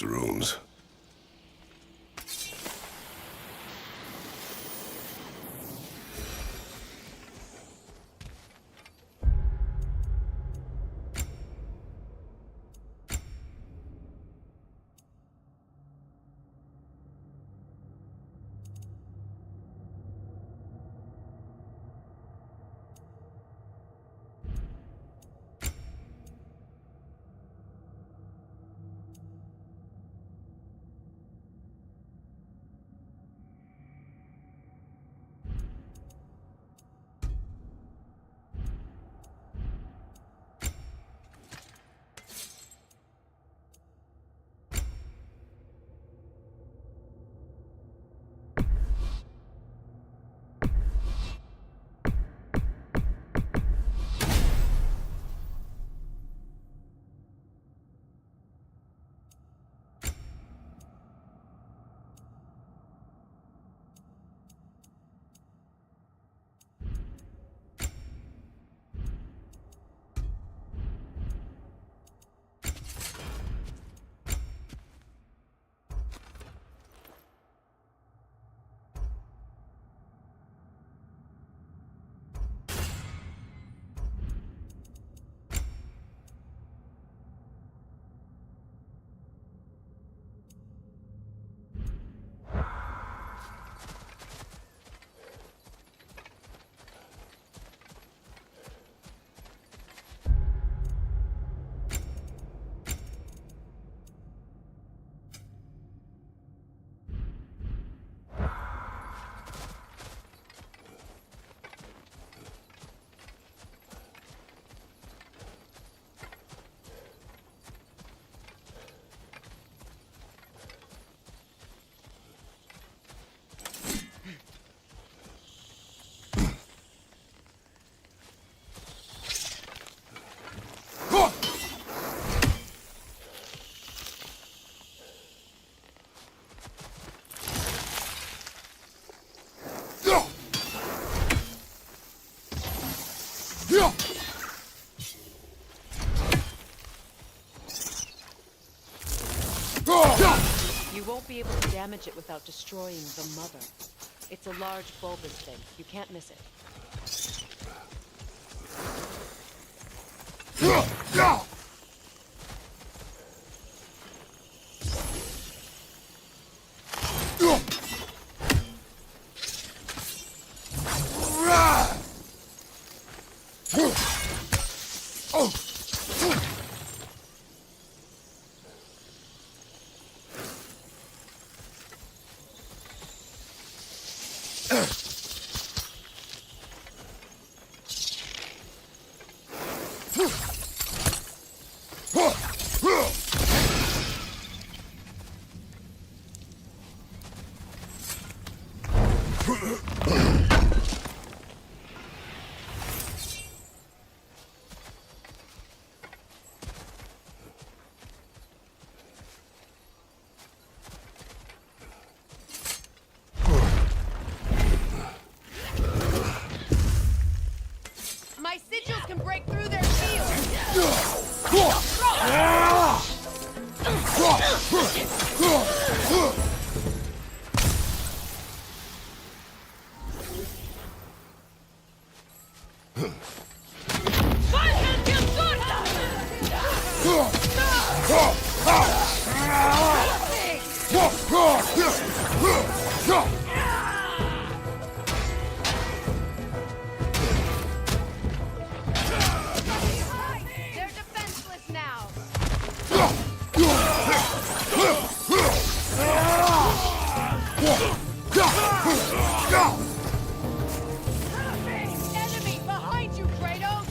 rooms. You won't be able to damage it without destroying the mother. It's a large bulbous thing. You can't miss it. My sigils can break through their shields! They're defenseless now! Enemy behind you, Kratos!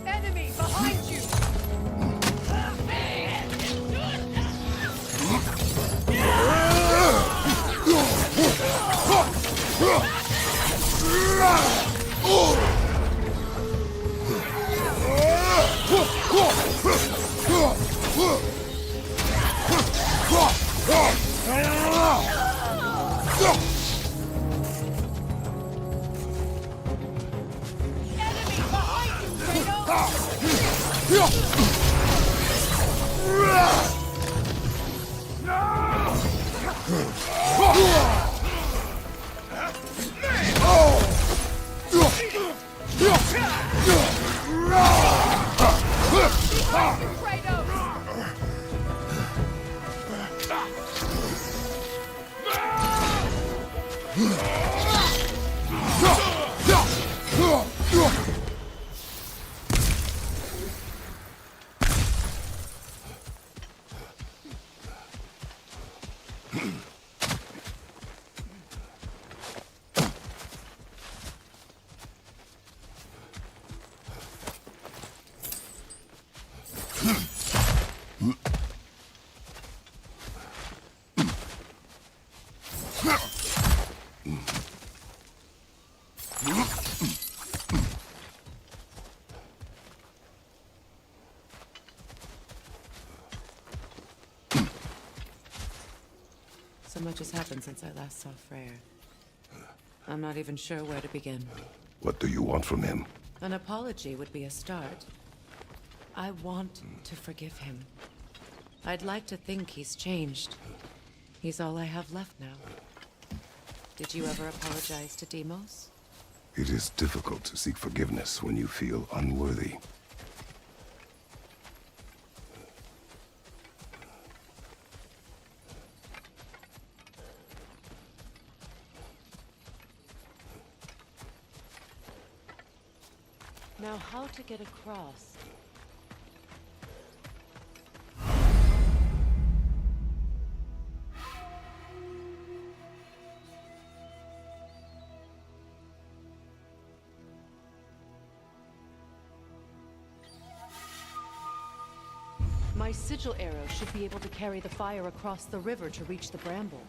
Enemy behind you! So much has happened since I last saw Freyr. I'm not even sure where to begin. What do you want from him? An apology would be a start. I want to forgive him. I'd like to think he's changed. He's all I have left now. Did you ever apologize to Deimos? It is difficult to seek forgiveness when you feel unworthy. Now, how to get across? My sigil arrow should be able to carry the fire across the river to reach the bramble.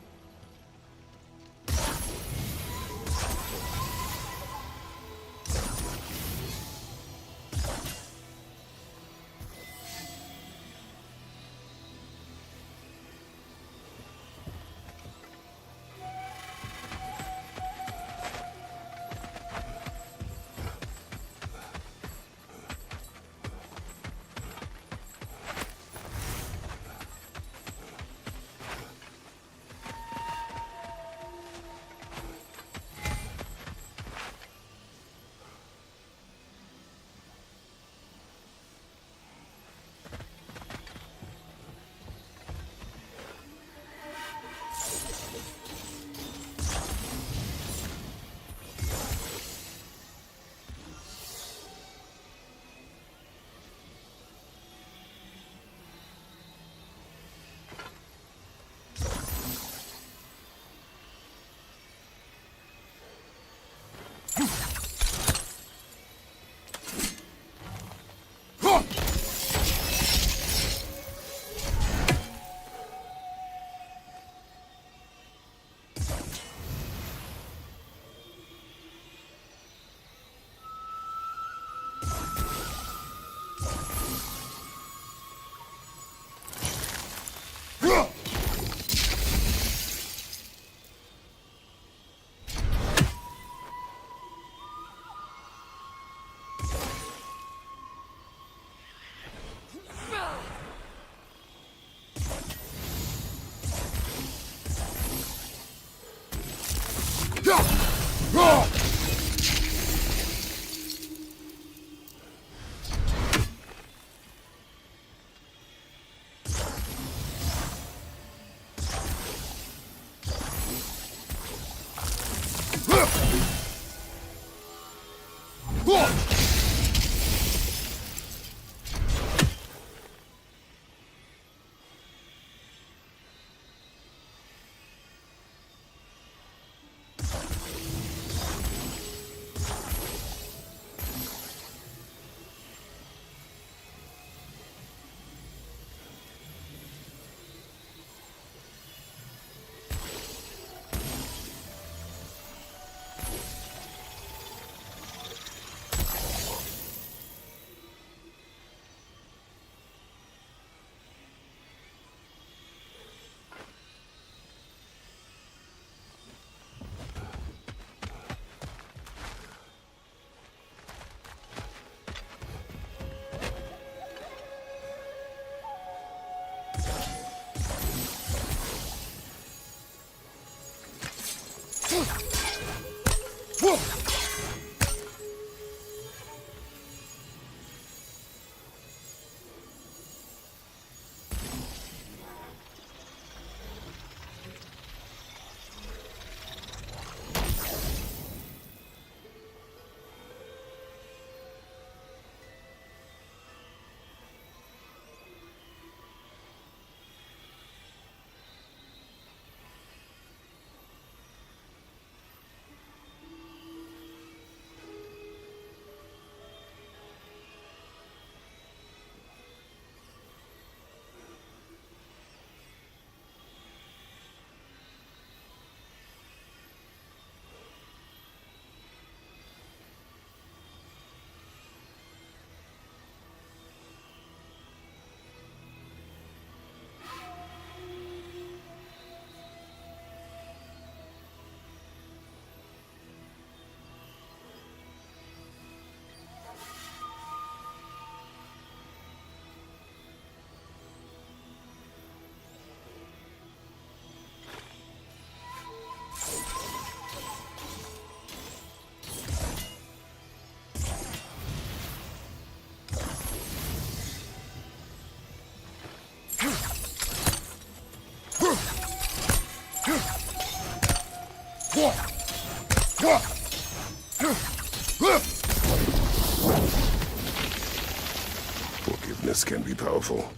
Forgiveness can be powerful,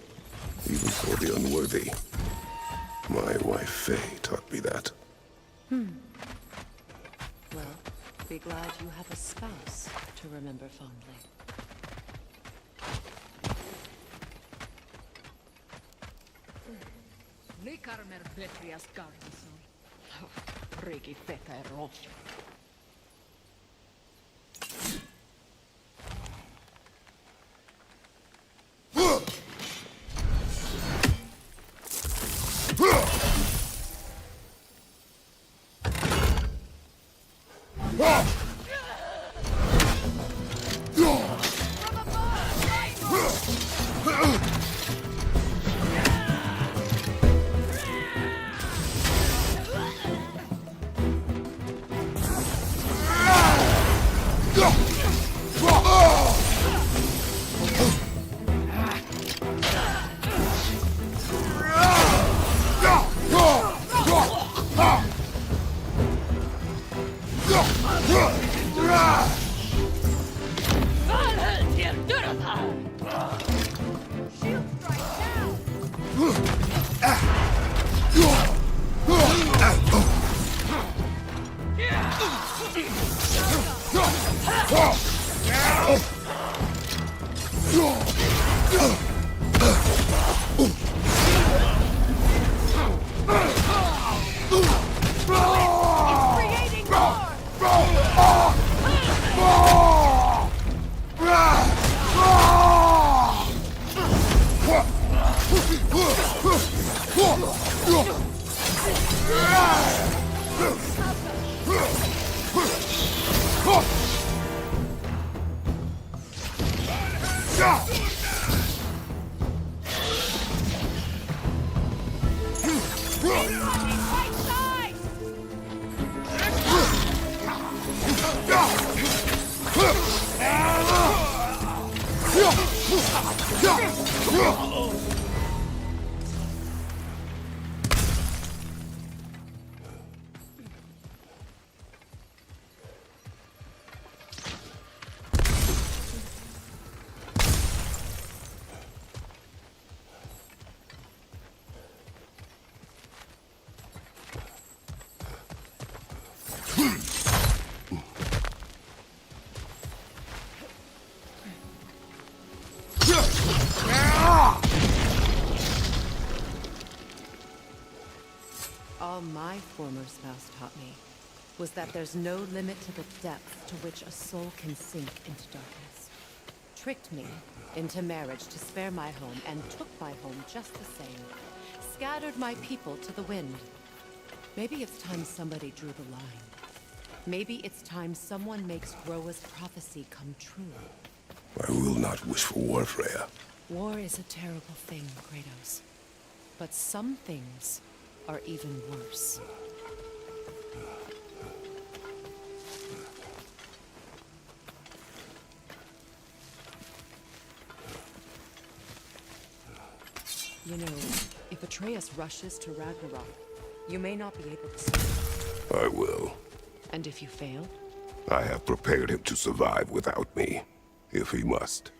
even for the unworthy. My wife Faye taught me that. Well, be glad you have a spouse to remember fondly. Likarmer Petrias Garnison. Riki Fetero. All my former spouse taught me was that there's no limit to the depth to which a soul can sink into darkness. Tricked me into marriage to spare my home and took my home just the same. Scattered my people to the wind. Maybe it's time somebody drew the line. Maybe it's time someone makes Groa's prophecy come true. I will not wish for war, Freya. War is a terrible thing, Kratos. But some things are even worse. You know, if Atreus rushes to Ragnarok, you may not be able to save him. I will. And if you fail? I have prepared him to survive without me, if he must.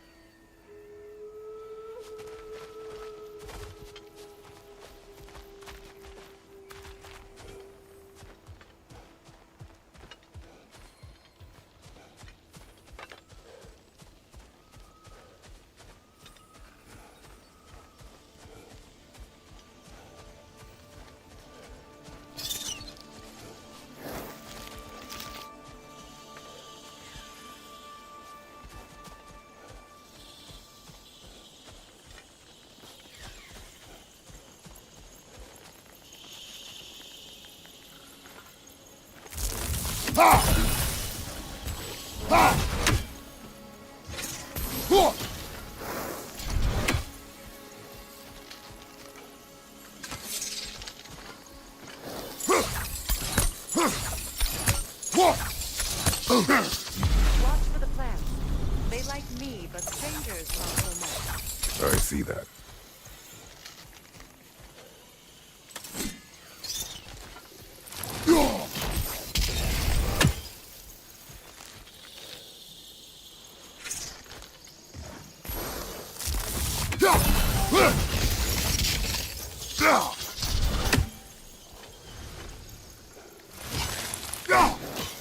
Watch for the plants. They like me, but strangers not so much. I see that.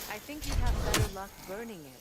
I think you'd have better luck burning it.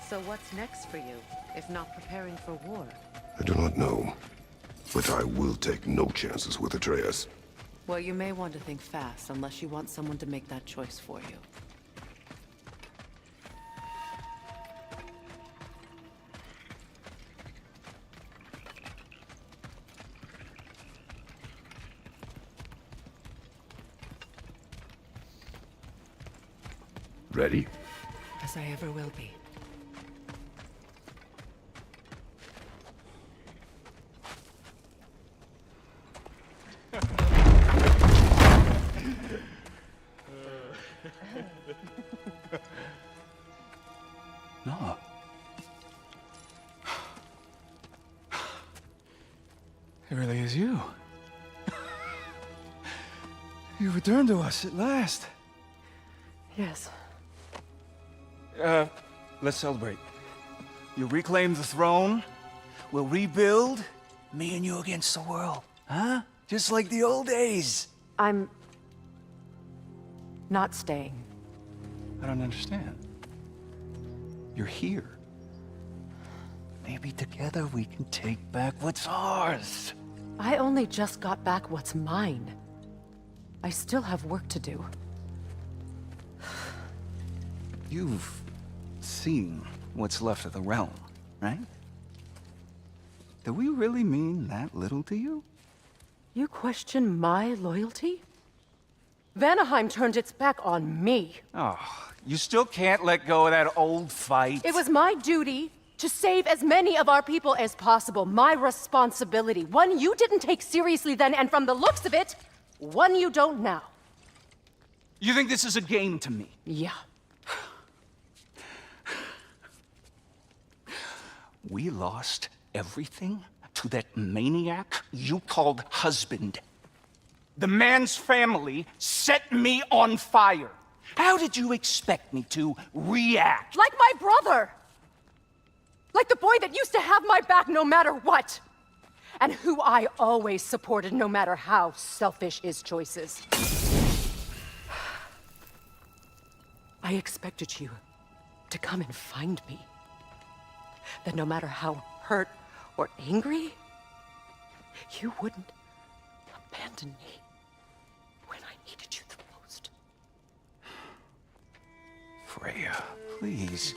So what's next for you, if not preparing for war? I do not know, but I will take no chances with Atreus. Well, you may want to think fast, unless you want someone to make that choice for you. Ready? As I ever will be. No. It really is you. You returned to us at last. Yes. Let's celebrate. You reclaim the throne. We'll rebuild. Me and you against the world. Huh? Just like the old days. I'm... not staying. I don't understand. You're here. Maybe together we can take back what's ours. I only just got back what's mine. I still have work to do. You've seen what's left of the realm, right? Do we really mean that little to you? You question my loyalty? Vanaheim turned its back on me. Oh, you still can't let go of that old fight? It was my duty To save as many of our people as possible. My responsibility. One you didn't take seriously then, and from the looks of it, one you don't now. You think this is a game to me? Yeah. We lost everything to that maniac you called husband. The man's family set me on fire. How did you expect me to react? Like my brother! Like the boy that used to have my back no matter what! And who I always supported no matter how selfish his choices. I expected you to come and find me. That no matter how hurt or angry, you wouldn't abandon me when I needed you the most. Freya, please.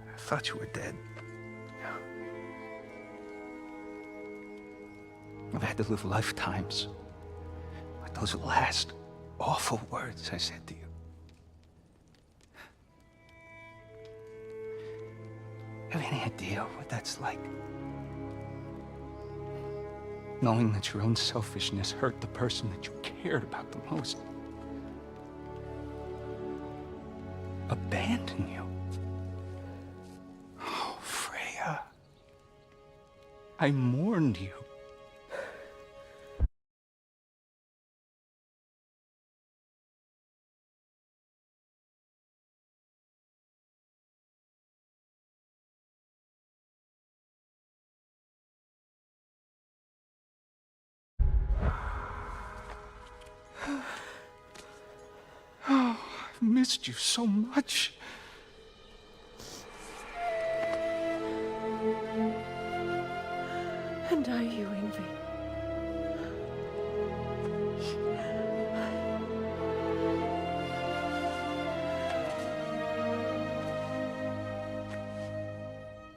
I thought you were dead. I've had to live lifetimes with those last awful words I said to you. Have any idea what that's like? Knowing that your own selfishness hurt the person that you cared about the most. Abandon you. Oh, Freya. I mourned you. Oh, I've missed you so much. And are you, Ingvi?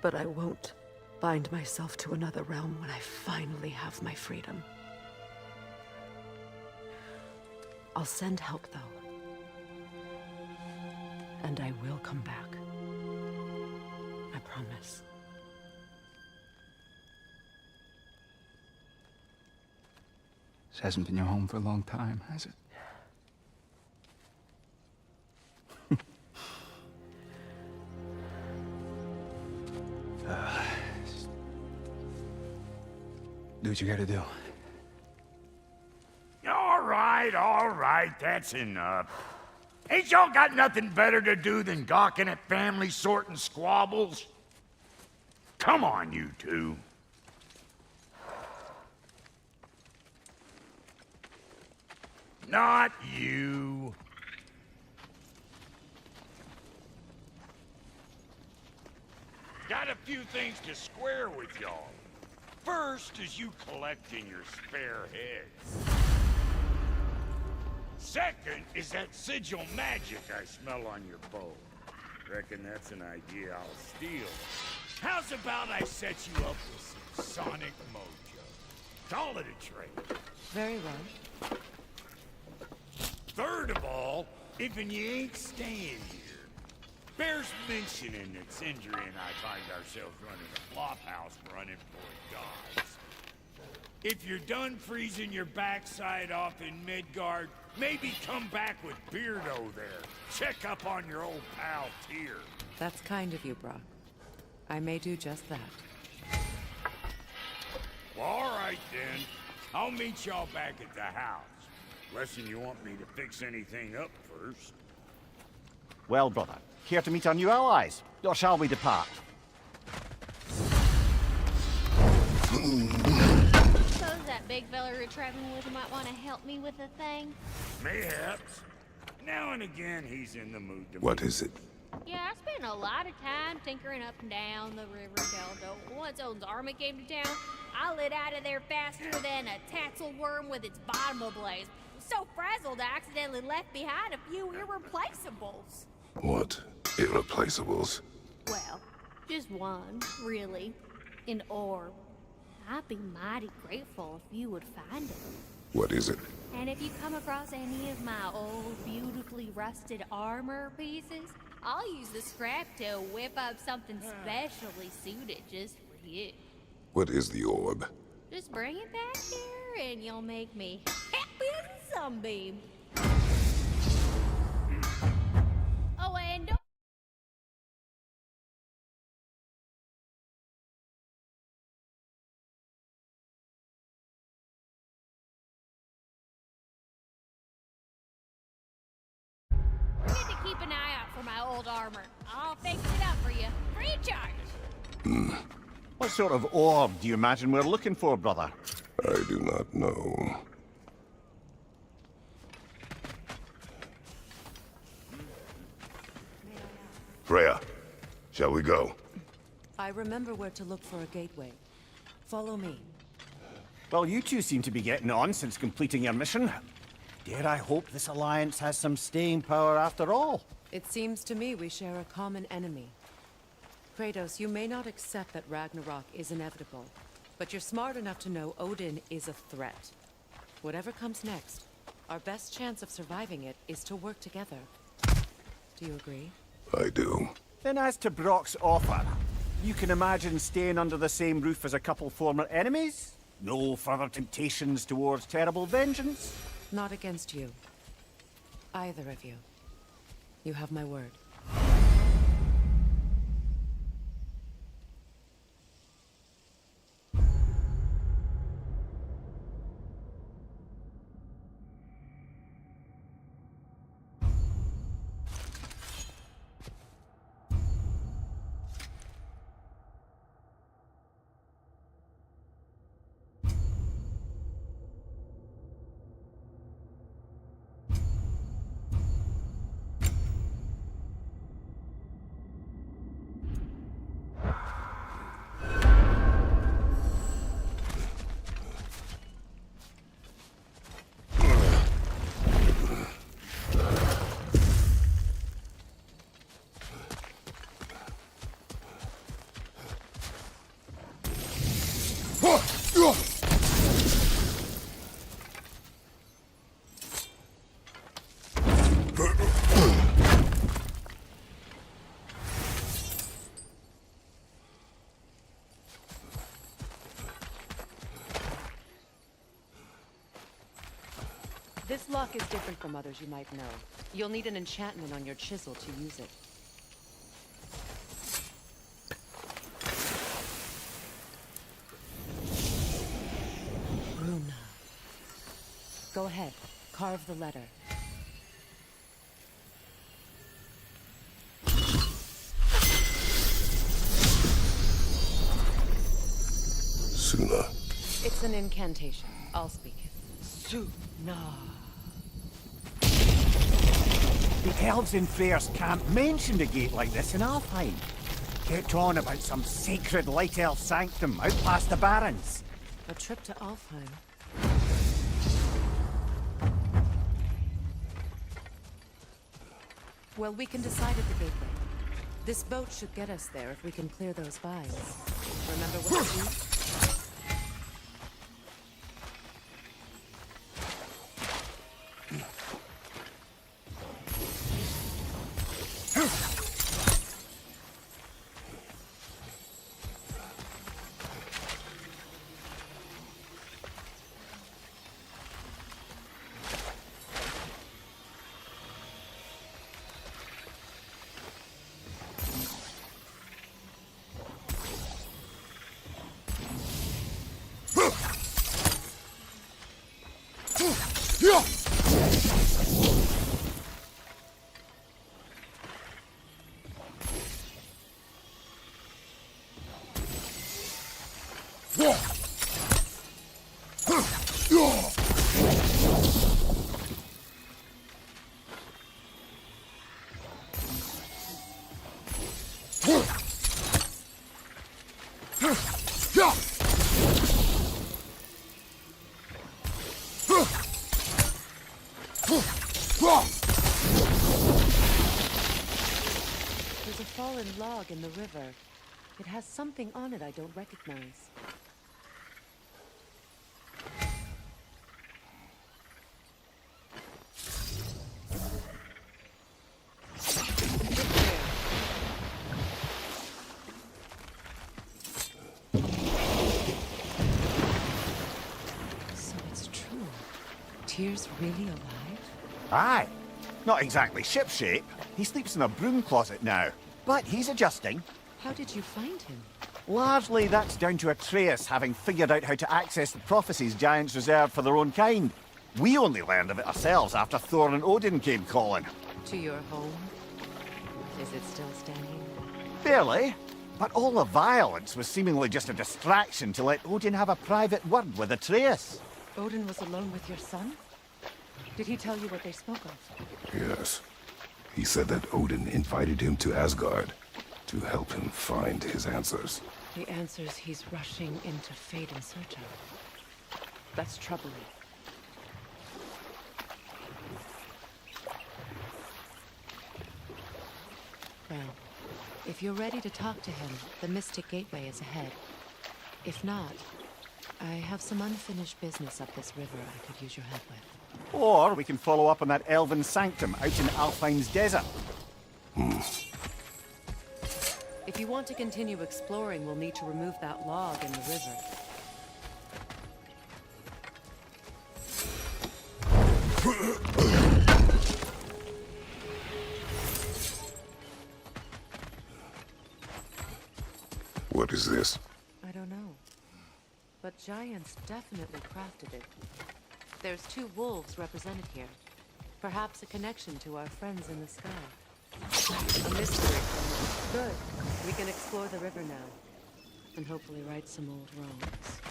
But I won't bind myself to another realm when I finally have my freedom. I'll send help, though. And I will come back. I promise. This hasn't been your home for a long time, has it? Do what you gotta do. All right, that's enough. Ain't y'all got nothing better to do than gawking at family sorting squabbles? Come on, you two. Not you. Got a few things to square with y'all. First is you collecting your spare heads. Second is that sigil magic I smell on your bow. Reckon that's an idea I'll steal. How's about I set you up with some sonic mojo? Call it a trade. Very well. Third of all, if you ain't staying here, bears mentioning that Sindri and I find ourselves running a flophouse running for gods. If you're done freezing your backside off in Midgard, maybe come back with Beardo there. Check up on your old pal Tyr. That's kind of you, Brock. I may do just that. Well, all right then. I'll meet y'all back at the house. Unless you want me to fix anything up first. Well, brother, here to meet our new allies, or shall we depart? Suppose that big fella you're traveling with might want to help me with a thing? Mayhaps. Now and again, he's in the mood to What is it? Yeah, I spent a lot of time tinkering up and down the river Delta. Once Odin's army came to town, I lit out of there faster than a tassel worm with its bottom ablaze. So frazzled I accidentally left behind a few irreplaceables. What? Irreplaceables? Well, just one, really. An orb. I'd be mighty grateful if you would find it. What is it? And if you come across any of my old, beautifully rusted armor pieces, I'll use the scrap to whip up something specially suited just for you. What is the orb? Just bring it back here and you'll make me happy as a sunbeam. Oh, and don't... Need to keep an eye out for my old armor. I'll fix it up for you, free of charge. What sort of orb do you imagine we're looking for, brother? I do not know. Freya, shall we go? I remember where to look for a gateway. Follow me. Well, you two seem to be getting on since completing your mission. Dare I hope this alliance has some staying power after all? It seems to me we share a common enemy. Kratos, you may not accept that Ragnarok is inevitable, but you're smart enough to know Odin is a threat. Whatever comes next, our best chance of surviving it is to work together. Do you agree? I do. Then as to Brock's offer, you can imagine staying under the same roof as a couple former enemies? No further temptations towards terrible vengeance? Not against you. Either of you. You have my word. This lock is different from others you might know. You'll need an enchantment on your chisel to use it. Runa. Go ahead. Carve the letter. Suna. It's an incantation. I'll speak it. Suna. The elves in Freyr's camp mentioned a gate like this in Alfheim. Get on about some sacred light elf sanctum out past the barrens. A trip to Alfheim. Well, we can decide at the gateway. This boat should get us there if we can clear those vines. Remember what to do? There's a fallen log in the river. It has something on it I don't recognize. Tyr's really alive? Aye. Not exactly shipshape. He sleeps in a broom closet now. But he's adjusting. How did you find him? Largely that's down to Atreus having figured out how to access the prophecies giants reserved for their own kind. We only learned of it ourselves after Thor and Odin came calling. To your home? Is it still standing? Barely. But all the violence was seemingly just a distraction to let Odin have a private word with Atreus. Odin was alone with your son? Did he tell you what they spoke of? Yes. He said that Odin invited him to Asgard to help him find his answers. The answers he's rushing into fate in search of. That's troubling. Well, if you're ready to talk to him, the Mystic Gateway is ahead. If not, I have some unfinished business up this river I could use your help with. Or we can follow up on that elven sanctum out in Alfine's desert. If you want to continue exploring, we'll need to remove that log in the river. What is this? I don't know. But giants definitely crafted it. There's 2 wolves represented here. Perhaps a connection to our friends in the sky. A mystery. Good. We can explore the river now. And hopefully right some old wrongs.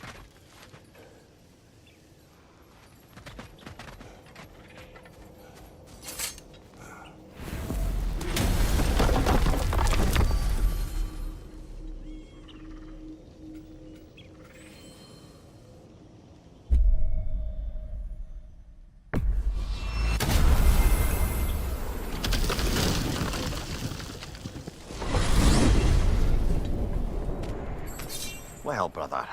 Well, brother,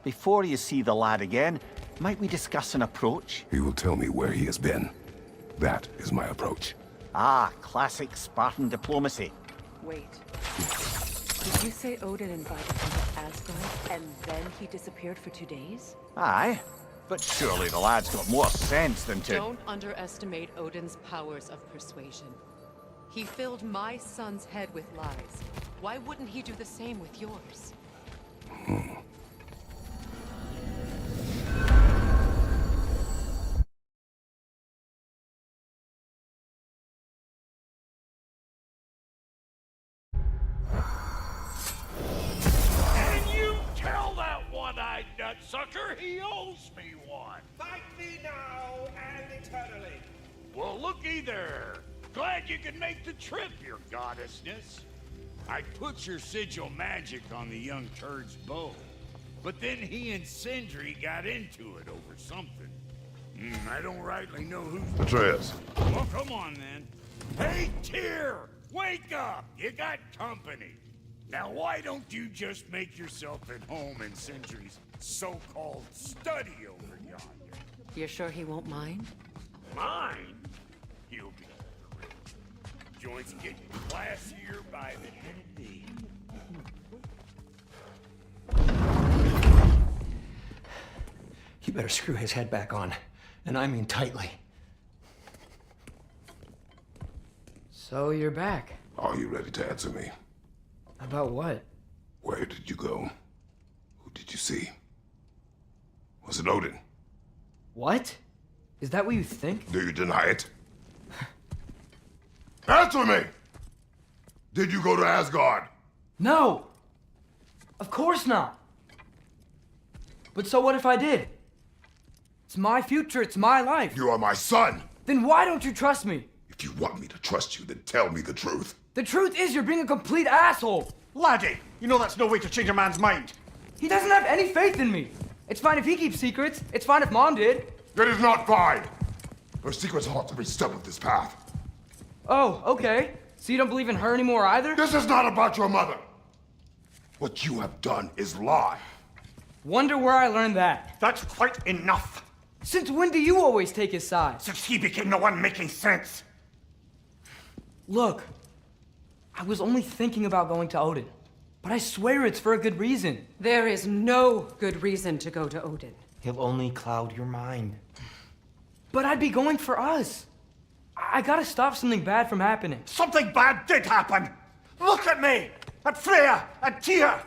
before you see the lad again, might we discuss an approach? He will tell me where he has been. That is my approach. Ah, classic Spartan diplomacy. Wait. Did you say Odin invited him to Asgard, and then he disappeared for 2 days? Aye, but surely the lad's got more sense than to... Don't underestimate Odin's powers of persuasion. He filled my son's head with lies. Why wouldn't he do the same with yours? And you tell that one-eyed nutsucker he owes me one. Fight me now and eternally. Well, looky there. Glad you could make the trip, your goddessness. I put your sigil magic on the young turd's bow, but then he and Sindri got into it over something. I don't rightly know who's... Atreus. Well, come on, then. Hey, Tyr! Wake up! You got company. Now, why don't you just make yourself at home in Sindri's so-called study over yonder? You're sure he won't mind? Mine? He'll be great. Joints getting classier by the day. You better screw his head back on. And I mean tightly. So you're back. Are you ready to answer me? About what? Where did you go? Who did you see? Was it Odin? What? Is that what you think? Do you deny it? Answer me! Did you go to Asgard? No! Of course not! But so what if I did? It's my future, it's my life. You are my son! Then why don't you trust me? If you want me to trust you, then tell me the truth. The truth is you're being a complete asshole! Laddie, you know that's no way to change a man's mind. He doesn't have any faith in me. It's fine if he keeps secrets. It's fine if Mom did. It is not fine! Her secrets haunt every step of this path. Oh, okay. So you don't believe in her anymore either? This is not about your mother! What you have done is lie. Wonder where I learned that. That's quite enough. Since when do you always take his side? Since he became the one making sense. Look, I was only thinking about going to Odin, but I swear it's for a good reason. There is no good reason to go to Odin. He'll only cloud your mind. But I'd be going for us. I gotta stop something bad from happening. Something bad did happen! Look at me! At Freya! At Tyr!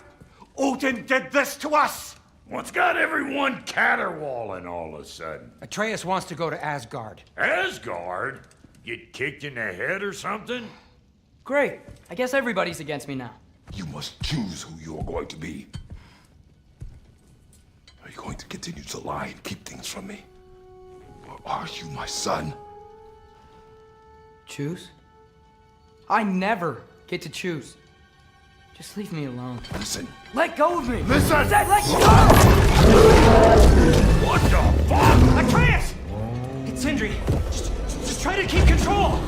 Odin did this to us! What's got everyone caterwauling all of a sudden? Atreus wants to go to Asgard. Asgard? Get kicked in the head or something? Great. I guess everybody's against me now. You must choose who you're going to be. Are you going to continue to lie and keep things from me? Or are you my son? Choose? I never get to choose. Just leave me alone. Listen. Let go of me! Listen! I said let go! What the fuck? Atreus! It's Sindri. Just try to keep control!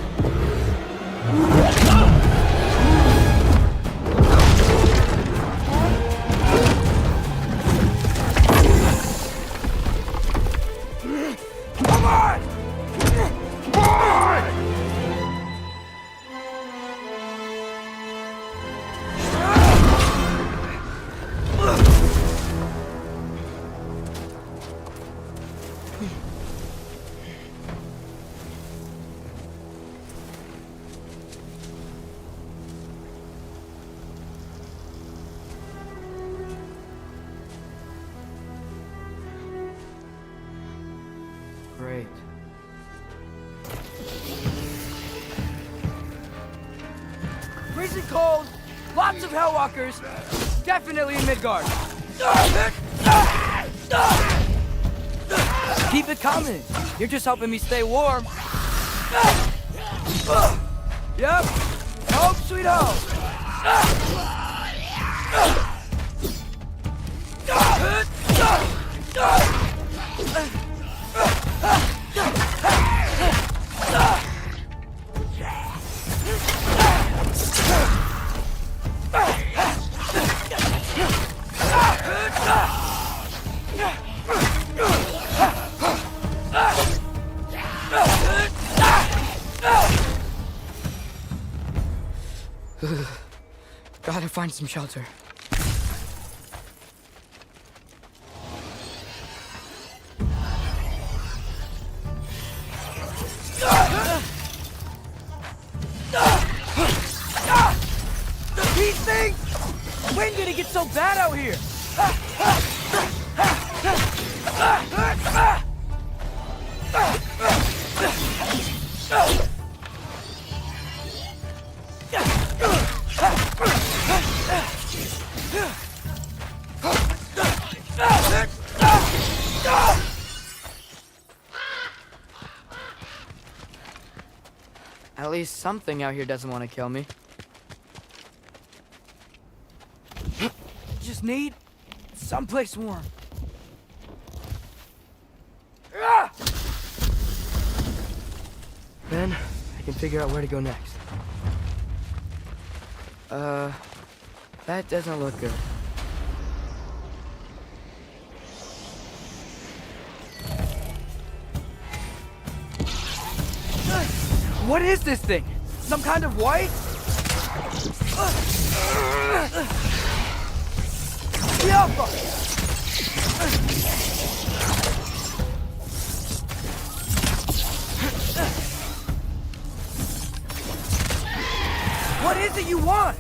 Come on! Come on! Great. Freezing cold, lots of Hellwalkers, definitely in Midgard. Keep it coming. You're just helping me stay warm. Yep. Home sweet home. Gotta find some shelter. These things! When did it get so bad out here? At least something out here doesn't want to kill me. Just need someplace warm. Then I can figure out where to go next. That doesn't look good. What is this thing? Some kind of white? What is it you want?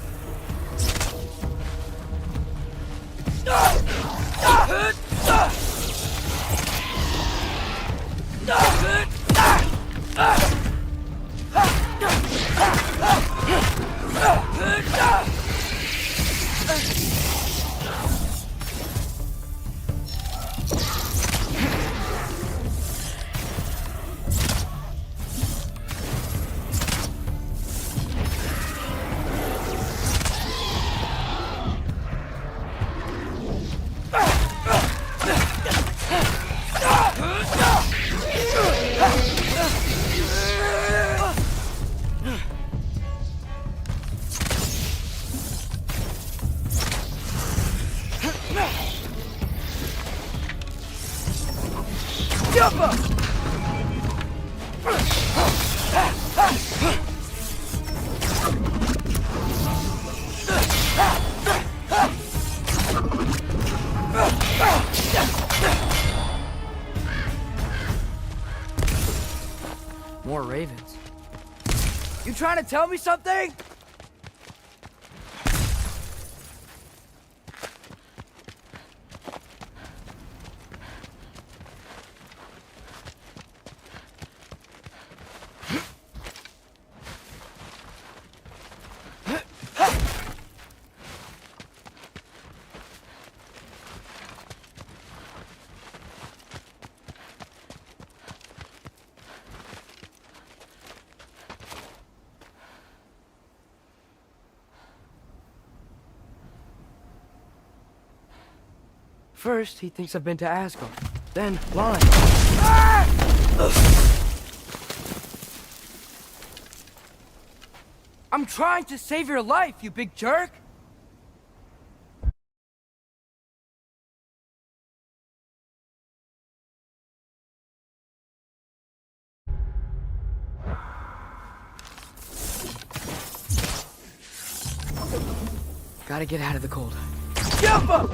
trying to tell me something? First, he thinks I've been to Asgard. Then, lying. Ah! I'm trying to save your life, you big jerk! Gotta get out of the cold. Jump up!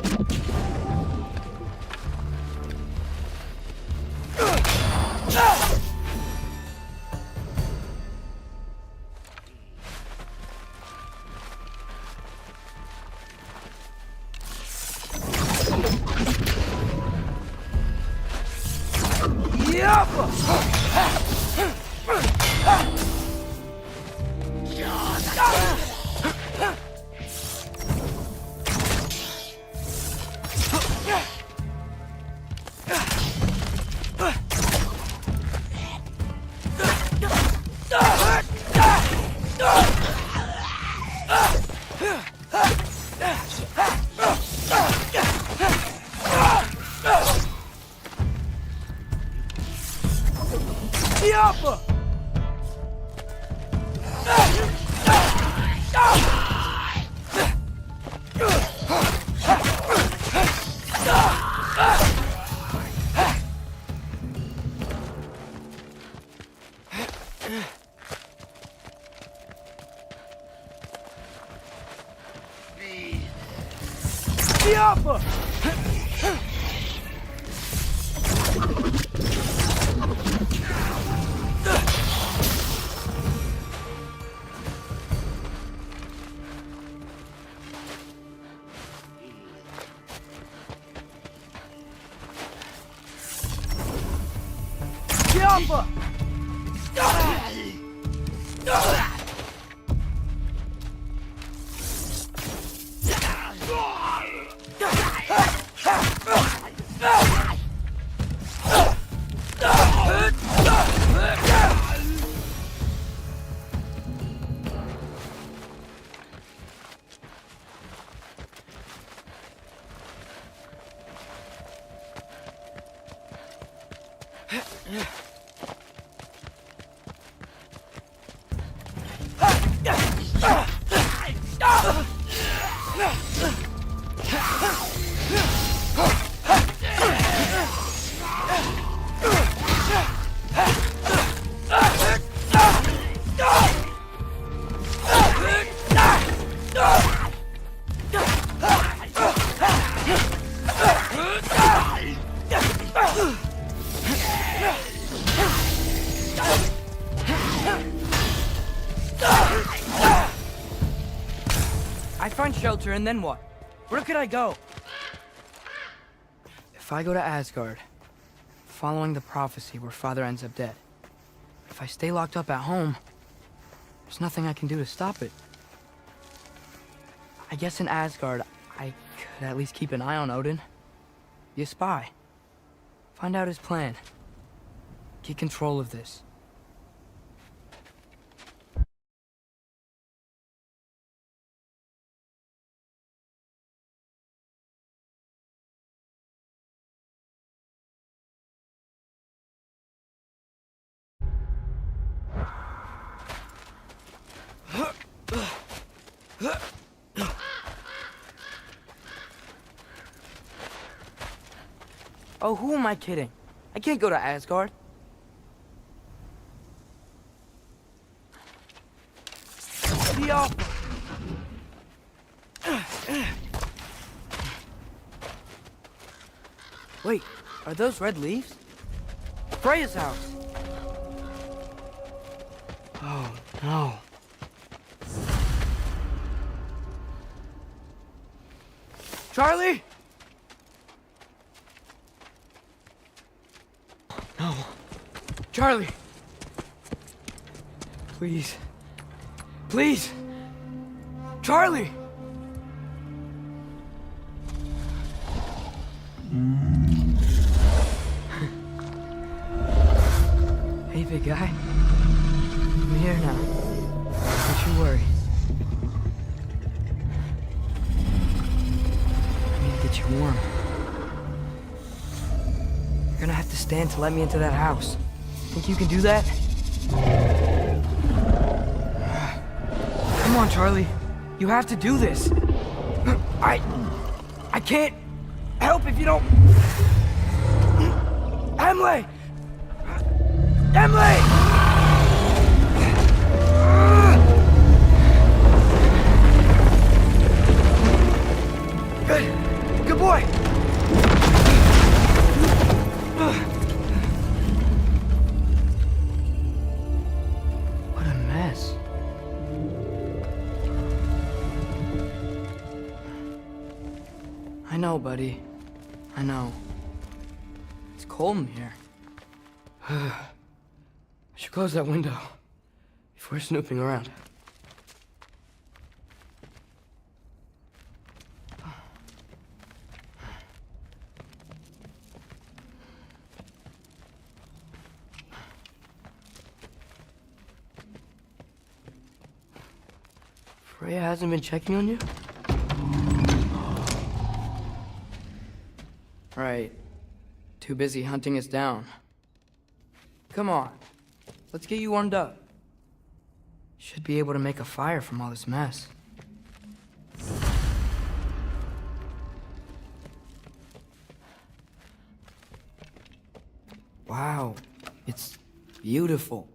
Shelter, and then what? Where could I go? If I go to Asgard, following the prophecy where Father ends up dead, if I stay locked up at home, there's nothing I can do to stop it. I guess in Asgard, I could at least keep an eye on Odin. Be a spy. Find out his plan. Get control of this. Oh, who am I kidding? I can't go to Asgard. Wait, are those red leaves? Freya's house! Oh, no. Charlie? No. Charlie. Please. Please. Charlie. Hey, big guy. I'm here now. Don't you worry. I need to get you warm. You're gonna have to stand to let me into that house. Think you can do that? Come on, Charlie. You have to do this. I can't help if you don't... Emily! Emily! Good. Good boy. What a mess. I know, buddy. I know. It's cold in here. I should close that window before snooping around. Freya hasn't been checking on you? Right. Too busy hunting us down. Come on. Let's get you warmed up. Should be able to make a fire from all this mess. Wow. It's beautiful.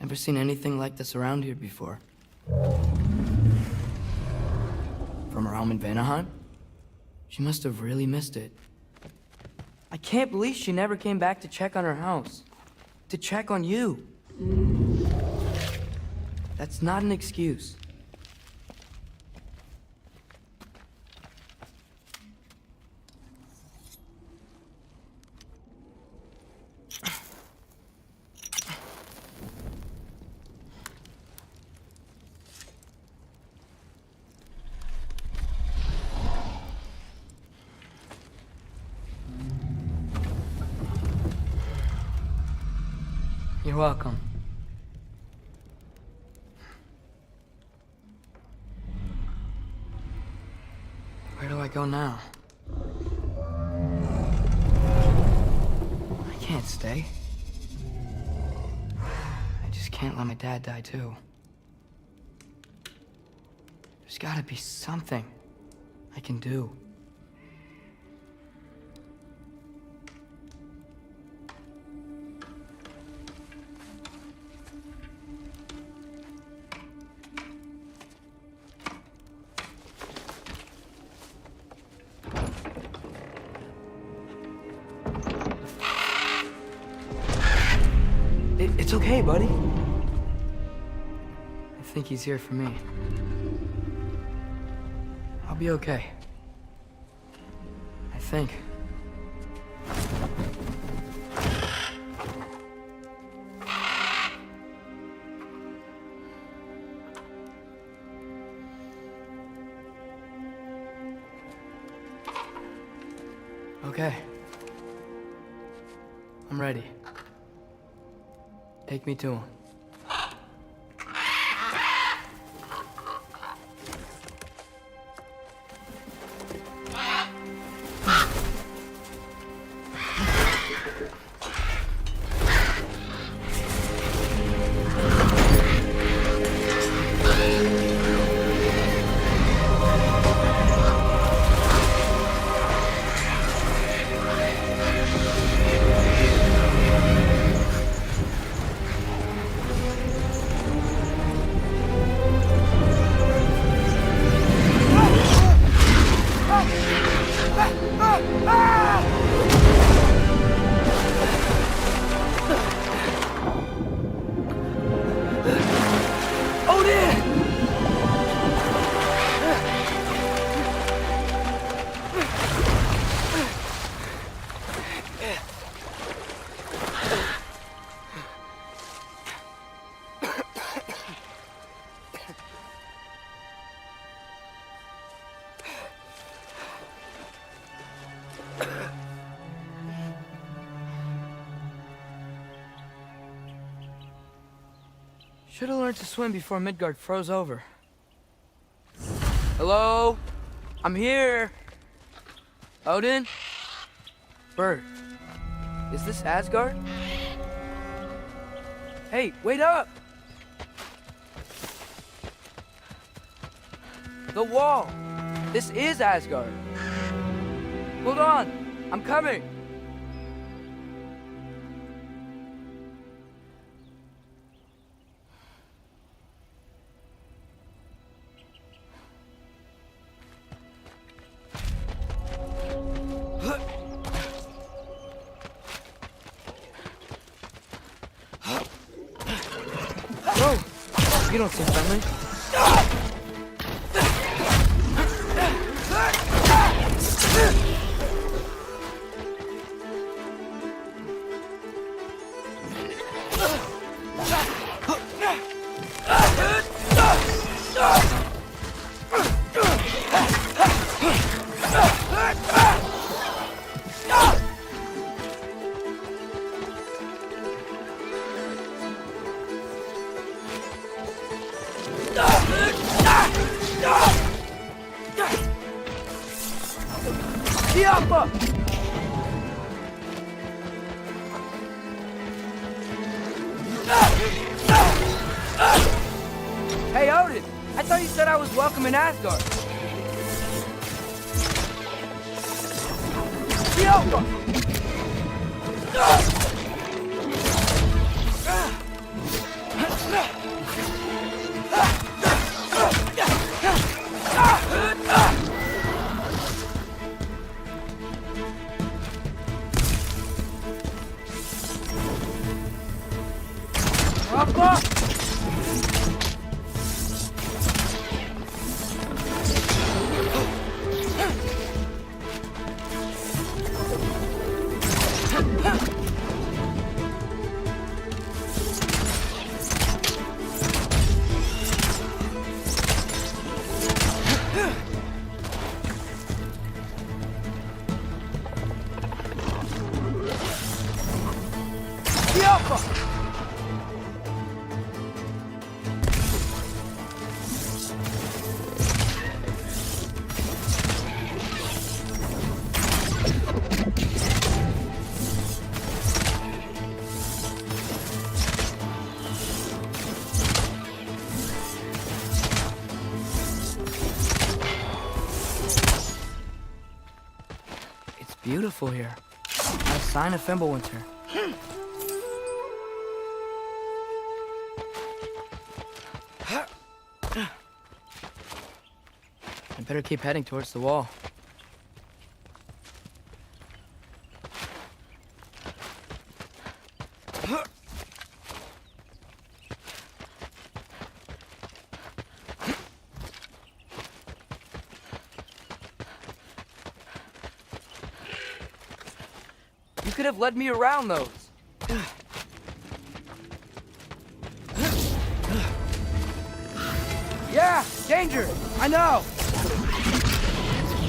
Never seen anything like this around here before. From her home in Vanaheim? She must have really missed it. I can't believe she never came back to check on her house. To check on you. That's not an excuse. You're welcome. Where do I go now? I can't stay. I just can't let my dad die too. There's gotta be something I can do. It's okay, buddy. I think he's here for me. I'll be okay. I think. Okay. I'm ready. Take me to him. Should have learned to swim before Midgard froze over. Hello? I'm here. Odin? Bird. Is this Asgard? Hey, wait up! The wall! This is Asgard. Hold on! I'm coming! Whoa! You don't seem friendly. Hey, Odin! I thought you said I was welcome in Asgard. It's beautiful here. Not a sign of Fimbulwinter. I better keep heading towards the wall. You could have led me around those. Yeah, danger! I know!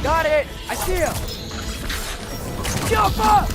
Got it! I see him! Jump up!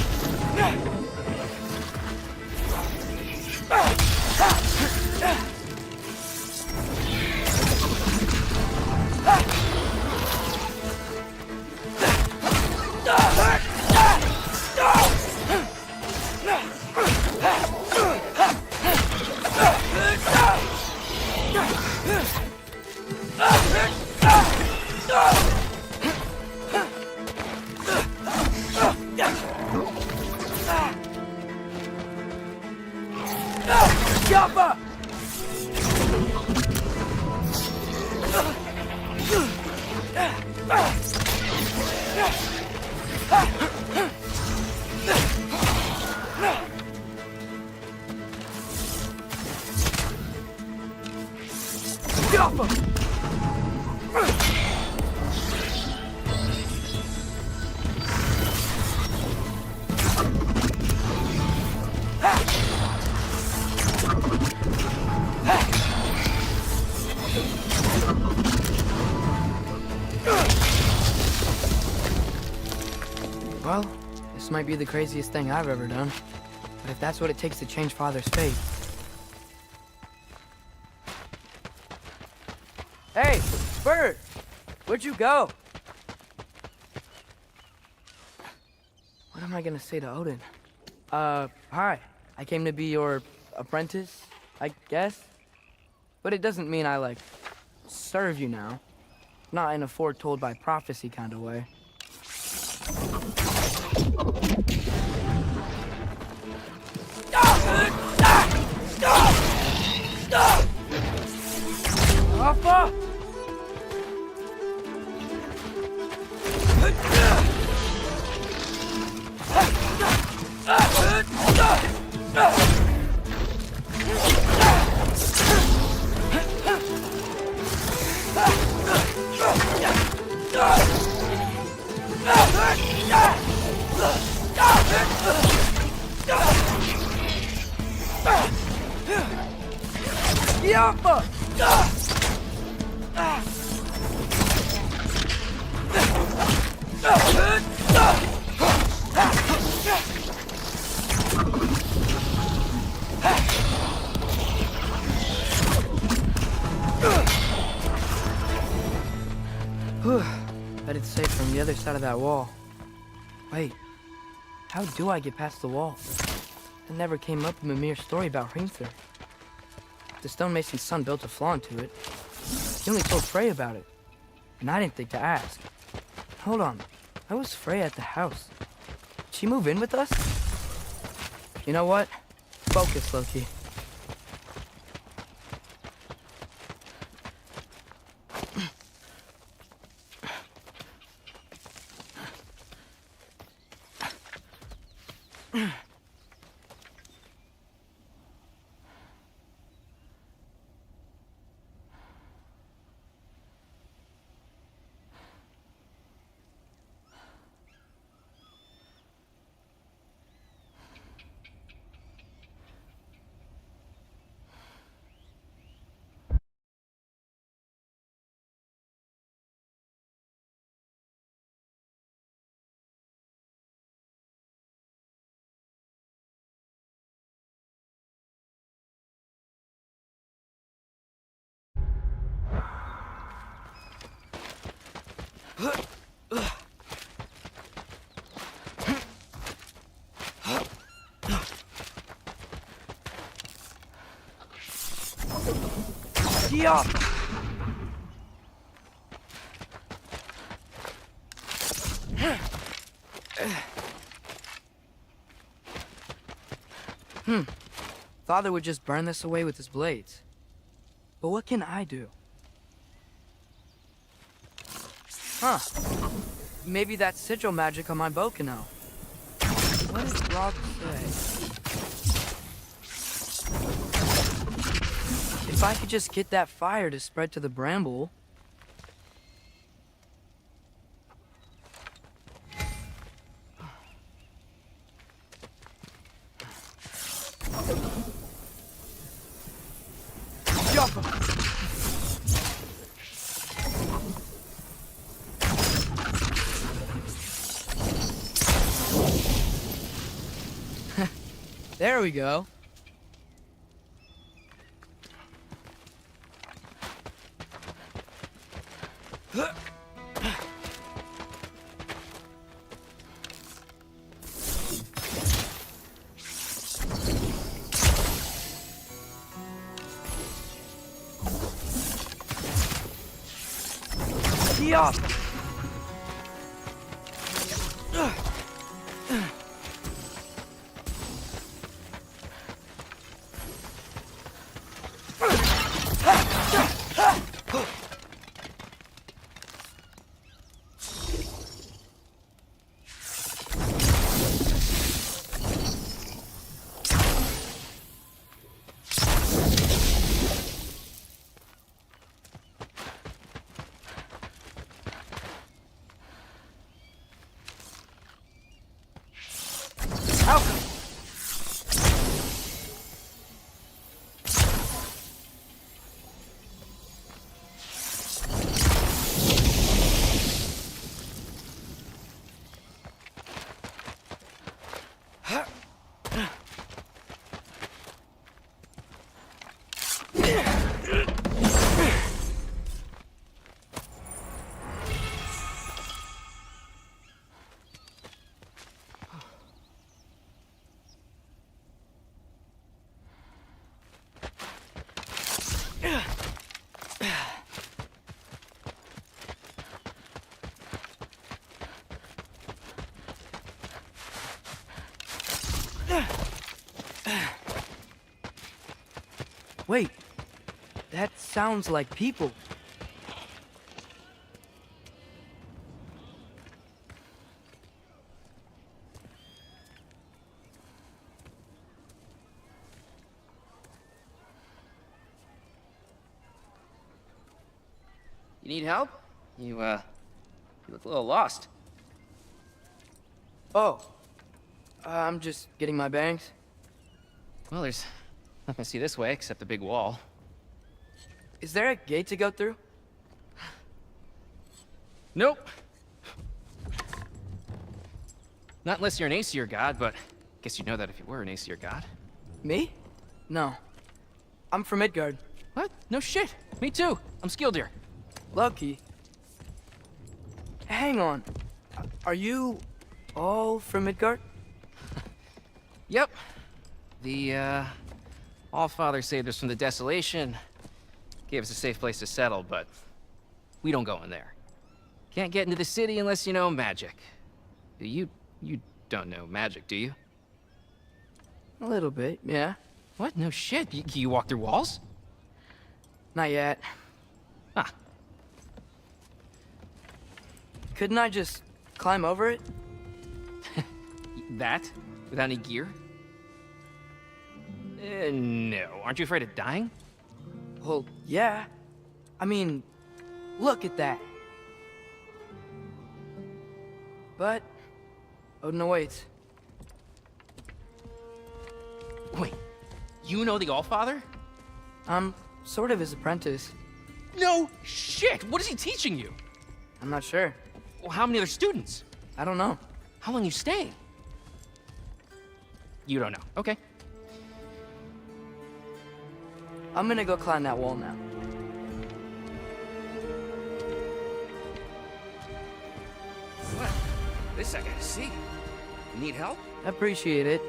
Well, this might be the craziest thing I've ever done. But if that's what it takes to change Father's fate, Hey, Bird! Where'd you go? What am I gonna say to Odin? Hi. I came to be your apprentice, I guess? But it doesn't mean I, like, serve you now. Not in a foretold by prophecy kind of way. Alpha! Alpha! Bet it's safe from the other side of that wall. Wait, how do I get past the wall? It never came up in Mimir's story about Hrimthur. The stonemason's son built a flaw into it. He only told Frey about it, and I didn't think to ask. Hold on, how was Frey at the house? Did she move in with us? You know what? Focus, Loki. Yeah. Father would just burn this away with his blades. But what can I do? Huh. Maybe that sigil magic on my bow can help. What did Rob say? If I could just get that fire to spread to the bramble... There we go. Yeah. Wait, that sounds like people. You need help? You look a little lost. Oh, I'm just getting my bangs. Well, there's nothing to see this way except a big wall. Is there a gate to go through? Nope. Not unless you're an Aesir god, but guess you'd know that if you were an Aesir god. Me? No. I'm from Midgard. What? No shit. Me too. I'm skilled here. Lucky. Hang on. Are you all from Midgard? Yep. The, Allfather saved us from the desolation. Gave us a safe place to settle, but we don't go in there. Can't get into the city unless you know magic. You don't know magic, do you? A little bit, yeah. What? No shit. You walk through walls? Not yet. Huh. Couldn't I just climb over it? That? Without any gear? No. Aren't you afraid of dying? Well, yeah. I mean, look at that. But Odin awaits. Wait, you know the Allfather? I'm sort of his apprentice. No shit! What is he teaching you? I'm not sure. Well, how many other students? I don't know. How long you staying? You don't know. Okay. I'm gonna go climb that wall now. What? This I gotta see. Need help? Appreciate it,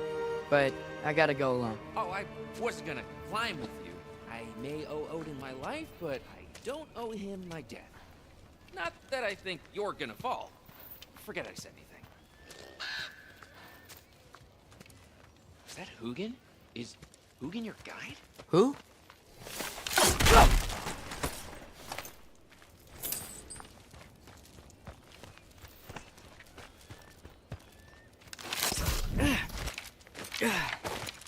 but I gotta go alone. Oh, I wasn't gonna climb with you. I may owe Odin my life, but I don't owe him my death. Not that I think you're gonna fall. Forget I said anything. Is that Hugin? Is Hugin your guide? Who?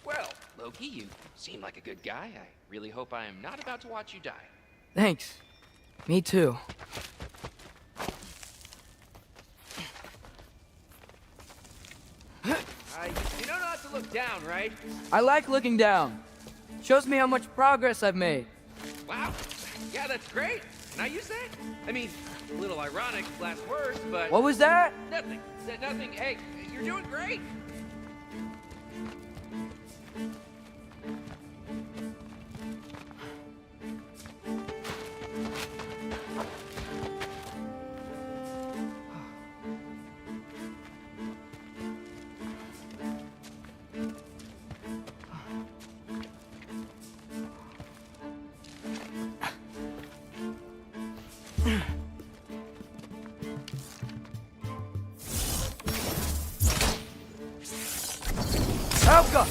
Well, Loki, you seem like a good guy. I really hope I am not about to watch you die. Thanks. Me too. You know not to look down, right? I like looking down. Shows me how much progress I've made. Wow. Yeah, that's great. Can I use that? I mean, a little ironic, last words, but... What was that? Nothing. Said nothing. Hey, you're doing great. Oh, God!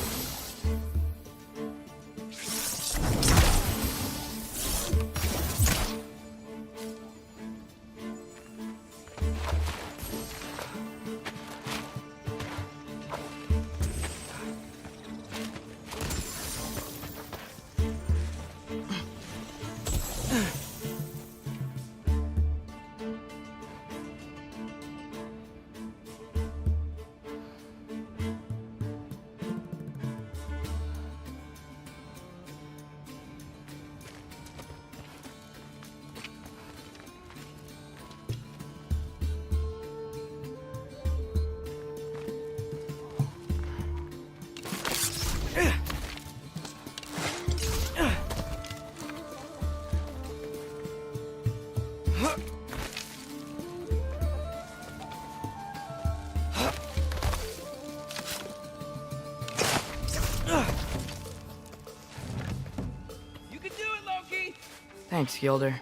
Thanks, Gilder.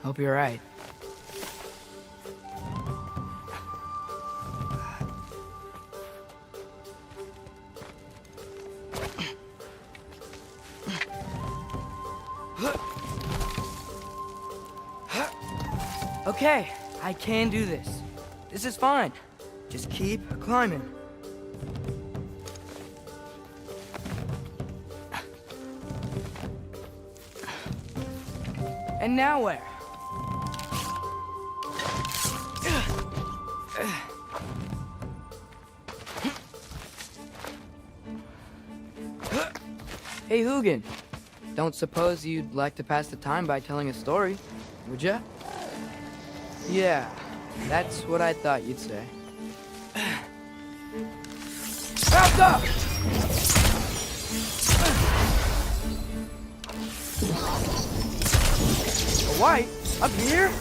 Hope you're right. okay. I can do this. This is fine. Just keep climbing. And now where? Hey, Hugin. Don't suppose you'd like to pass the time by telling a story, would ya? Yeah, that's what I thought you'd say. Back up! A white? Up here?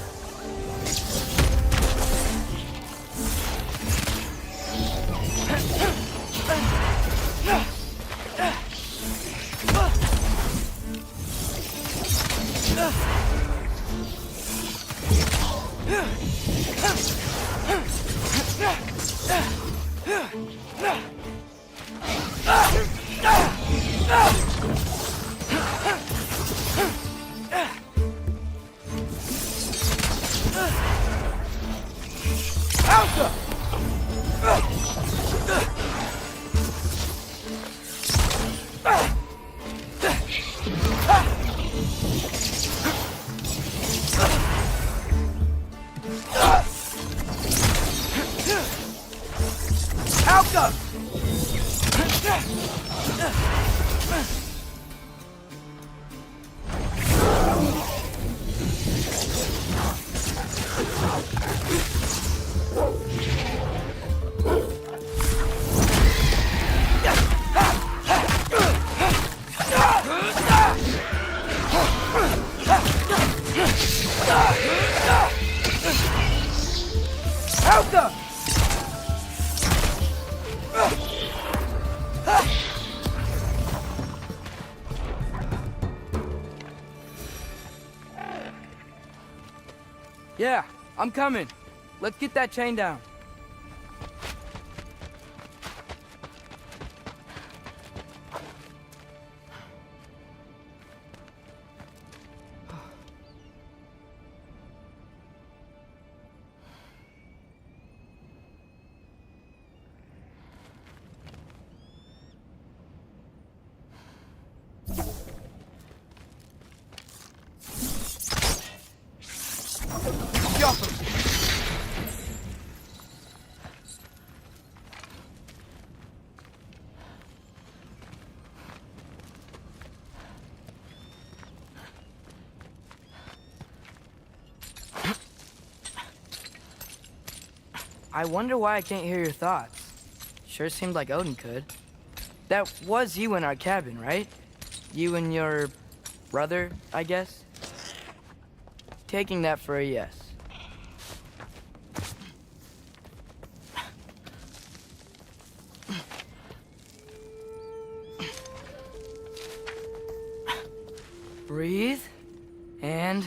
Yeah, I'm coming. Let's get that chain down. I wonder why I can't hear your thoughts. Sure seemed like Odin could. That was you in our cabin, right? You and your brother, I guess? Taking that for a yes. Breathe, and...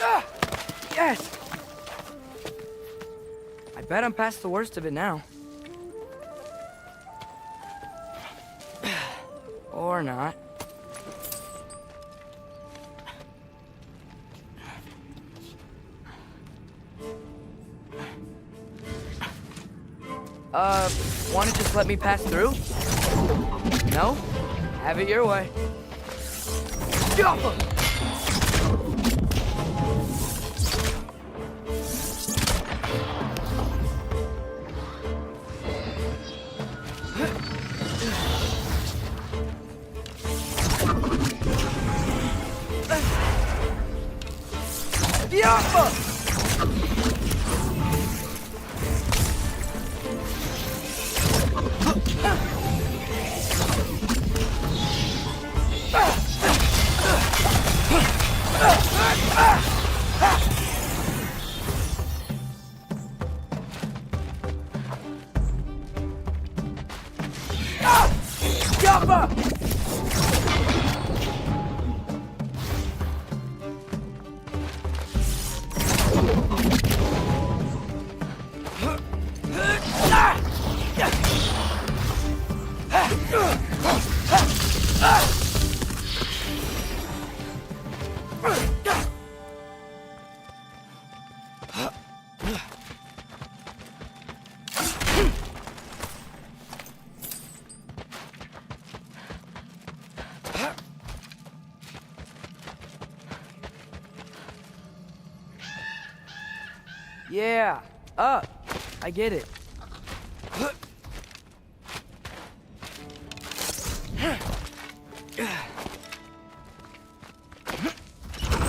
Ah! Yes! I bet I'm past the worst of it now. Or not. Wanna just let me pass through? No? Have it your way. Yeah, up. I get it.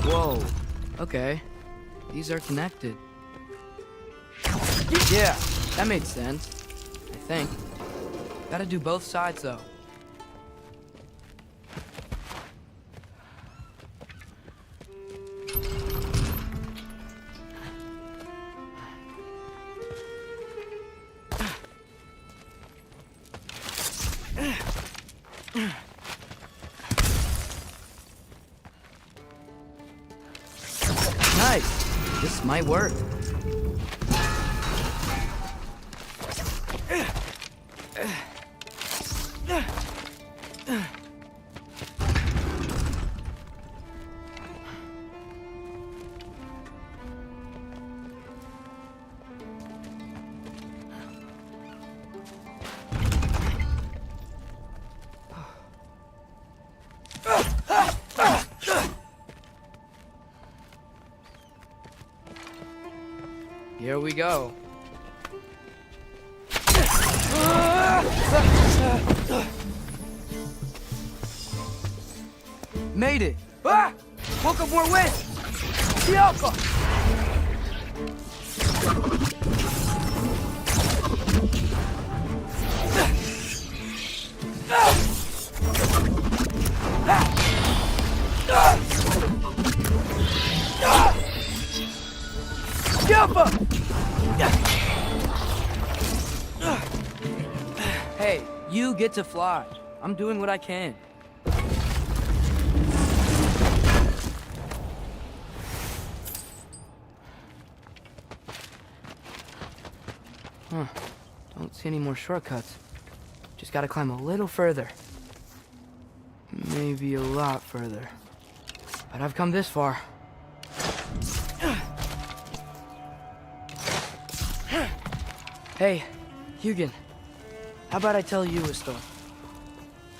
Whoa. Okay. These are connected. Yeah, that made sense. I think. Gotta do both sides, though. Nice. This might work. Here we go. Made it. Ah! God of War win! Dialga! Hey, you get to fly. I'm doing what I can. Huh. Don't see any more shortcuts. Just gotta climb a little further. Maybe a lot further. But I've come this far. Hey, Hugin. How about I tell you a story?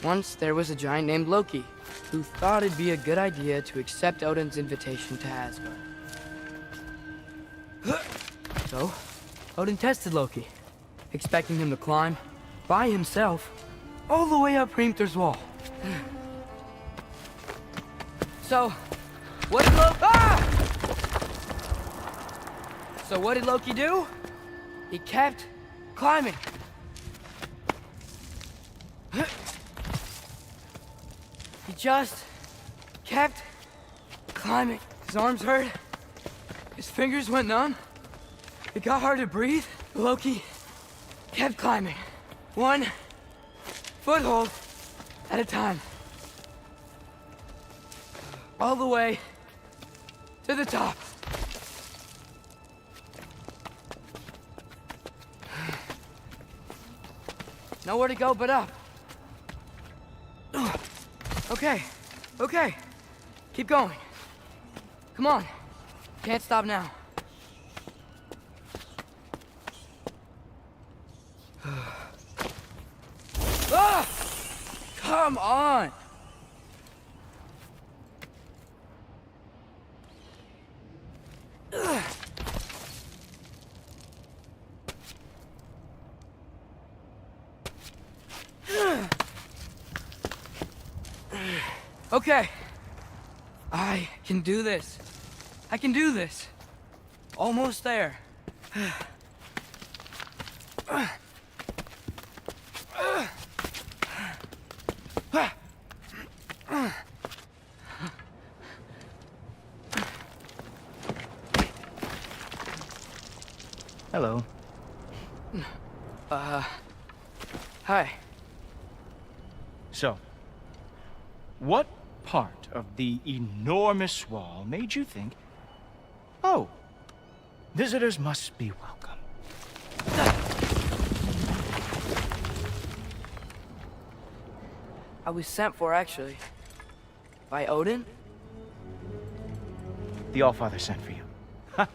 Once there was a giant named Loki who thought it'd be a good idea to accept Odin's invitation to Asgard. So, Odin tested Loki, expecting him to climb by himself all the way up Hrimthur's wall. So, what did Loki do? He kept climbing. He just kept climbing. His arms hurt. His fingers went numb. It got hard to breathe. Loki kept climbing. One foothold at a time. All the way to the top. Nowhere to go but up. Okay, okay. Keep going. Come on. Can't stop now. Ah! Come on! Okay. I can do this. I can do this. Almost there. Hello. Hi. So, what part of the enormous wall made you think, oh, visitors must be welcome? I was sent for, actually. By Odin? The Allfather sent for you. Ha!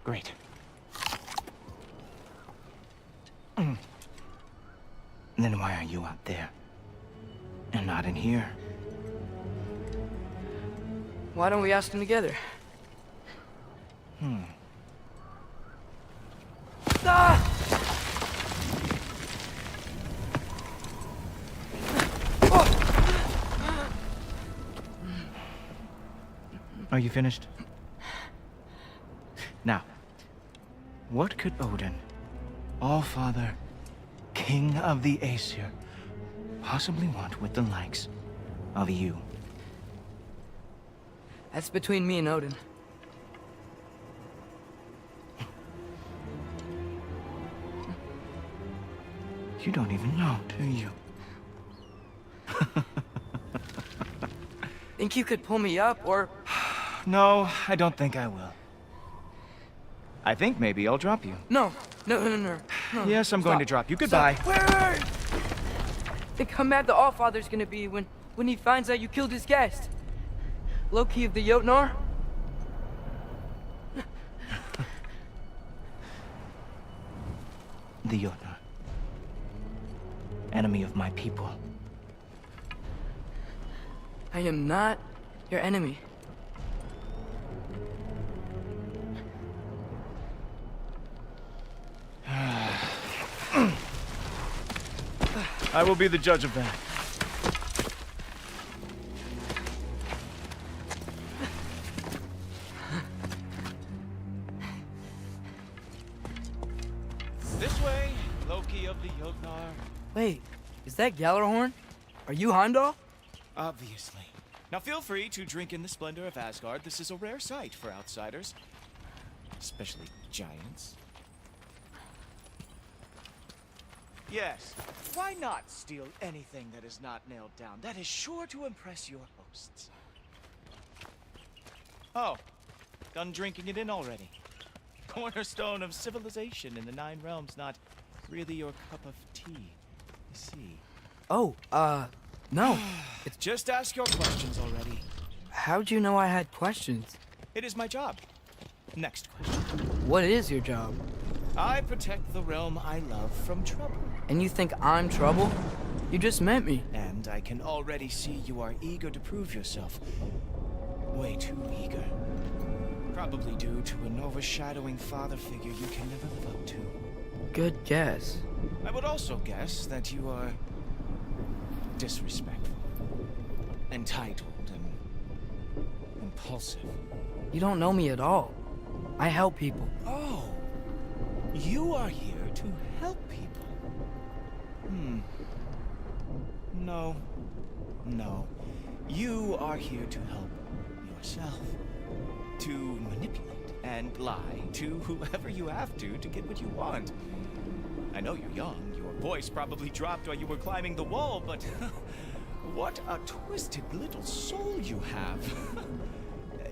Great. Then why are you out there? And not in here? Why don't we ask them together? you finished? Now, what could Odin, All-Father, King of the Aesir, possibly want with the likes of you? That's between me and Odin. You don't even know, do you? Think you could pull me up, or... No, I don't think I will. I think maybe I'll drop you. No. Yes, I'm going to drop you. Goodbye. Wait! Think how mad the Allfather's gonna be when he finds out you killed his guest. Loki of the Jotnar? The Jotnar. Enemy of my people. I am not your enemy. I will be the judge of that. This way, Loki of the Jotnar. Wait, is that Gjallarhorn? Are you Heimdall? Obviously. Now feel free to drink in the splendor of Asgard. This is a rare sight for outsiders. Especially giants. Yes, why not steal anything that is not nailed down? That is sure to impress your hosts. Oh, done drinking it in already. Cornerstone of civilization in the 9 realms, not really your cup of tea, you see. Oh, no. It's just ask your questions already. How'd you know I had questions? It is my job. Next question. What is your job? I protect the realm I love from trouble. And you think I'm trouble? You just met me. And I can already see you are eager to prove yourself. Way too eager. Probably due to an overshadowing father figure you can never live up to. Good guess. I would also guess that you are disrespectful, entitled, and impulsive. You don't know me at all. I help people. Oh, you are here to help people. No. You are here to help yourself. To manipulate and lie to whoever you have to get what you want. I know you're young. Your voice probably dropped while you were climbing the wall, but what a twisted little soul you have.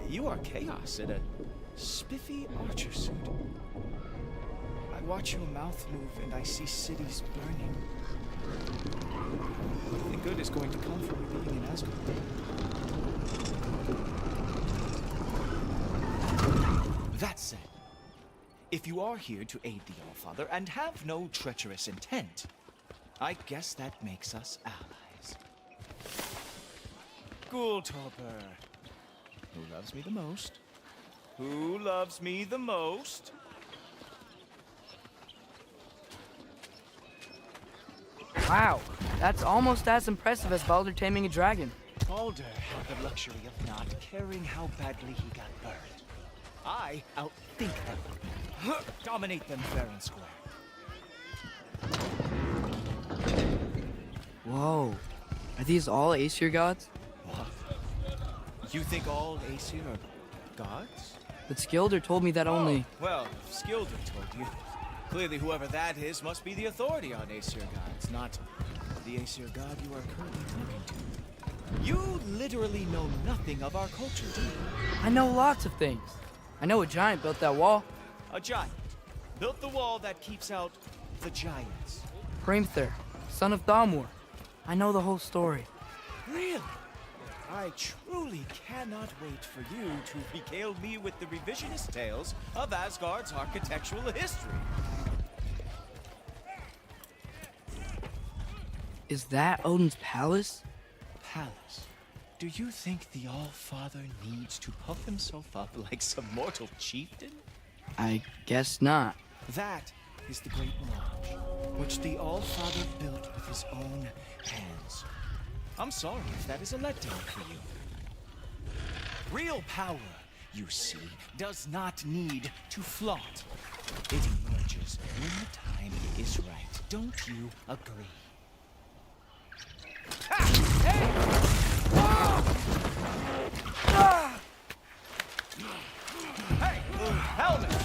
You are chaos in a spiffy archer suit. I watch your mouth move and I see cities burning. Nothing good is going to come from you being in Asgard. That said, if you are here to aid the Allfather and have no treacherous intent, I guess that makes us allies. Ghoultoper. Who loves me the most? Who loves me the most? Wow, that's almost as impressive as Baldur taming a dragon. Baldur had the luxury of not caring how badly he got burned. I outthink them. Dominate them fair and square. Whoa, are these all Aesir gods? What? You think all Aesir are gods? But Skilder told me that only... Well, if Skilder told you. Clearly whoever that is must be the authority on Aesir gods, not the Aesir god you are currently talking to. You literally know nothing of our culture, do you? I know lots of things. I know a giant built that wall. A giant built the wall that keeps out the giants. Hrimthur, son of Thamur. I know the whole story. Really? I truly cannot wait for you to regale me with the revisionist tales of Asgard's architectural history. Is that Odin's palace? Palace? Do you think the All-Father needs to puff himself up like some mortal chieftain? I guess not. That is the Great Lodge, which the All-Father built with his own hands. I'm sorry if that is a letdown for you. Real power you see, does not need to flaunt. It emerges when the time is right. Don't you agree? Hey, helmet!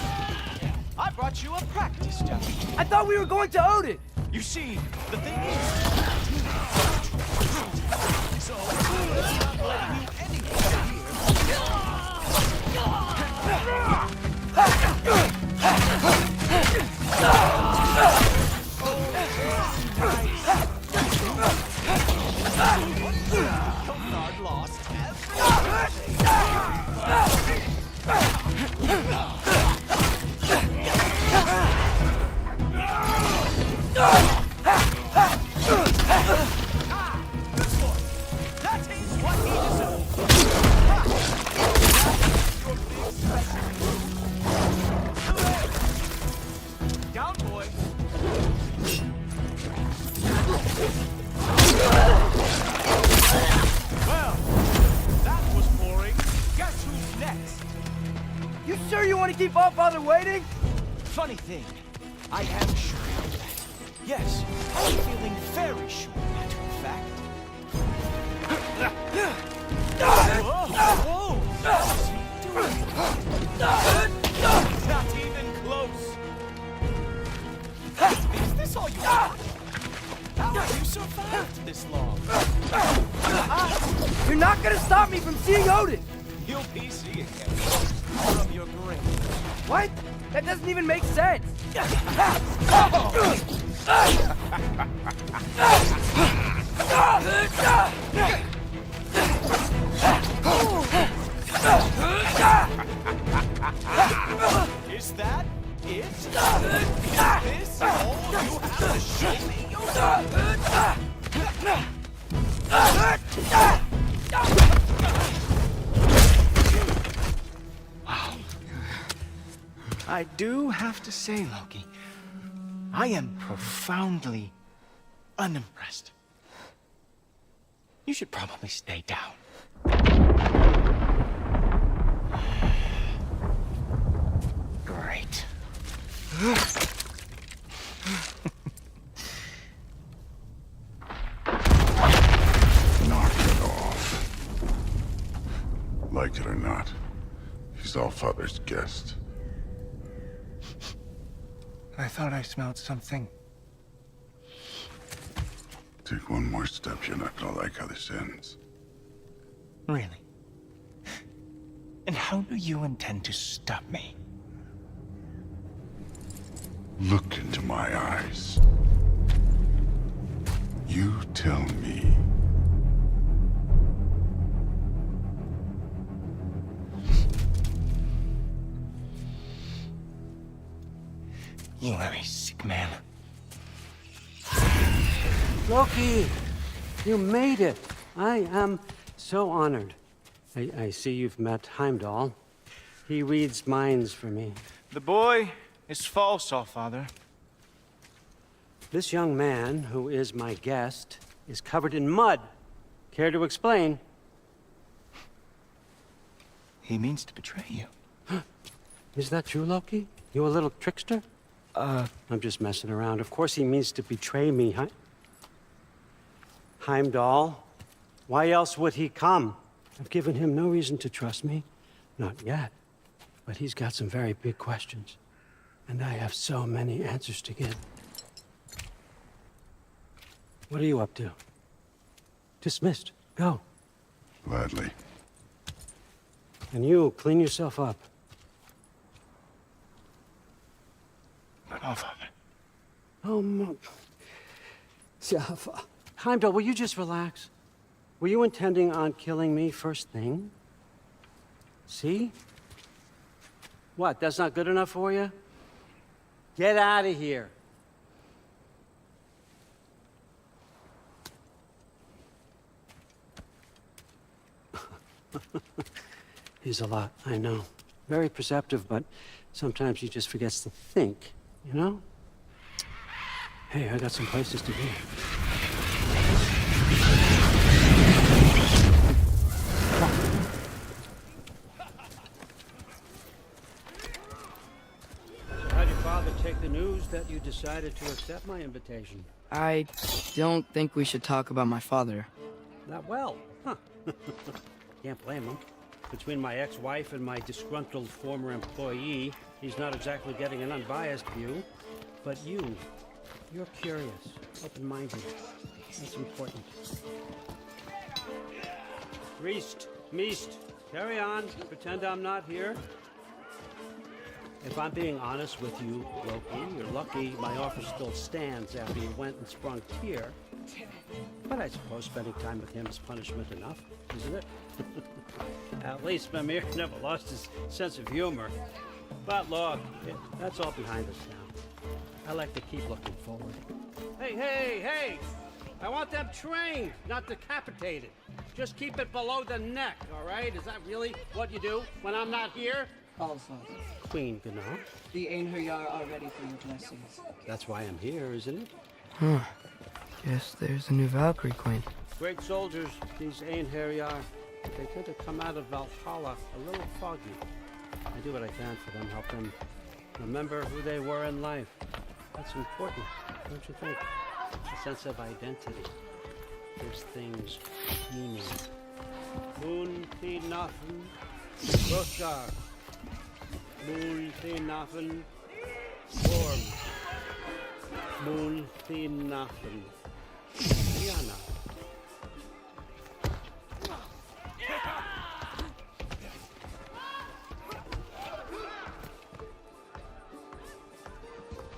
I brought you a practice job. I thought we were going to Odin! You see, the thing is... So, let's not let you anywhere Guard lost That is what he deserves. Down, boy. Well, that was boring. Guess who's next? You sure you want to keep Allfather waiting? Funny thing, I am sure of that. Yes, I'm feeling very sure, matter of fact. Whoa! What's he doing? Not even close. Is this all you got? How have you survived this long? You're not gonna stop me from seeing Odin! You'll be seeing him from your grave. What? That doesn't even make sense! Is that it? Is this all you have to show me? Wow. I do have to say, Loki, I am profoundly unimpressed. You should probably stay down. Great. Knock it off. Like it or not, he's Allfather's guest. I thought I smelled something. Take one more step, you're not gonna like how this ends. Really? And how do you intend to stop me? Look into my eyes. You tell me. You are a sick man. Loki, you made it. I am so honored. I see you've met Heimdall. He reads minds for me. The boy is false, Allfather. This young man, who is my guest, is covered in mud. Care to explain? He means to betray you. Is that true, Loki? You a little trickster? I'm just messing around. Of course he means to betray me, Heimdall. Why else would he come? I've given him no reason to trust me. Not yet. But he's got some very big questions. And I have so many answers to give. What are you up to? Dismissed. Go. Gladly. And you, clean yourself up. But Allfather. Oh, Heimdall, will you just relax? Were you intending on killing me first thing? See? What, that's not good enough for you? Get out of here. He's a lot, I know. Very perceptive, but sometimes he just forgets to think, you know? Hey, I got some places to be. the news that you decided to accept my invitation. I don't think we should talk about my father. Not well, huh? Can't blame him. Between my ex-wife and my disgruntled former employee, he's not exactly getting an unbiased view. But you're curious, open-minded. That's important. Reist, Meest, carry on. Pretend I'm not here. If I'm being honest with you, Loki, you're lucky my offer still stands after you went and sprung here. But I suppose spending time with him is punishment enough, isn't it? At least Mimir never lost his sense of humor. But look, that's all behind us now. I like to keep looking forward. Hey! I want them trained, not decapitated. Just keep it below the neck, all right? Is that really what you do when I'm not here? All Father. Queen Gná. The Einherjar are ready for your blessings. That's why I'm here, isn't it? Huh. Guess there's a new Valkyrie Queen. Great soldiers, these Einherjar. They tend to come out of Valhalla a little foggy. I do what I can for them, help them remember who they were in life. That's important, don't you think? A sense of identity. Gives things meaning. Moon Nafen, Roshar. Moon Nafen, Worm. Moon Nafen, Diana.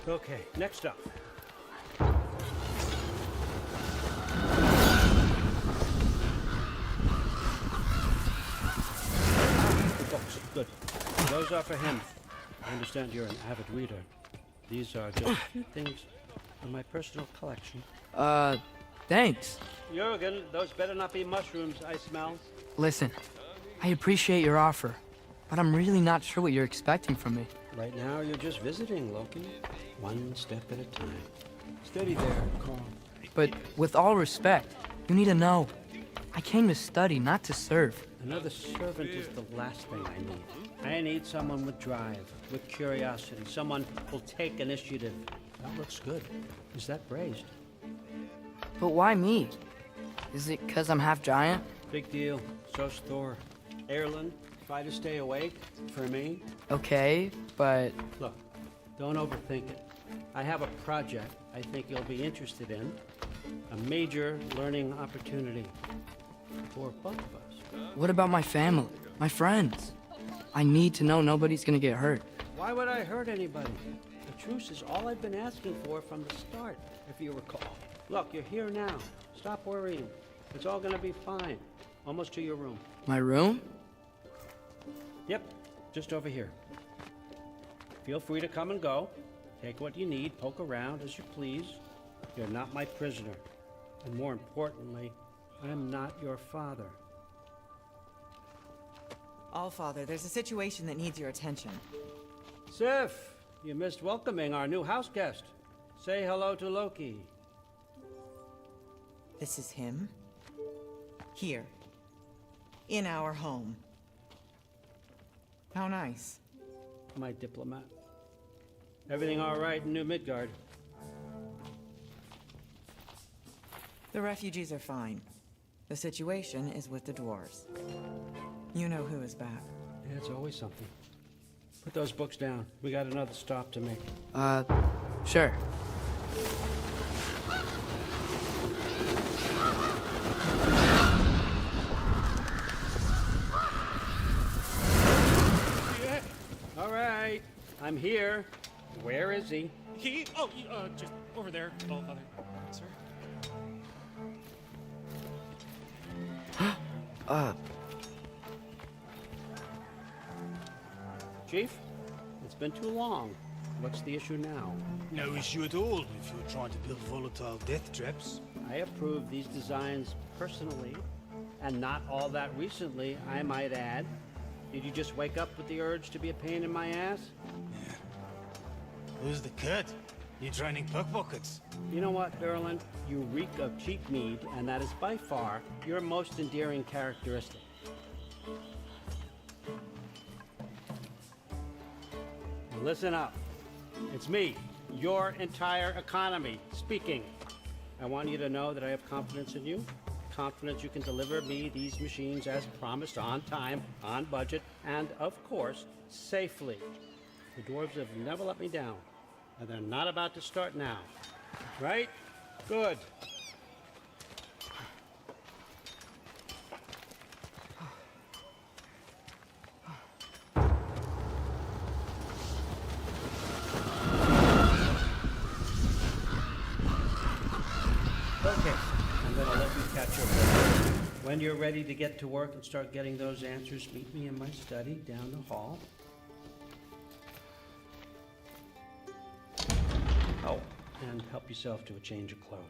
Okay, next up. Books, good. Those are for him. I understand you're an avid reader. These are just a few things from my personal collection. Thanks. Jurgen, those better not be mushrooms I smell. Listen, I appreciate your offer, but I'm really not sure what you're expecting from me. Right now, you're just visiting, Loki. One step at a time. Steady there, calm. But with all respect, you need to know. I came to study, not to serve. Another servant is the last thing I need. I need someone with drive, with curiosity, someone who'll take initiative. That looks good. Is that braised? But why me? Is it 'cause I'm half giant? Big deal. So's Thor. Erlen, try to stay awake for me. Okay, but... Look, don't overthink it. I have a project I think you'll be interested in. A major learning opportunity for both of us. What about my family? My friends? I need to know nobody's gonna get hurt. Why would I hurt anybody? The truce is all I've been asking for from the start, if you recall. Look, you're here now. Stop worrying. It's all gonna be fine. Almost to your room. My room? Yep, just over here. Feel free to come and go. Take what you need, poke around as you please. You're not my prisoner. And more importantly, I'm not your father. All Father, there's a situation that needs your attention. Sif, you missed welcoming our new house guest. Say hello to Loki. This is him? Here. In our home. How nice. My diplomat. Everything all right in New Midgard? The refugees are fine. The situation is with the dwarves. You know who is back. Yeah, it's always something. Put those books down. We got another stop to make. Sure. All right, I'm here. Where is he? Just over there, All Father. Sir? Chief, it's been too long. What's the issue now? No issue at all if you're trying to build volatile death traps. I approve these designs personally, and not all that recently, I might add. Did you just wake up with the urge to be a pain in my ass? Yeah. Who's the cut? You training pickpockets? You know what, Erlen? You reek of cheap mead, and that is by far your most endearing characteristic. Now listen up. It's me, your entire economy. Speaking. I want you to know that I have confidence in you. Confidence you can deliver me these machines as promised, on time, on budget, and of course, safely. The dwarves have never let me down, and they're not about to start now. Right? Good. Okay, I'm gonna let you catch your breath. When you're ready to get to work and start getting those answers, meet me in my study down the hall. Oh, and help yourself to a change of clothes.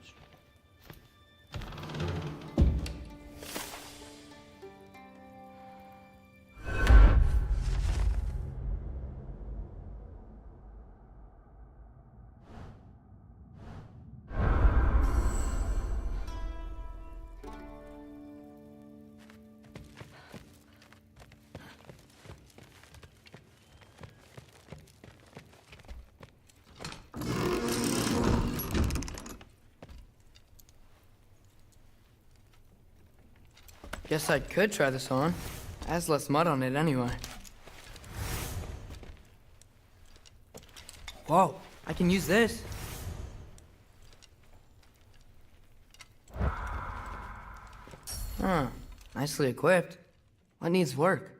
Guess I could try this on. It has less mud on it anyway. Whoa, I can use this. Huh, nicely equipped. What needs work?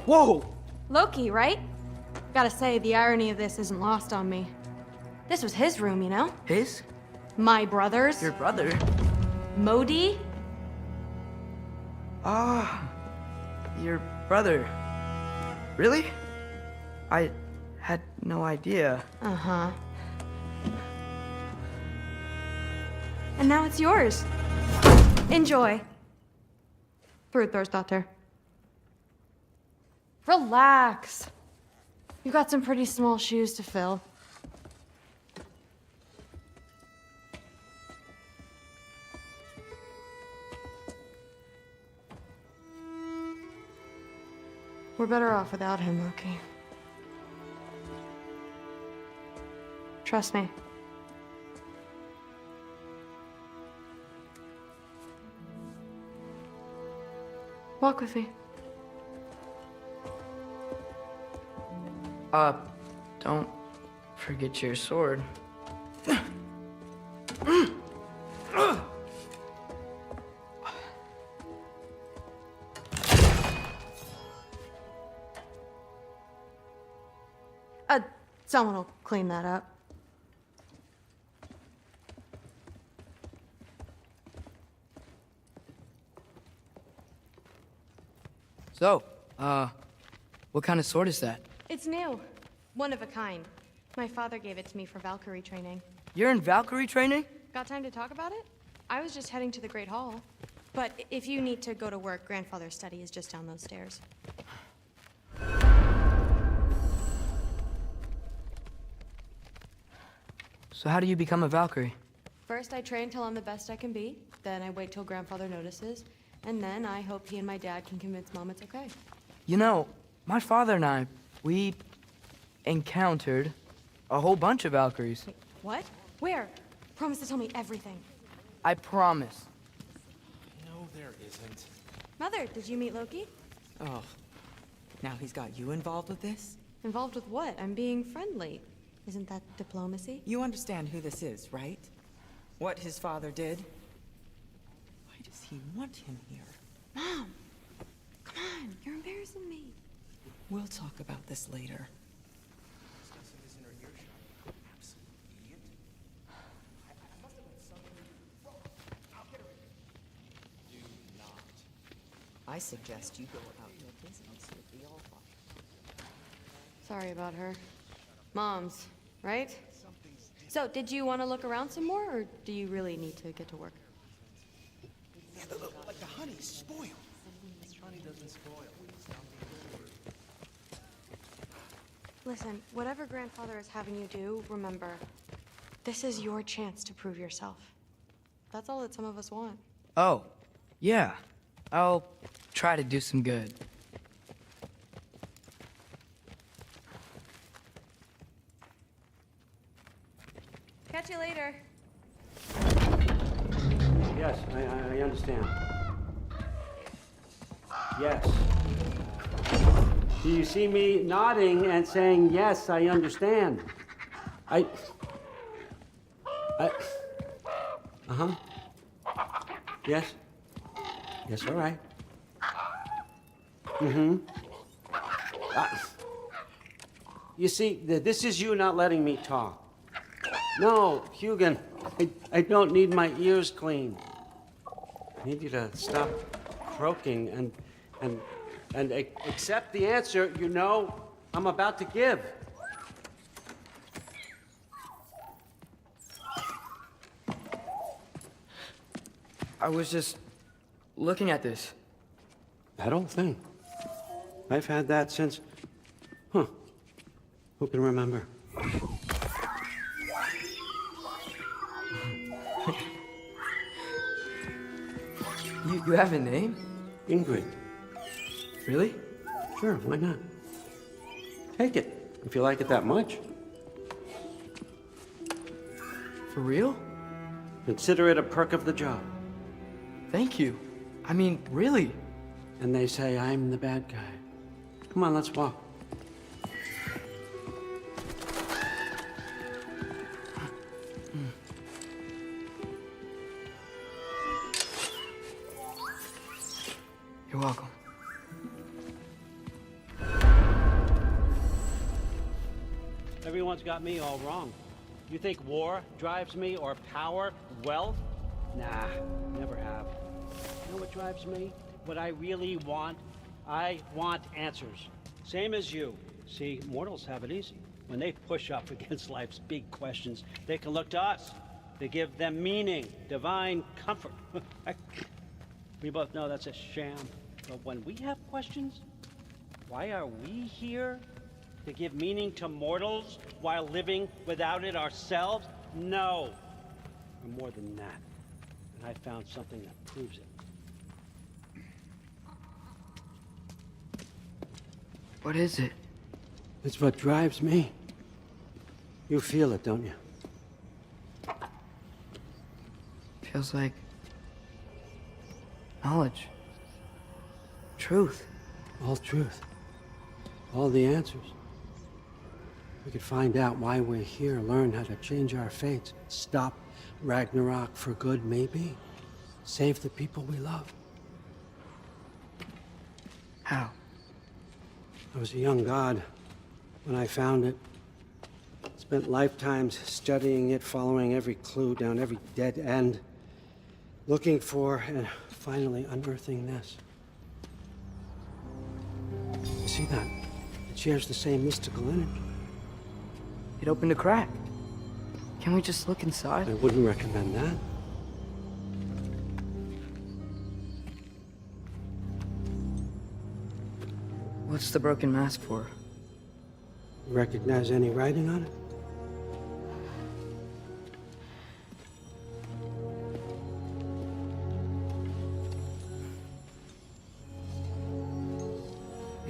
Whoa! Loki, right? Gotta say, the irony of this isn't lost on me. This was his room, you know? His? My brother's. Your brother? Modi? Ah, your brother. Really? I had no idea. Uh-huh. And now it's yours. Enjoy. Thor's Relax. You got some pretty small shoes to fill. We're better off without him, Loki. Trust me. Walk with me. Don't forget your sword. Someone will clean that up. So, what kind of sword is that? It's new. One of a kind. My father gave it to me for Valkyrie training. You're in Valkyrie training? Got time to talk about it? I was just heading to the Great Hall. But if you need to go to work, Grandfather's study is just down those stairs. So how do you become a Valkyrie? First, I train till I'm the best I can be. Then I wait till Grandfather notices. And then I hope he and my dad can convince Mom it's okay. You know, my father and I, we encountered a whole bunch of Valkyries. Wait, what? Where? Promise to tell me everything. I promise. No, there isn't. Mother, did you meet Loki? Oh, now he's got you involved with this? Involved with what? I'm being friendly. Isn't that diplomacy? You understand who this is, right? What his father did? Why does he want him here? Mom! Come on, you're embarrassing me. We'll talk about this later. I suggest you go about your business with the Allfather. Sorry about her. Mom's, right? So, did you want to look around some more, or do you really need to get to work? Yeah, look, like the honey's spoiled. Honey doesn't spoil. Listen, whatever grandfather is having you do, remember, this is your chance to prove yourself. That's all that some of us want. Oh, yeah. I'll try to do some good. Catch you later. Yes, I understand. Yes. Do you see me nodding and saying, yes, I understand? Uh-huh. Yes? Yes, all right. Mm-hmm. You see, this is you not letting me talk. No, Hugin, I don't need my ears cleaned. I need you to stop croaking and accept the answer you know I'm about to give. I was just looking at this. That old thing. I've had that since... Huh. Who can remember? You have a name? Ingrid. Really? Sure, why not? Take it, if you like it that much. For real? Consider it a perk of the job. Thank you. I mean, really. And they say I'm the bad guy. Come on, let's walk. You're welcome. Everyone's got me all wrong. You think war drives me, or power, wealth? Nah, never have. You know what drives me? What I really want? I want answers. Same as you. See, mortals have it easy. When they push up against life's big questions, they can look to us. They give them meaning, divine comfort. We both know that's a sham. But when we have questions, why are we here? To give meaning to mortals while living without it ourselves? No. We're more than that. And I found something that proves it. What is it? It's what drives me. You feel it, don't you? Feels like knowledge. Truth. All truth. All the answers. We could find out why we're here, learn how to change our fates, stop Ragnarok for good, maybe. Save the people we love. How? I was a young god when I found it. Spent lifetimes studying it, following every clue down every dead end, looking for and finally unearthing this. You see that? It shares the same mystical energy. It opened a crack. Can we just look inside? I wouldn't recommend that. What's the broken mask for? You recognize any writing on it?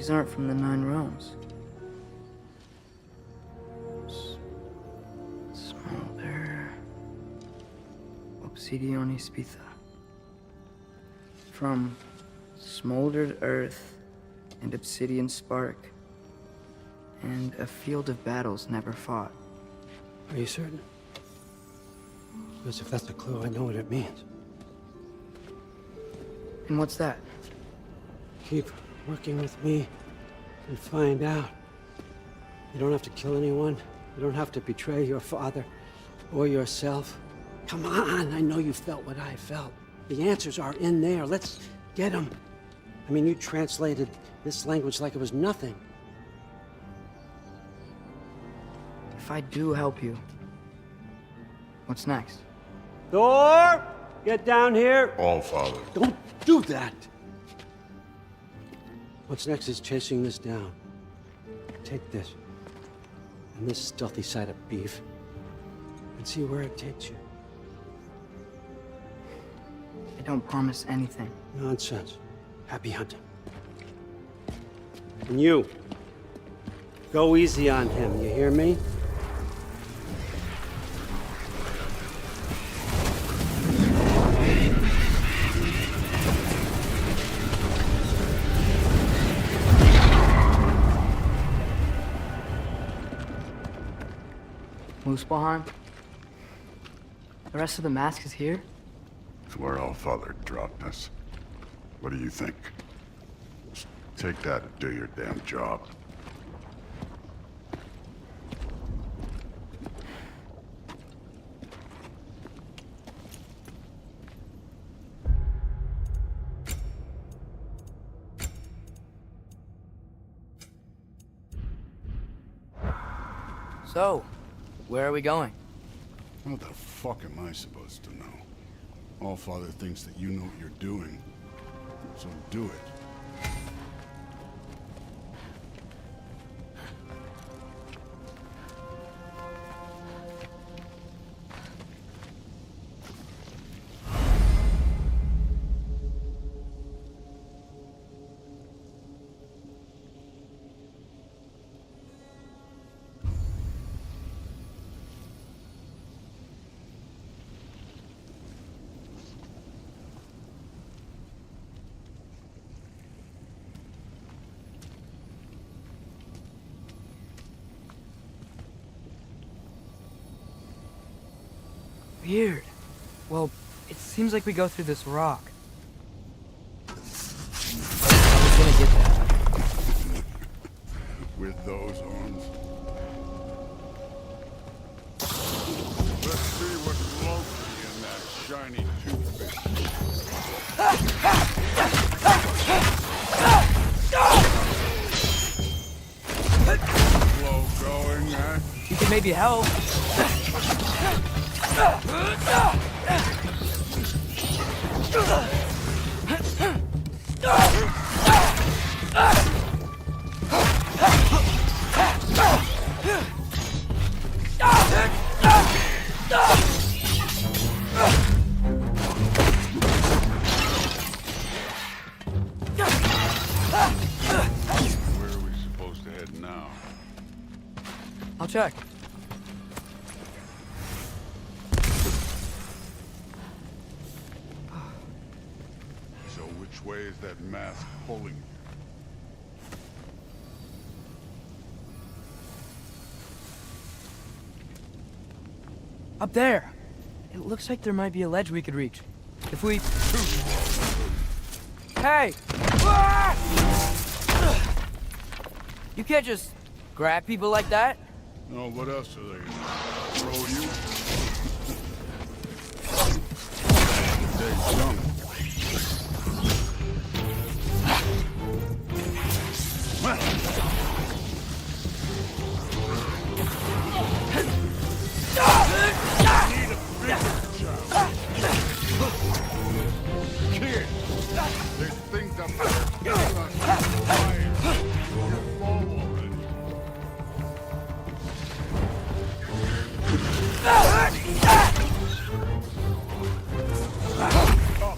These aren't from the Nine Realms. Smolder. Obsidione Spitha. From smoldered earth and obsidian spark, and a field of battles never fought. Are you certain? Because if that's a clue, I know what it means. And what's that? Keep working with me and find out. You don't have to kill anyone. You don't have to betray your father or yourself. Come on, I know you felt what I felt. The answers are in there. Let's get them. I mean, you translated this language like it was nothing. If I do help you, what's next? Thor! Get down here! All Father. Don't do that! What's next is chasing this down. Take this, and this stealthy side of beef, and see where it takes you. I don't promise anything. Nonsense. Happy hunting. And you, go easy on him, you hear me? Muspelheim? The rest of the mask is here? It's where All Father dropped us. What do you think? Just take that and do your damn job. So, where are we going? What the fuck am I supposed to know? All Father thinks that you know what you're doing, so do it. Weird. Well, it seems like we go through this rock. I was gonna get that. With those arms. Let's see what's lurking in that shiny toothpick. Slow going, eh? You can maybe help. Where are we supposed to head now? I'll check. So which way is that mask pulling you? Up there. It looks like there might be a ledge we could reach. If we... Hey! You can't just grab people like that. No, what else are they gonna throw you? Stay young. Kid, there's things up there. Fire. You're low already. Oh.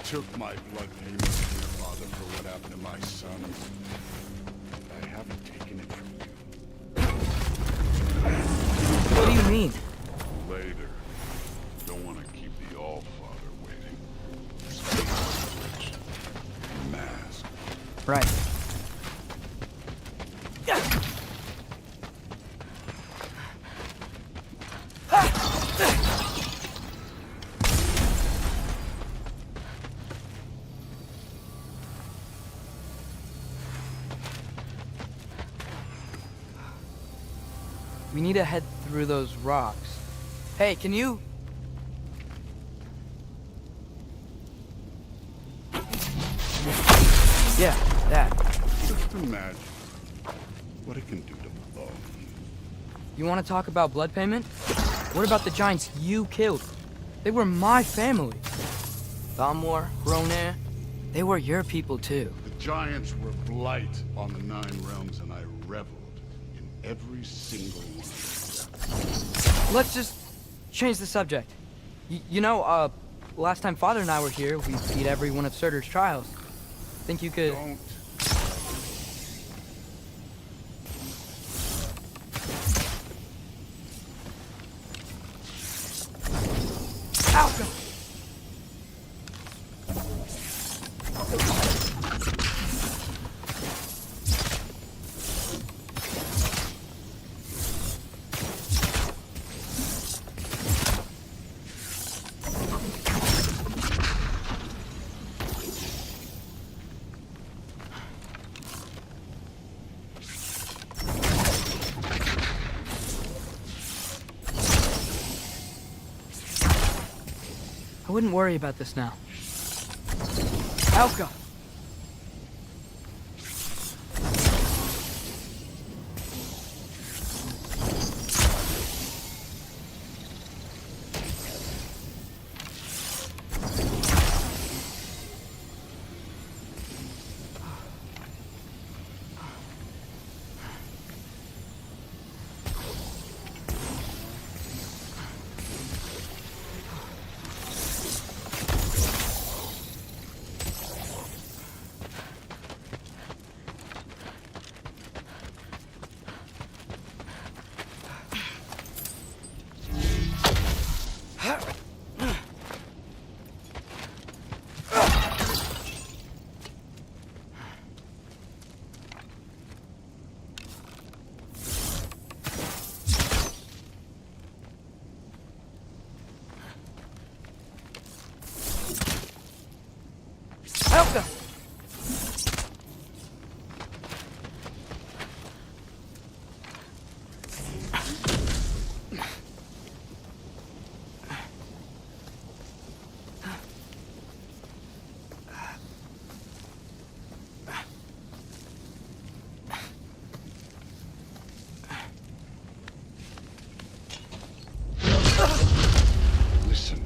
took my blood payment from your father for what happened to my son. I haven't taken it from you. What do you mean? Later. Don't want to keep the All-Father waiting. Speaking of which, mask. Right. We need to head through those rocks. Hey, can you... Yeah, that. Just imagine what it can do to bone. You want to talk about blood payment? What about the giants you killed? They were my family. Thamor, Roner, they were your people too. The giants were blight on the 9 realms, and I reveled in every single one of them. Let's just change the subject. You know, last time Father and I were here, we beat every one of Surtur's trials. Think you could... Don't. Ow! I wouldn't worry about this now. Alka! Alka! Listen,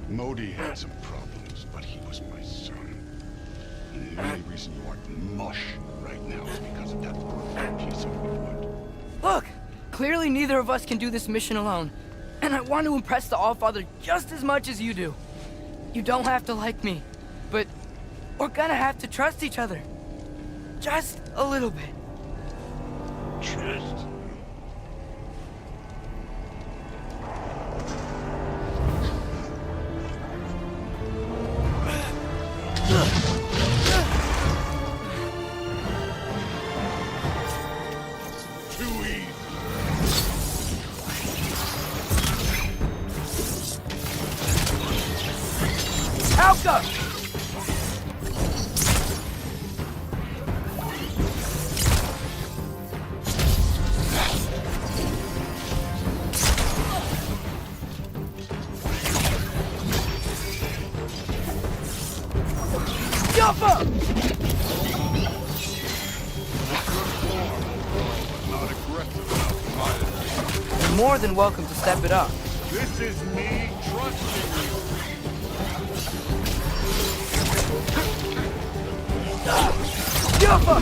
Modi had some problems, but he was my son. And the only reason you aren't mush right now is because of that piece of wood. Look! Clearly neither of us can do this mission alone. And I want to impress the Allfather just as much as you do. You don't have to like me, but we're gonna have to trust each other. Just a little bit. Trust? Alka! Yappa! Not aggressive enough. You're more than welcome to step it up. This is me trusting you. Yappa!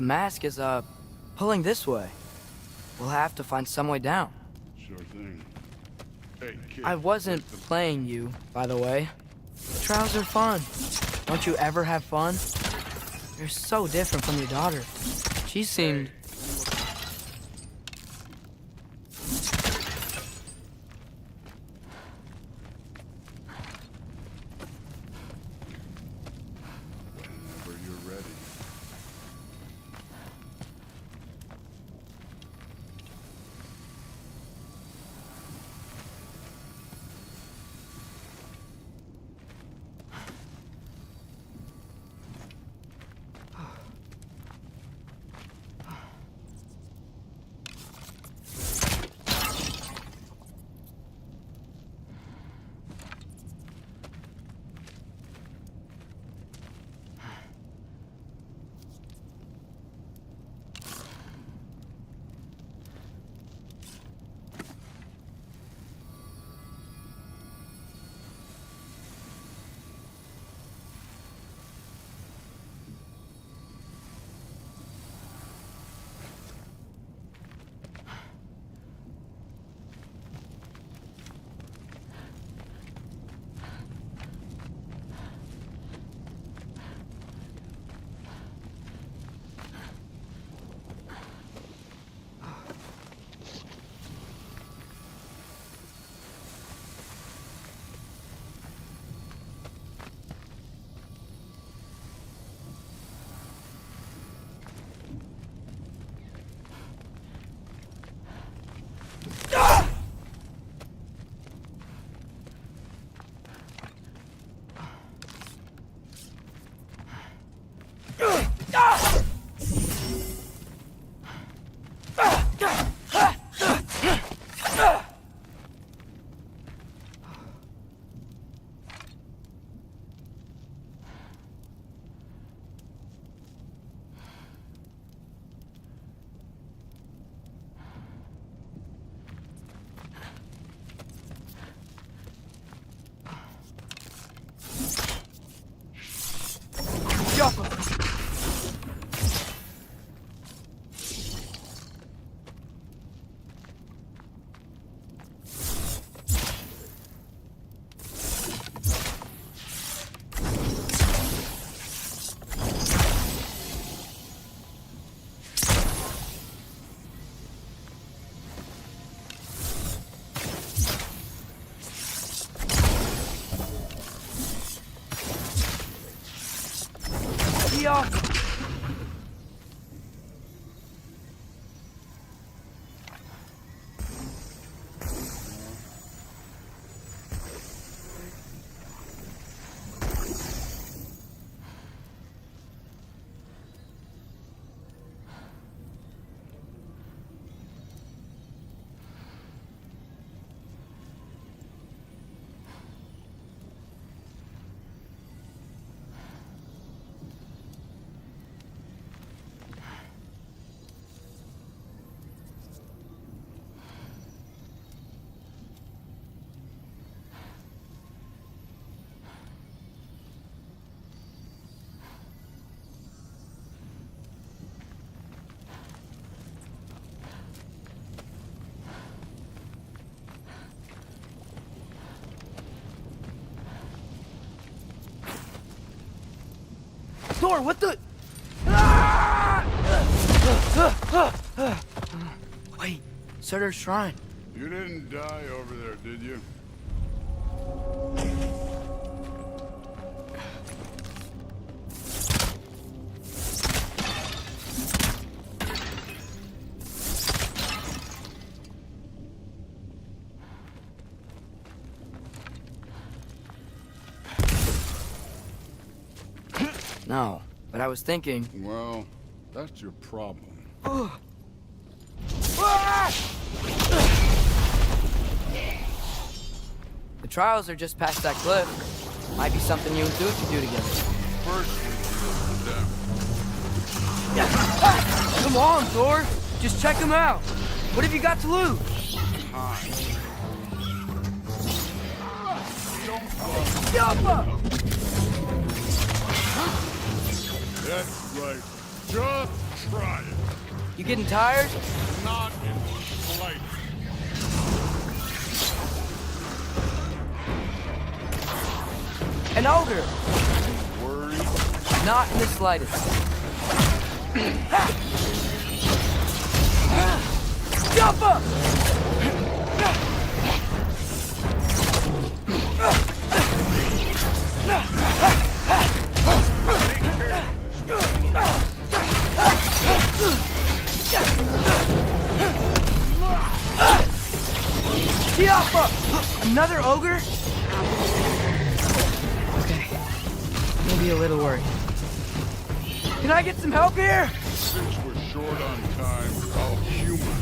The mask is, pulling this way. We'll have to find some way down. Sure thing. Hey, kid. I wasn't playing you, by the way. Trials are fun. Don't you ever have fun? You're so different from your daughter. She seemed... Whenever you're ready. Thor, what the... Wait, Surtur's shrine. You didn't die over there, did you? No, but I was thinking... Well, that's your problem. The trials are just past that cliff. Might be something you and Duke could do together. First, we deal with them. Come on, Thor! Just check them out! What have you got to lose? That's right. Just Try it. You getting tired? Not in the slightest. An ogre! Worried? Not in the slightest. Jump up! Tiapa! Another ogre? Okay. Maybe a little worried. Can I get some help here? Since we're short on time, I'll humor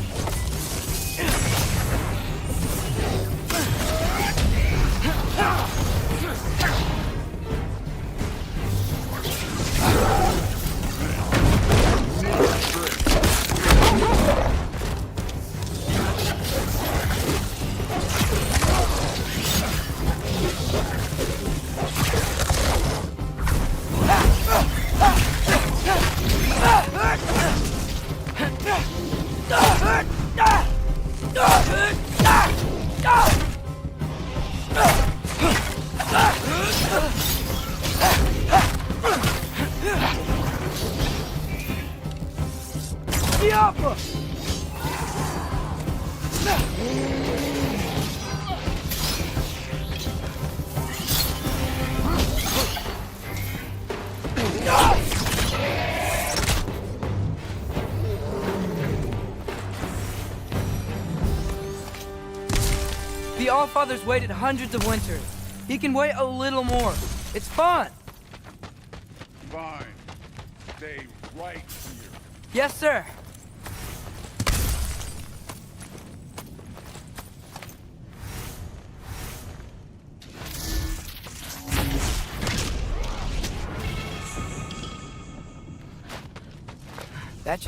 Tiapa! The Allfather's waited hundreds of winters. He can wait a little more. It's fun. Fine. Stay right here. Yes, sir. That's...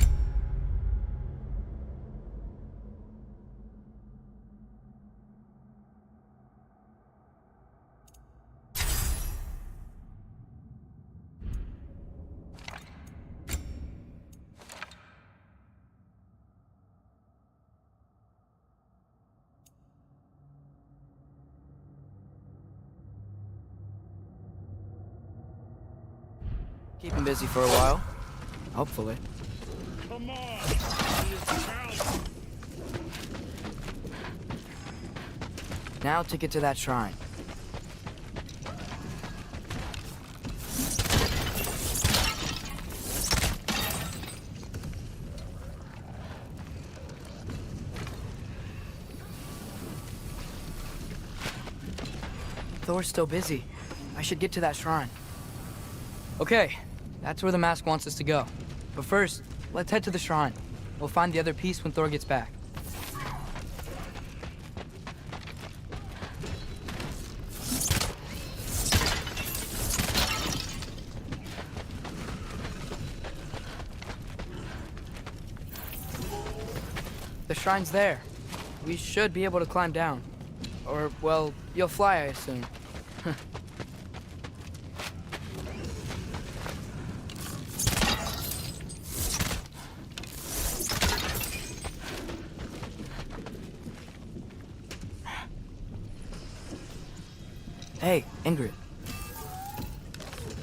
Keep him busy for a while. Hopefully. Come on. Now to get to that shrine. Thor's still busy. I should get to that shrine. Okay, that's where the mask wants us to go. But first, let's head to the shrine. We'll find the other piece when Thor gets back. The shrine's there. We should be able to climb down. Or, well, you'll fly, I assume. Hey, Ingrid.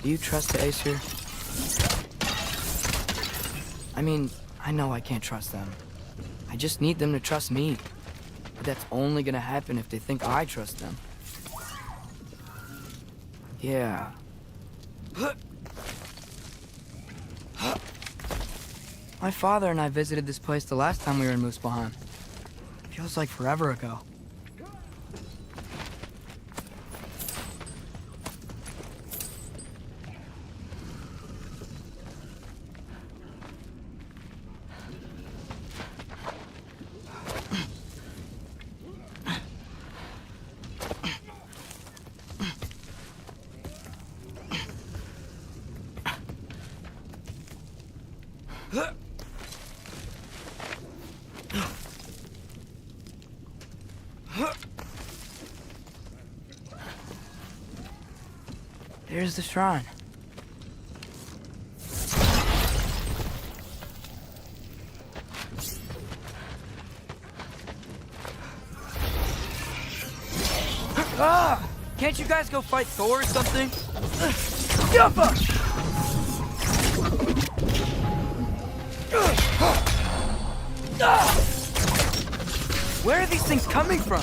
Do you trust the Aesir? I mean, I know I can't trust them. I just need them to trust me. But that's only gonna happen if they think I trust them. Yeah. My father and I visited this place the last time we were in Muspelheim. Feels like forever ago. There's the shrine. Ah! Can't you guys go fight Thor or something? Jump up! Where are these things coming from?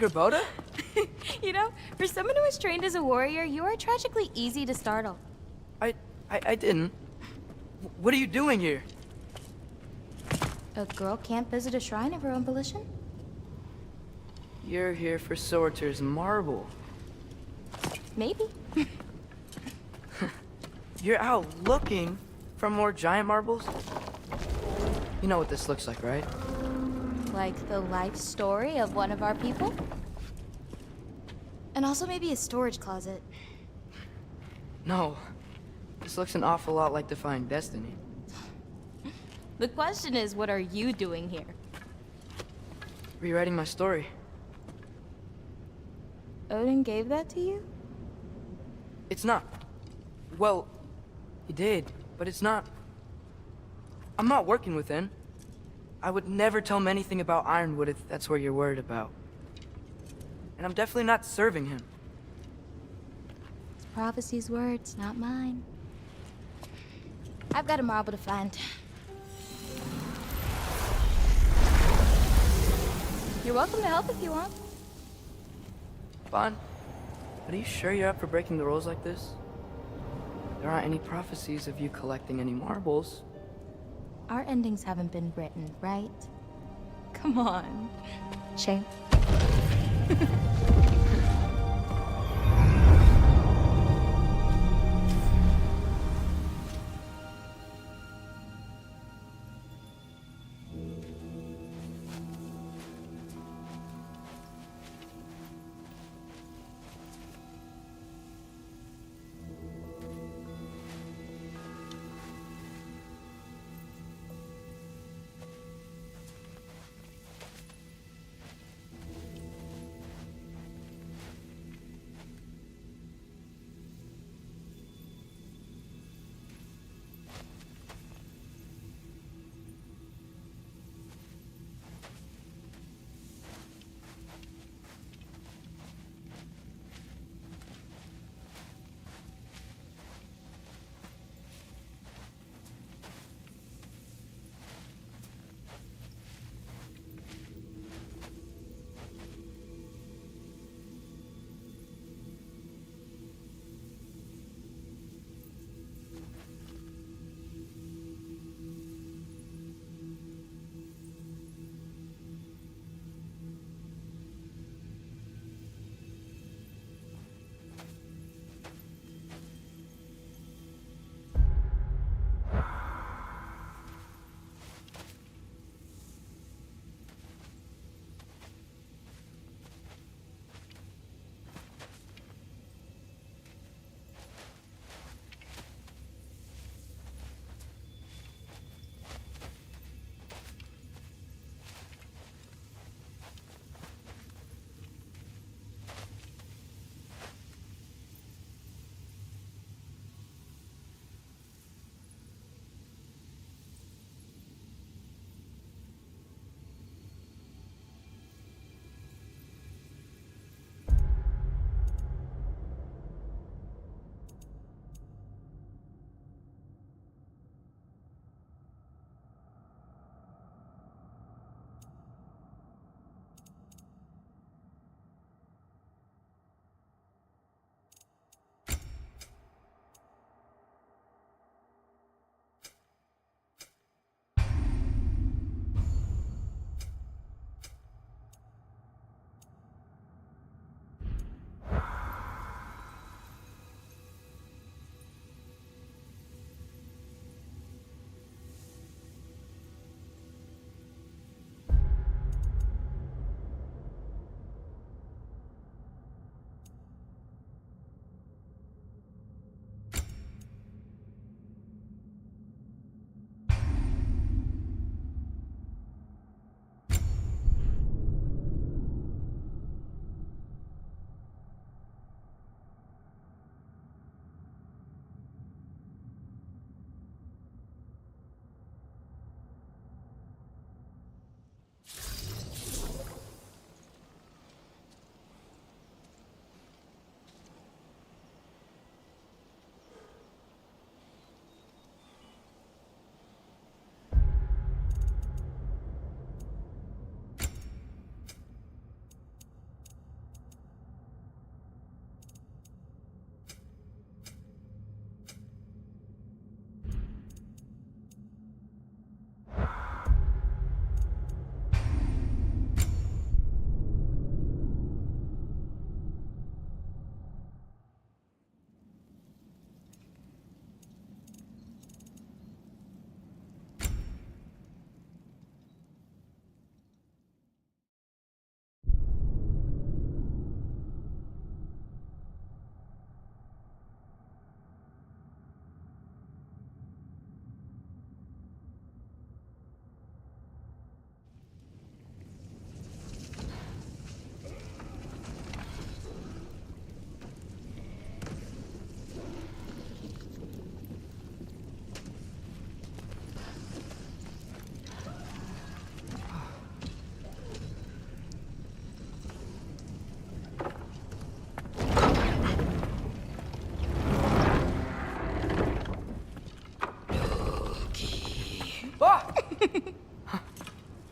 Boda? You know, for someone who was trained as a warrior, you are tragically easy to startle. I didn't. What are you doing here? A girl can't visit a shrine of her own volition? You're here for Sorter's marble. Maybe. You're out looking for more giant marbles? You know what this looks like, right? Like the life story of one of our people? And also maybe a storage closet. No. This looks an awful lot like Defying Destiny. The question is, what are you doing here? Rewriting my story. Odin gave that to you? It's not. Well, he did, but it's not. I'm not working with him. I would never tell him anything about Ironwood if that's what you're worried about. And I'm definitely not serving him. It's prophecy's words, not mine. I've got a marble to find. You're welcome to help if you want. Bon, but are you sure you're up for breaking the rules like this? There aren't any prophecies of you collecting any marbles. Our endings haven't been written, right? Come on. Shame.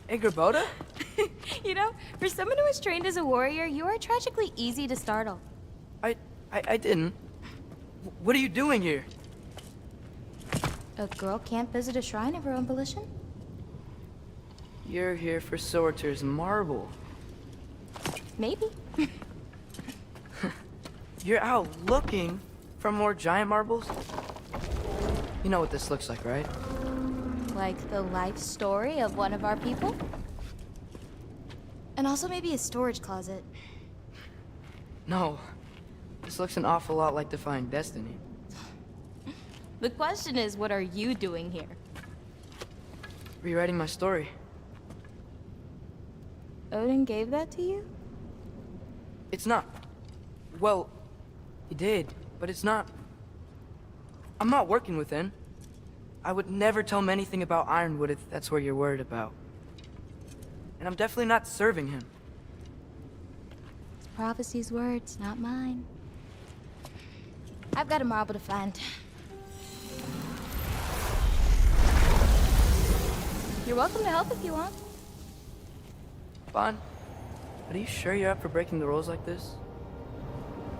Angerboda? You know, for someone who was trained as a warrior, you are tragically easy to startle. I didn't. What are you doing here? A girl can't visit a shrine of her own volition? You're here for Sorter's marble. Maybe. You're out looking for more giant marbles? You know what this looks like, right? Like the life story of one of our people? And also maybe a storage closet. No. This looks an awful lot like Defying Destiny. The question is, what are you doing here? Rewriting my story. Odin gave that to you? It's not. Well, he did, but it's not. I'm not working with him. I would never tell him anything about Ironwood if that's what you're worried about. And I'm definitely not serving him. It's prophecy's words, not mine. I've got a marble to find. You're welcome to help if you want. Bon, are you sure you're up for breaking the rules like this?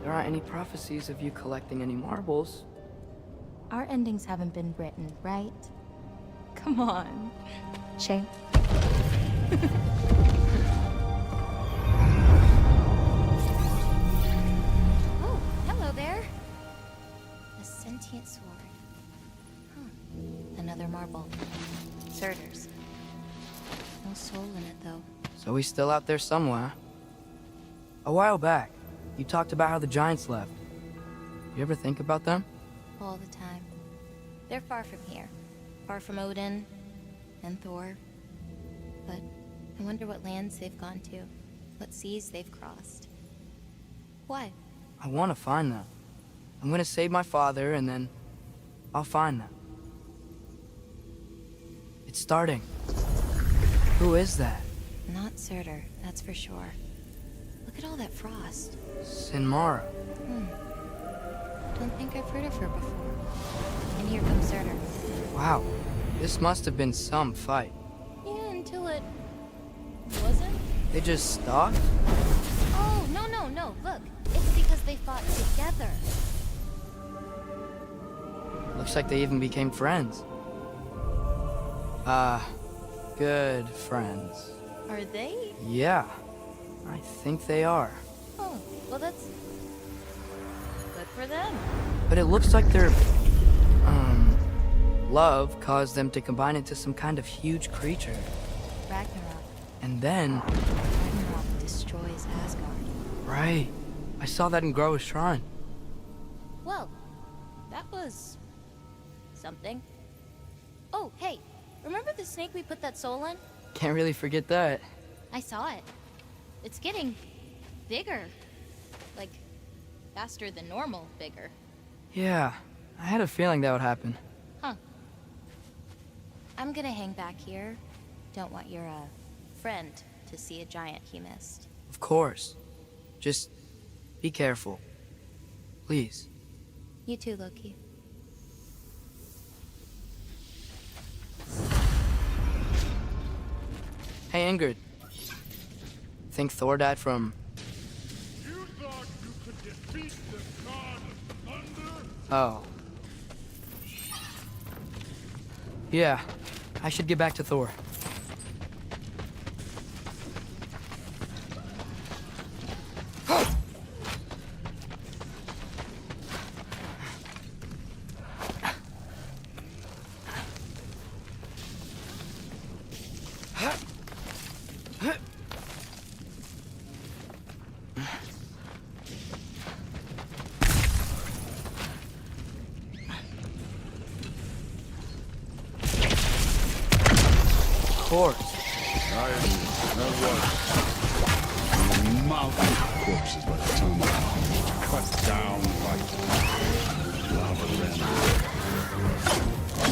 There aren't any prophecies of you collecting any marbles. Our endings haven't been written, right? Come on. Shame. Oh, hello there. A sentient sword. Huh. Another marble. Surtur's. No soul in it, though. So he's still out there somewhere. A while back, you talked about how the giants left. You ever think about them? All the time. They're far from here. Far from Odin and Thor. But I wonder what lands they've gone to. What seas they've crossed. Why? I want to find them. I'm gonna save my father, and then I'll find them. It's starting. Who is that? Not Surtur, that's for sure. Look at all that frost. Sinmara. Don't think I've heard of her before. And here comes Surtur. Wow. This must have been some fight. Yeah, until it... wasn't? They just stalked? Oh, no. Look, it's because they fought together. Looks like they even became friends. Good friends. Are they? Yeah, I think they are. Oh, well that's... good for them. But it looks like their, love caused them to combine into some kind of huge creature. Ragnarok. And then... Ragnarok destroys Asgard. Right. I saw that in Groa's shrine. Well, that was... something. Oh, hey, remember the snake we put that soul in? Can't really forget that. I saw it. It's getting bigger. Like, faster than normal bigger. Yeah, I had a feeling that would happen. Huh. I'm gonna hang back here. Don't want your, friend to see a giant he missed. Of course. Just be careful. Please. You too, Loki. Hey, Ingrid. Think Thor died from... You thought you could defeat the god of thunder? Oh. Yeah, I should get back to Thor. Corpses by the time cut down like lava ran.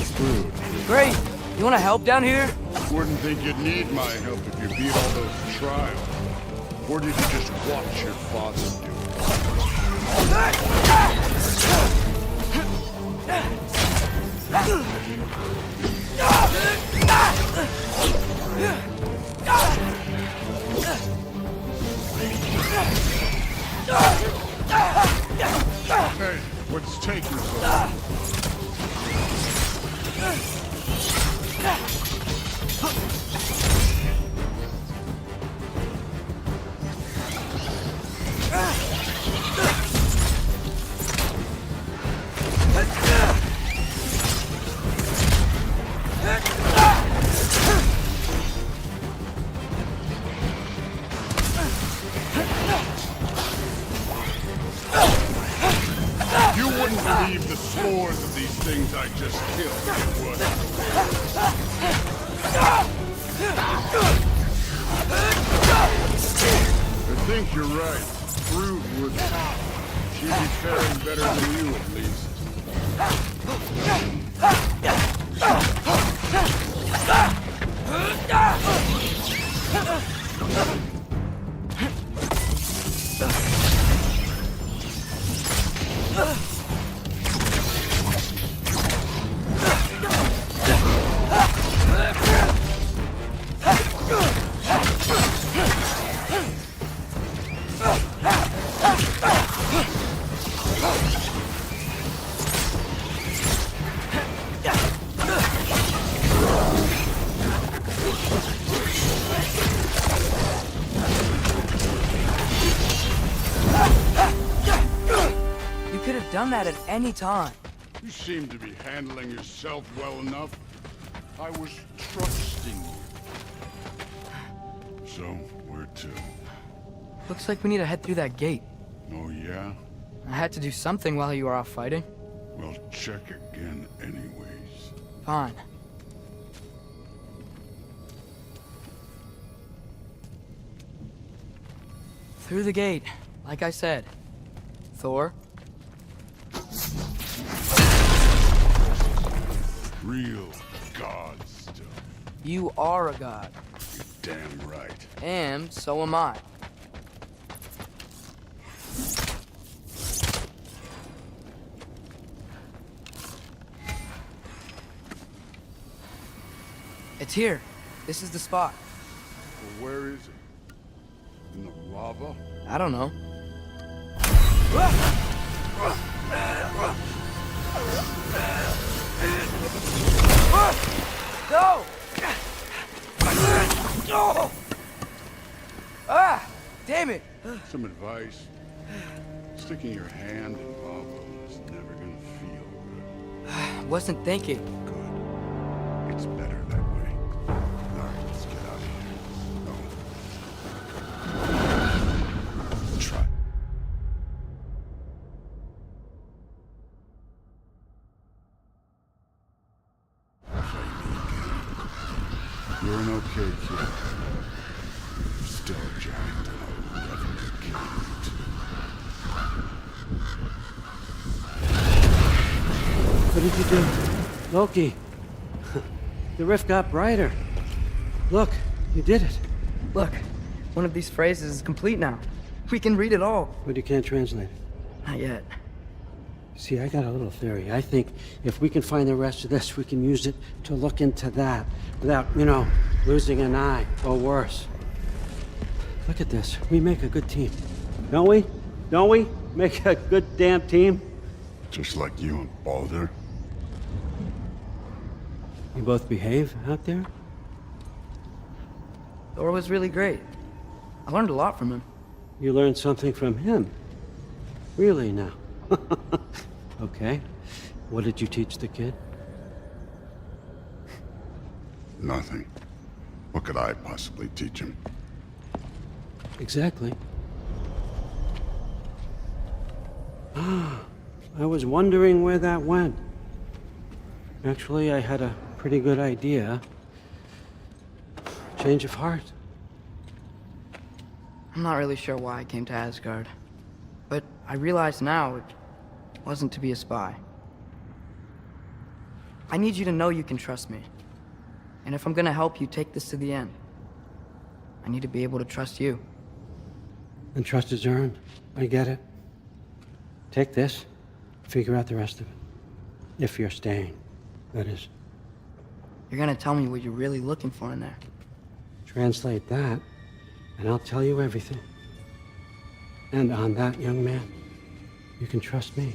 Screwed. Great! You wanna help down here? Wouldn't think you'd need my help if you beat all those trials. Or did you just watch your father do it? You wouldn't believe the scores of these things I just killed, would you? I think you're right. Brood would. She'd be faring better than you, at least. Done that at any time. You seem to be handling yourself well enough. I was trusting you. So, where to? Looks like we need to head through that gate. Oh, yeah? I had to do something while you were off fighting. Well, check again anyways. Fine. Through the gate, like I said. Thor? Real god stuff. You are a god. You're damn right. And so am I. It's here. This is the spot. Well, where is it? In the lava? I don't know. Go! Ah! Damn it! Some advice. Sticking your hand in lava is never gonna feel good. Wasn't thinking. Good. It's better that way. Alright, let's get out of here. No. Try. You're an okay kid. You're still a giant, and I'll never kill you too. What did you do? Loki. The rift got brighter. Look, you did it. Look, one of these phrases is complete now. We can read it all. But you can't translate it. Not yet. See, I got a little theory. I think if we can find the rest of this, we can use it to look into that without, you know, losing an eye or worse. Look at this. We make a good team. Don't we? Don't we? Make a good damn team? Just like you and Baldur. You both behave out there? Thor was really great. I learned a lot from him. You learned something from him? Really now? Okay. What did you teach the kid? Nothing. What could I possibly teach him? Exactly. I was wondering where that went. Actually, I had a pretty good idea. Change of heart. I'm not really sure why I came to Asgard. But I realize now it wasn't to be a spy. I need you to know you can trust me. And if I'm gonna help you take this to the end, I need to be able to trust you. And trust is earned. I get it. Take this, figure out the rest of it. If you're staying, that is. You're gonna tell me what you're really looking for in there. Translate that, and I'll tell you everything. And on that, young man, you can trust me.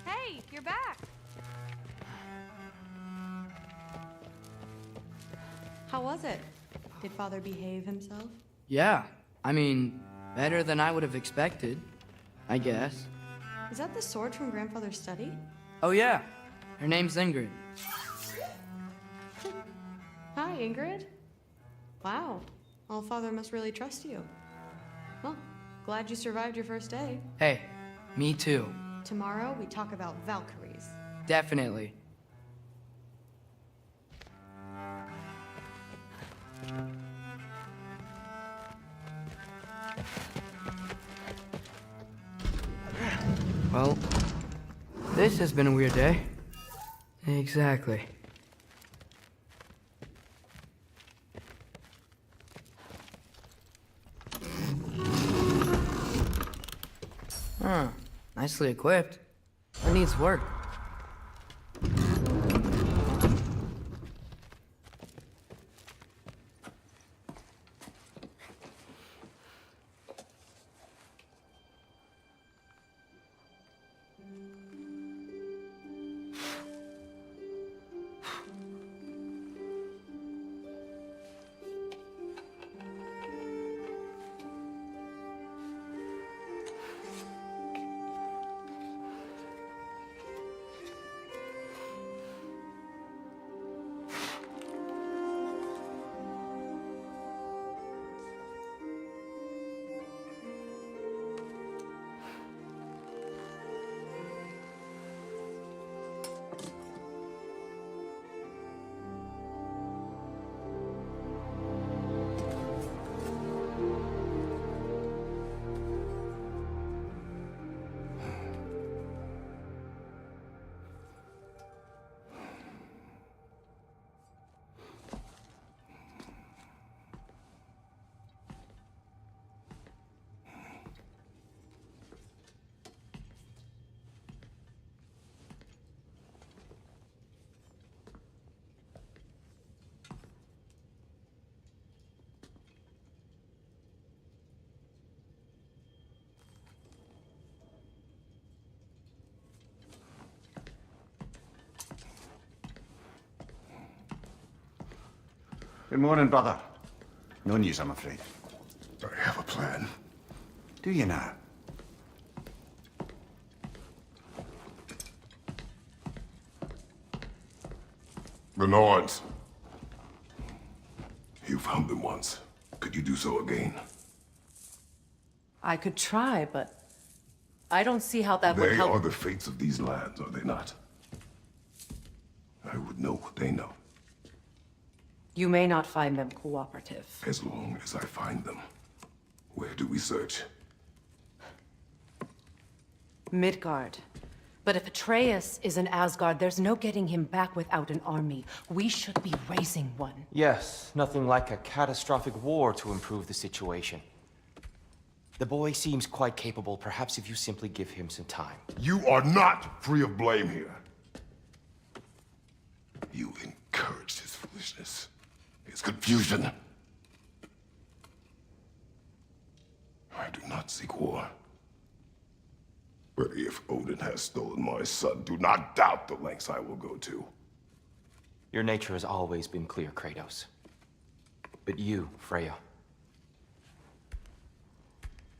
Hey, you're back. How was it? Did Father behave himself? Yeah, I mean, better than I would have expected, I guess. Is that the sword from Grandfather's study? Oh yeah, her name's Ingrid. Hi, Ingrid. Wow, Allfather must really trust you. Well, glad you survived your first day. Hey, me too. Tomorrow we talk about Valkyries. Definitely. Well, this has been a weird day. Exactly. Huh. Nicely equipped. It needs work. Good morning, brother. No news, I'm afraid. I have a plan. Do you now? The Nords. You found them once. Could you do so again? I could try, but I don't see how that would They help. are the fates of these lands, are they not? I would know what they know, You may not find them cooperative. as long as I find them. Where do we search? Midgard. But if Atreus is in Asgard, there's no getting him back without an army. We should be raising one. Yes, nothing like a catastrophic war to improve the situation. The boy seems quite capable. Perhaps if you simply give him some time. You are not free of blame here. You encouraged his foolishness, his confusion. I do not seek war. But if Odin has stolen my son, do not doubt the lengths I will go to. Your nature has always been clear, Kratos. But you, Freya.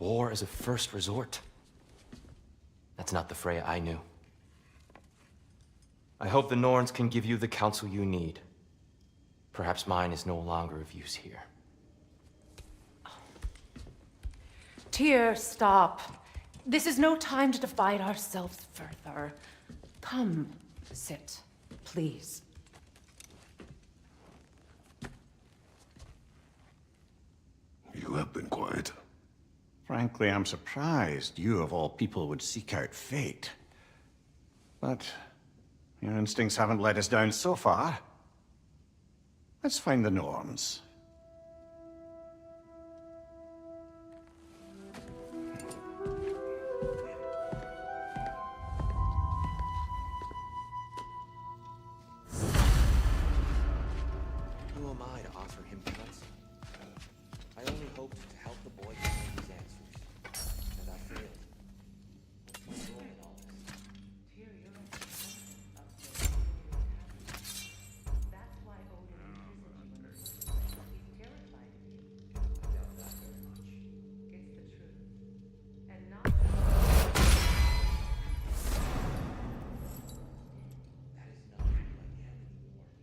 War is a first resort. That's not the Freya I knew. I hope the Norns can give you the counsel you need. Perhaps mine is no longer of use here. Tyr, stop. This is no time to divide ourselves further. Come, sit, please. You have been quiet. Frankly, I'm surprised you of all people would seek out fate. But your instincts haven't let us down so far. Let's find the Norns. Who am I to offer him advice? I only hoped to help the boy find his answers. And I failed. What's my role in all this? That's why Odin imprisoned you in the first place. He's terrified of you. I doubt that very much. It's the truth. And not just... That is not who I am anymore.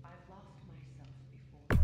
I've lost myself before.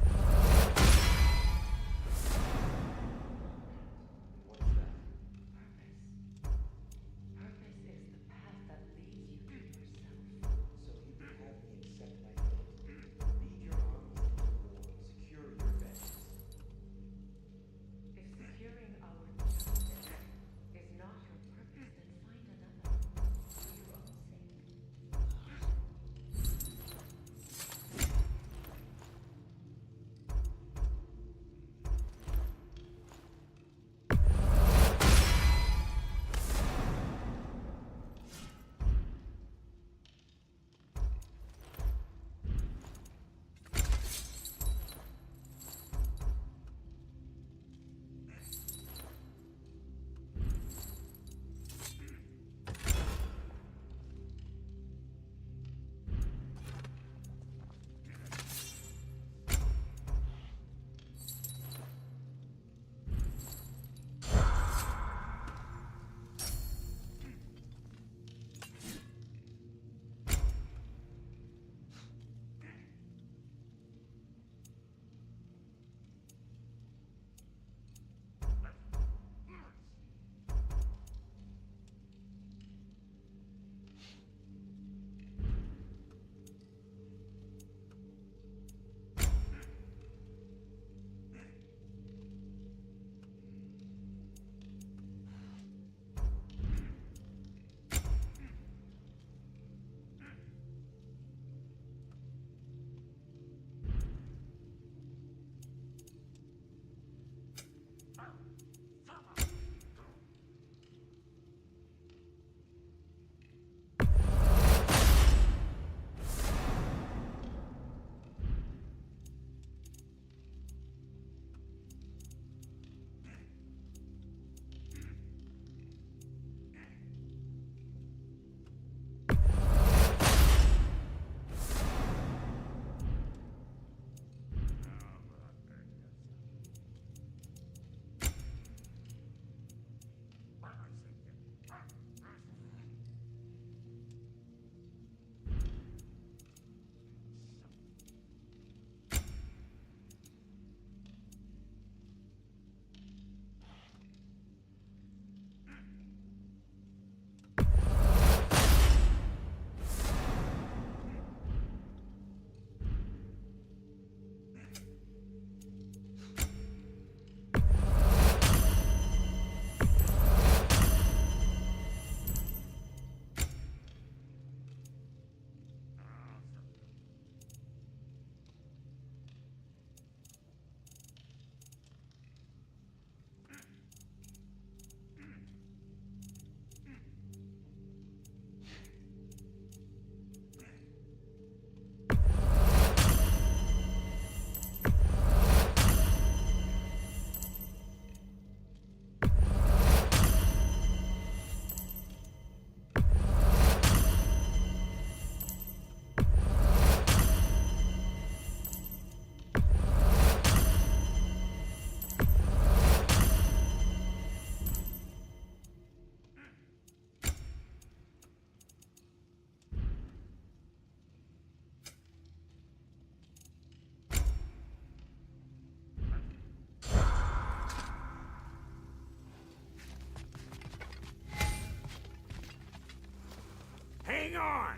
hang on!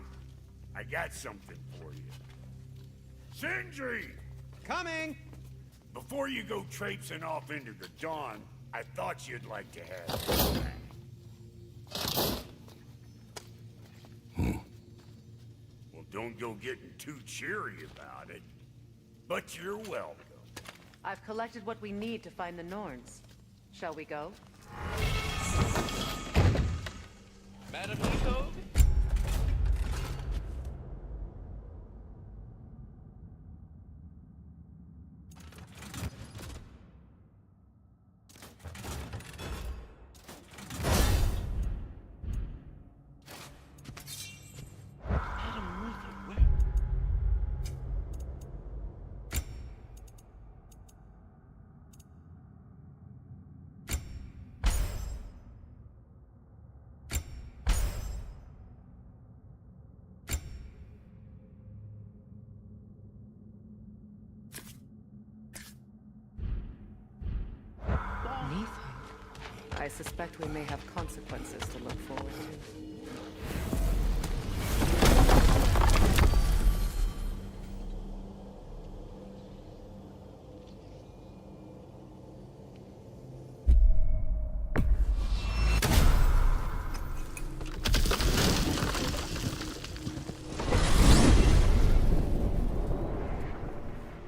I got something for you. Sindri! Coming! Before you go traipsing off into the dawn, I thought you'd like to have this thing. Well, don't go getting too cheery about it. But you're welcome. I've collected what we need to find the Norns. Shall we go? Madam Nico? I suspect we may have consequences to look forward to.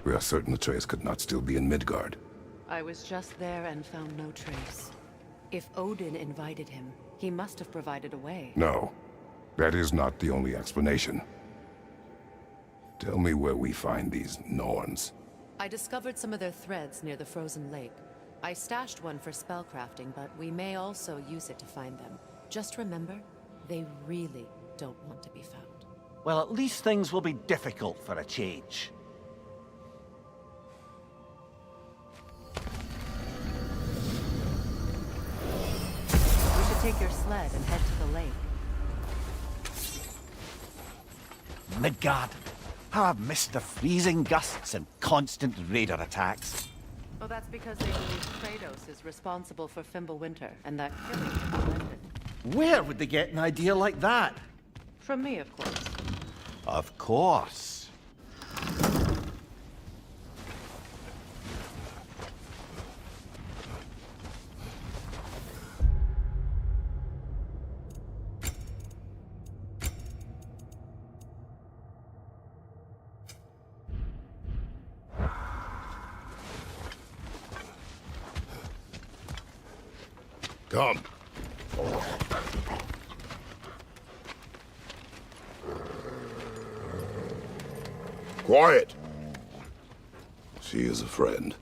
We are certain Atreus could not still be in Midgard. I was just there and found no trace. If Odin invited him, he must have provided a way. No, that is not the only explanation. Tell me where we find these Norns. I discovered some of their threads near the frozen lake. I stashed one for spellcrafting, but we may also use it to find them. Just remember, they really don't want to be found. Well, at least things will be difficult for a change. Take your sled and head to the lake. Midgard. How I've missed the freezing gusts and constant raider attacks. Well, that's because they believe Kratos is responsible for Fimbulwinter, and that killing him will end it. Where would they get an idea like that? From me, of course. Of course. Come. Quiet. She is a friend.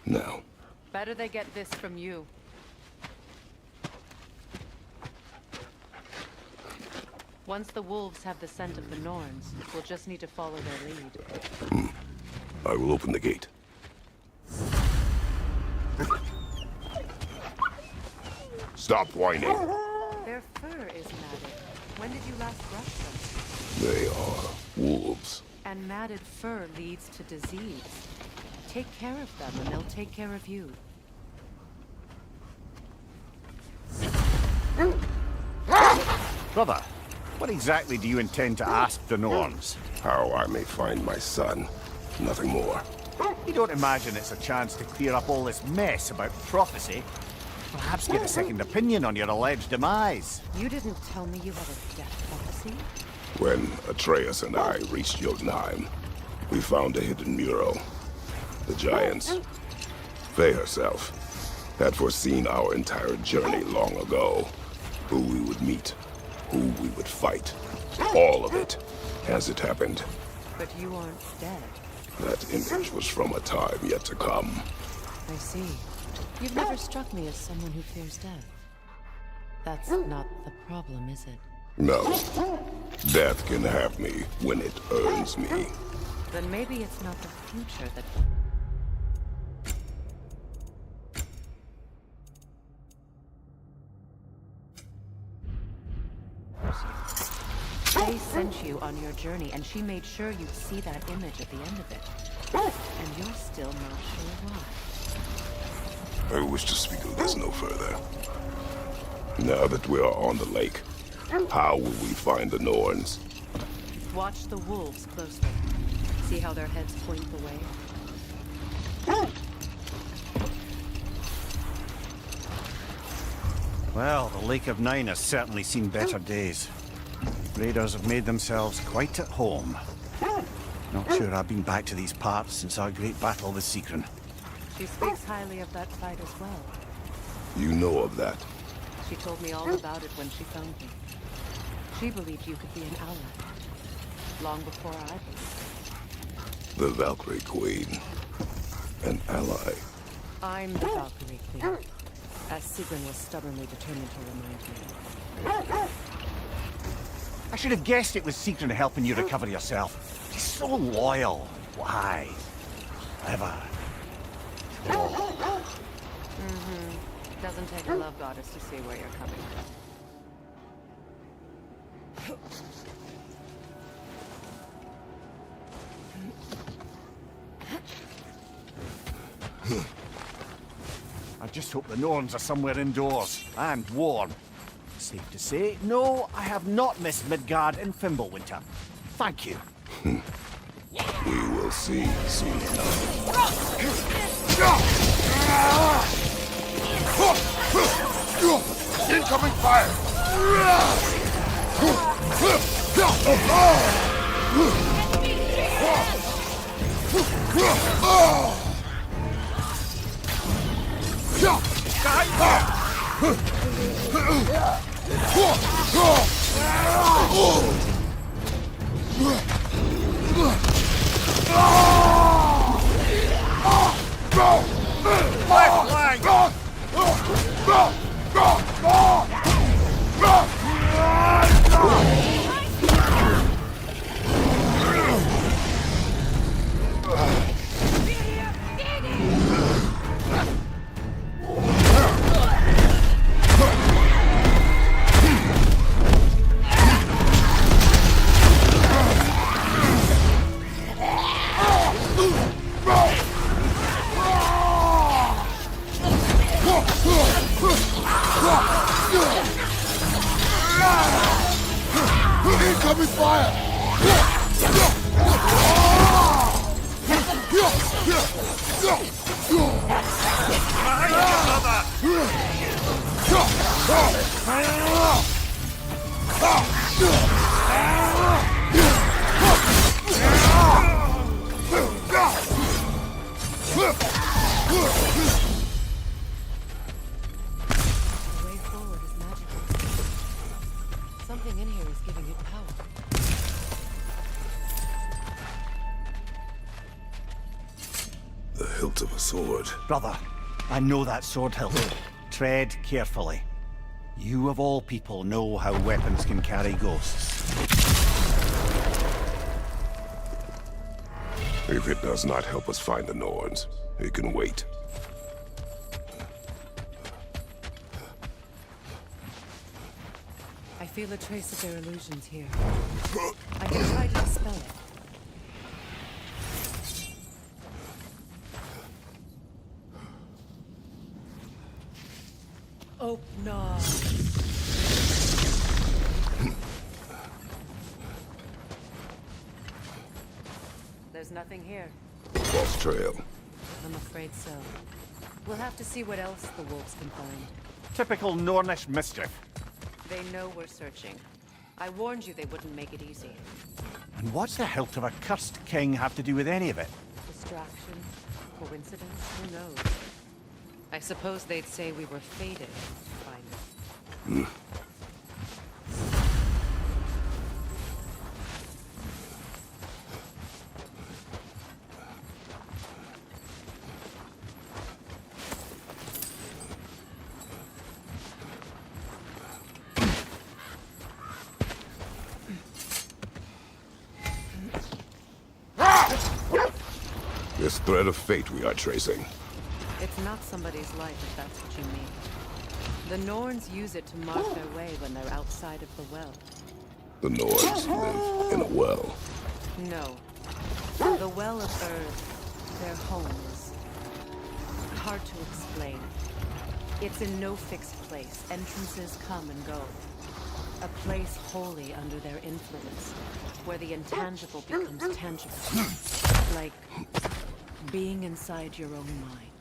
Now. Better they get this from you. Once the wolves have the scent of the Norns, we'll just need to follow their lead. I will open the gate. Stop whining. Their fur is matted. When did you last brush them? They are wolves. And matted fur leads to disease. Take care of them and they'll take care of you. Brother, what exactly do you intend to ask the Norns? How I may find my son. Nothing more. You don't imagine it's a chance to clear up all this mess about prophecy? Perhaps get a second opinion on your alleged demise. You didn't tell me you had a death prophecy? When Atreus and I reached Jotunheim, we found a hidden mural. The Giants, Faye herself, had foreseen our entire journey long ago. Who we would meet, who we would fight. All of it, as it happened. But you aren't dead. That image was from a time yet to come. I see. You've never struck me as someone who fears death. That's not the problem, is it? No. Death can have me when it earns me. Then maybe it's not the future that... They sent you on your journey, and she made sure you'd see that image at the end of it. And you're still not sure why. I wish to speak of this no further. Now that we are on the lake, How will we find the Norns? Watch the wolves closely. See how their heads point the way? Well, the Lake of Nine has certainly seen better days. Raiders have made themselves quite at home. Not sure I've been back to these parts since our great battle with Seekron. She speaks highly of that fight as well. You know of that? She told me all about it when she found me. She believed you could be an ally. Long before I believed. The Valkyrie Queen. An ally. I'm the Valkyrie Queen. As Sigrun was stubbornly determined to remind me. I should have guessed it was Seekron helping you recover yourself. He's so loyal, wise, clever. Doesn't take a love goddess to see where you're coming from. I just hope the Norns are somewhere indoors, and warm. Safe to say, no, I have not missed Midgard in Fimbulwinter. Thank you. We will see soon enough. Incoming fire! Incoming fire! The way forward is magical. Something in here is giving it power. The hilt of a sword. Brother, I know that sword hilt. Tread carefully. You of all people know how weapons can carry ghosts. If it does not help us find the Norns, it can wait. I feel a trace of their illusions here. I can try to dispel it. Oh, no. There's nothing here. False trail. I'm afraid so. We'll have to see what else the wolves can find. Typical Nornish mischief. They know we're searching. I warned you they wouldn't make it easy. And what's the hilt of a cursed king have to do with any of it? Distraction? Coincidence? Who knows? I suppose they'd say we were fated to find it. This thread of fate we are tracing. It's not somebody's life, if that's what you mean. The Norns use it to mark their way when they're outside of the well. The Norns live in a well. No. The Well of Earth, their home, is hard to explain. It's in no fixed place. Entrances come and go. A place wholly under their influence, where the intangible becomes tangible. Like being inside your own mind.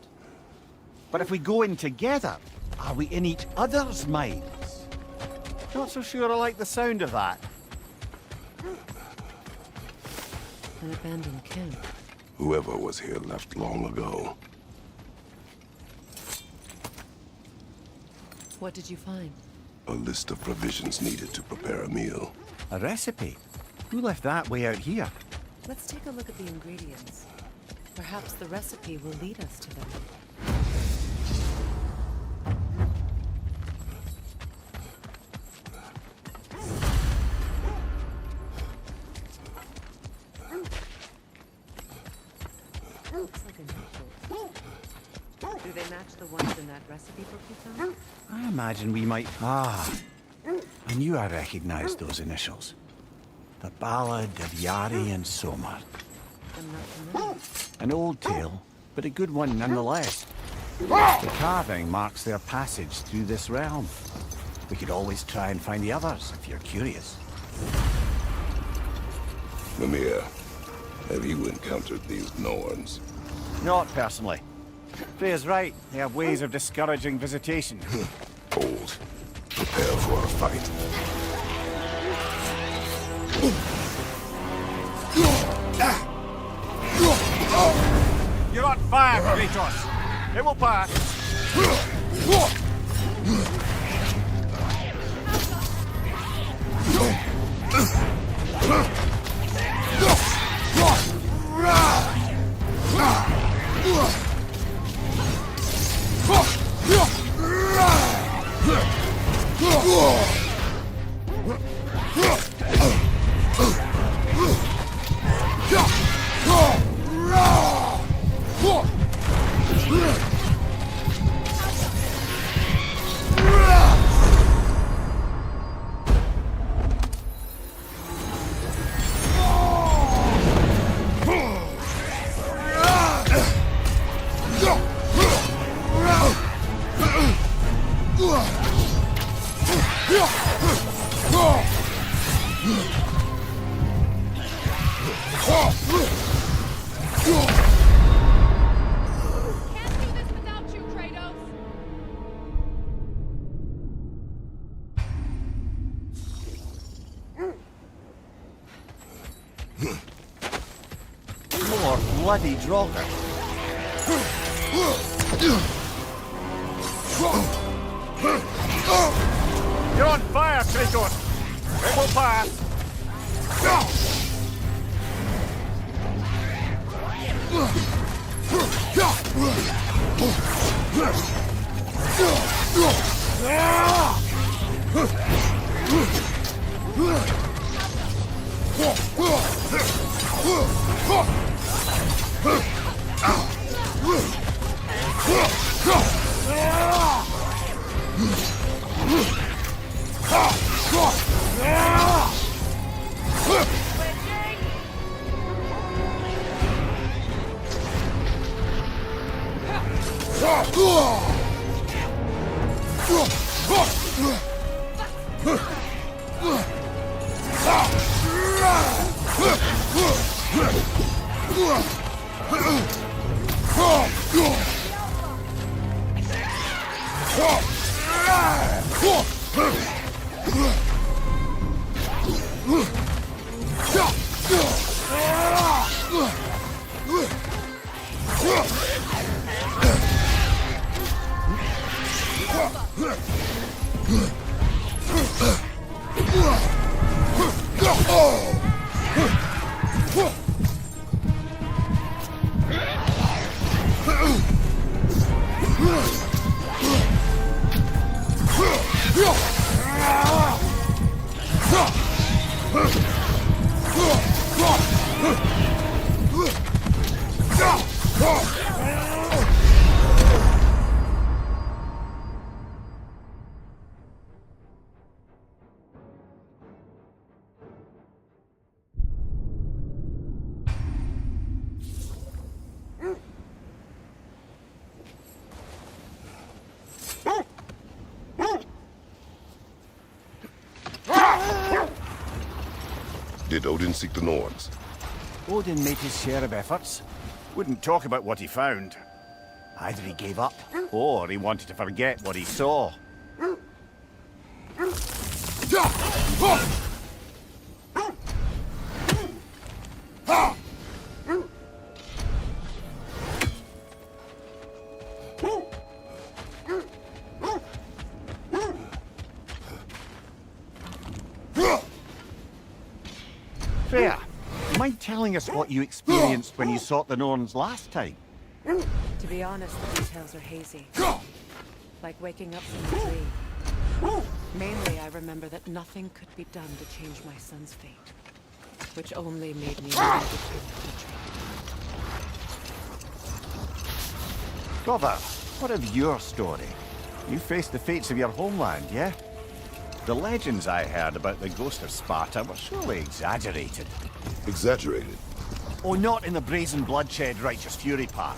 But if we go in together, are we in each other's minds? Not so sure I like the sound of that. An abandoned camp. Whoever was here left long ago. What did you find? A list of provisions needed to prepare a meal. A recipe? Who left that way out here? Let's take a look at the ingredients. Perhaps the recipe will lead us to them. Looks like a notebook. Do they match the ones in that recipe book you found? I imagine we might... Ah, I knew I recognized those initials. The Ballad of Yari and Somar. I'm not familiar. An old tale, but a good one nonetheless. The carving marks their passage through this realm. We could always try and find the others, if you're curious. Mimir, have you encountered these Norns? Not personally. Freya's right. They have ways of discouraging visitation. Hold. Prepare for a fight. You're on fire, Kratos! It will pass! More bloody Draugr. You're on fire, Kratos! It will pass! Did Odin seek the Norns? Odin made his share of efforts. Wouldn't talk about what he found. Either he gave up, or he wanted to forget what he saw. Freya, mind telling us what you experienced when you sought the Norns last time? To be honest, the details are hazy. Like waking up from a dream. Mainly, I remember that nothing could be done to change my son's fate, which only made me more determined to try. Brother, what of your story? You faced the fates of your homeland, yeah? The legends I heard about the ghost of Sparta were surely exaggerated. Exaggerated? Oh, not in the brazen bloodshed righteous fury part.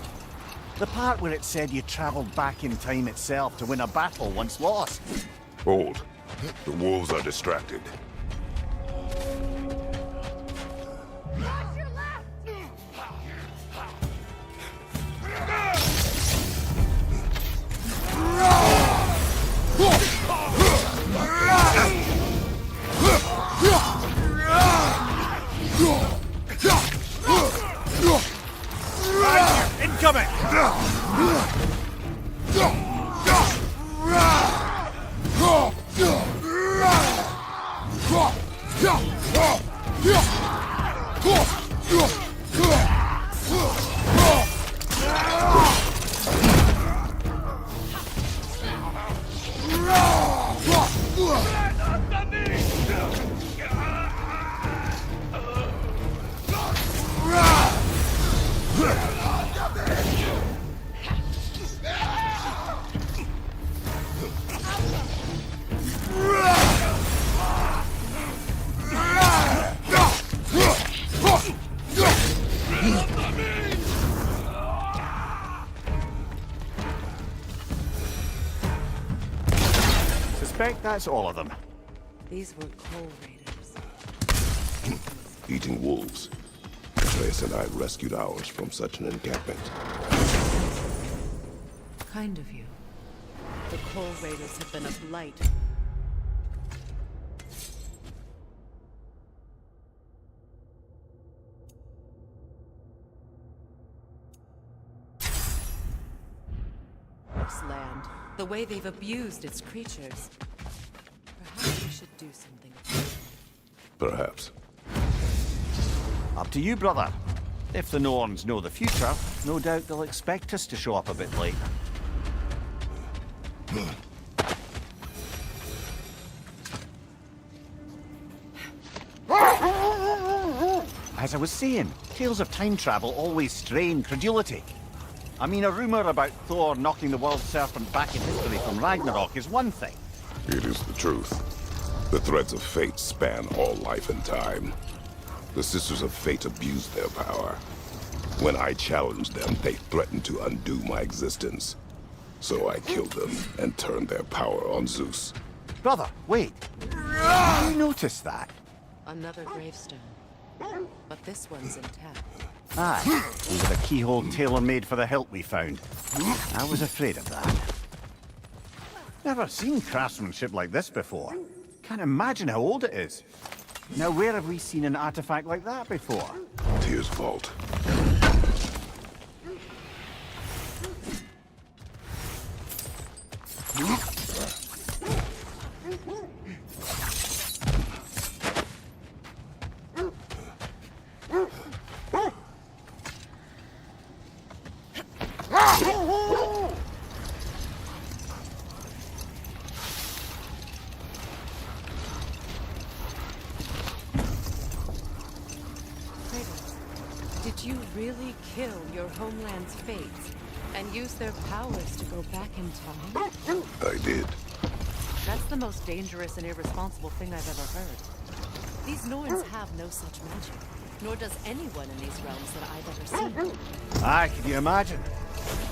The part where it said you traveled back in time itself to win a battle once lost. Hold. The wolves are distracted. Incoming! Suspect that's all of them. These were coal raiders. Eating wolves. Atreus and I rescued ours from such an encampment. Kind of you. The coal raiders have been a blight. This land, the way they've abused its creatures. Perhaps we should do something about it. Perhaps. Up to you, brother. If the Norns know the future, no doubt they'll expect us to show up a bit late. As I was saying, tales of time travel always strain credulity. I mean, a rumor about Thor knocking the world serpent back in history from Ragnarok is one thing. It is the truth. The threads of fate span all life and time. The Sisters of Fate abused their power. When I challenged them, they threatened to undo my existence. So I killed them and turned their power on Zeus. Brother, wait. You noticed that? Another gravestone. But this one's intact. Aye, with a keyhole tailor-made for the hilt we found. I was afraid of that. Never seen craftsmanship like this before. Can't imagine how old it is. Now, where have we seen an artifact like that before? Tyr's vault. Did you really kill your homeland's fates and use their powers to go back in time? I did. That's the most dangerous and irresponsible thing I've ever heard. These Norns have no such magic, nor does anyone in these realms that I've ever seen. Aye, can you imagine?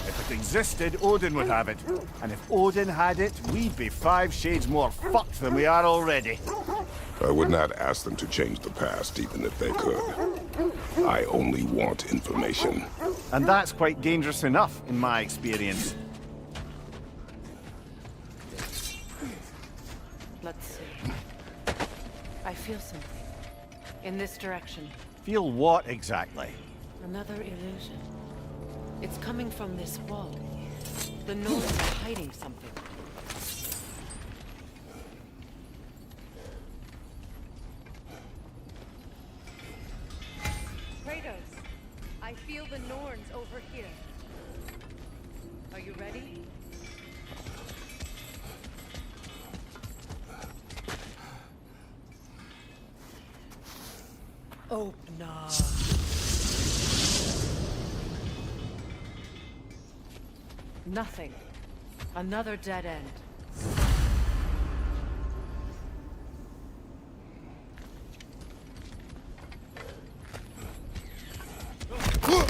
If it existed, Odin would have it. And if Odin had it, we'd be 5 shades more fucked than we are already. I would not ask them to change the past, even if they could. I only want information. And that's quite dangerous enough, in my experience. Let's see. I feel something. In this direction. Feel what exactly? Another illusion. It's coming from this wall. The Norns are hiding something. Kratos, I feel the Norns over here. Are you ready? Open up. Nothing. Another dead end.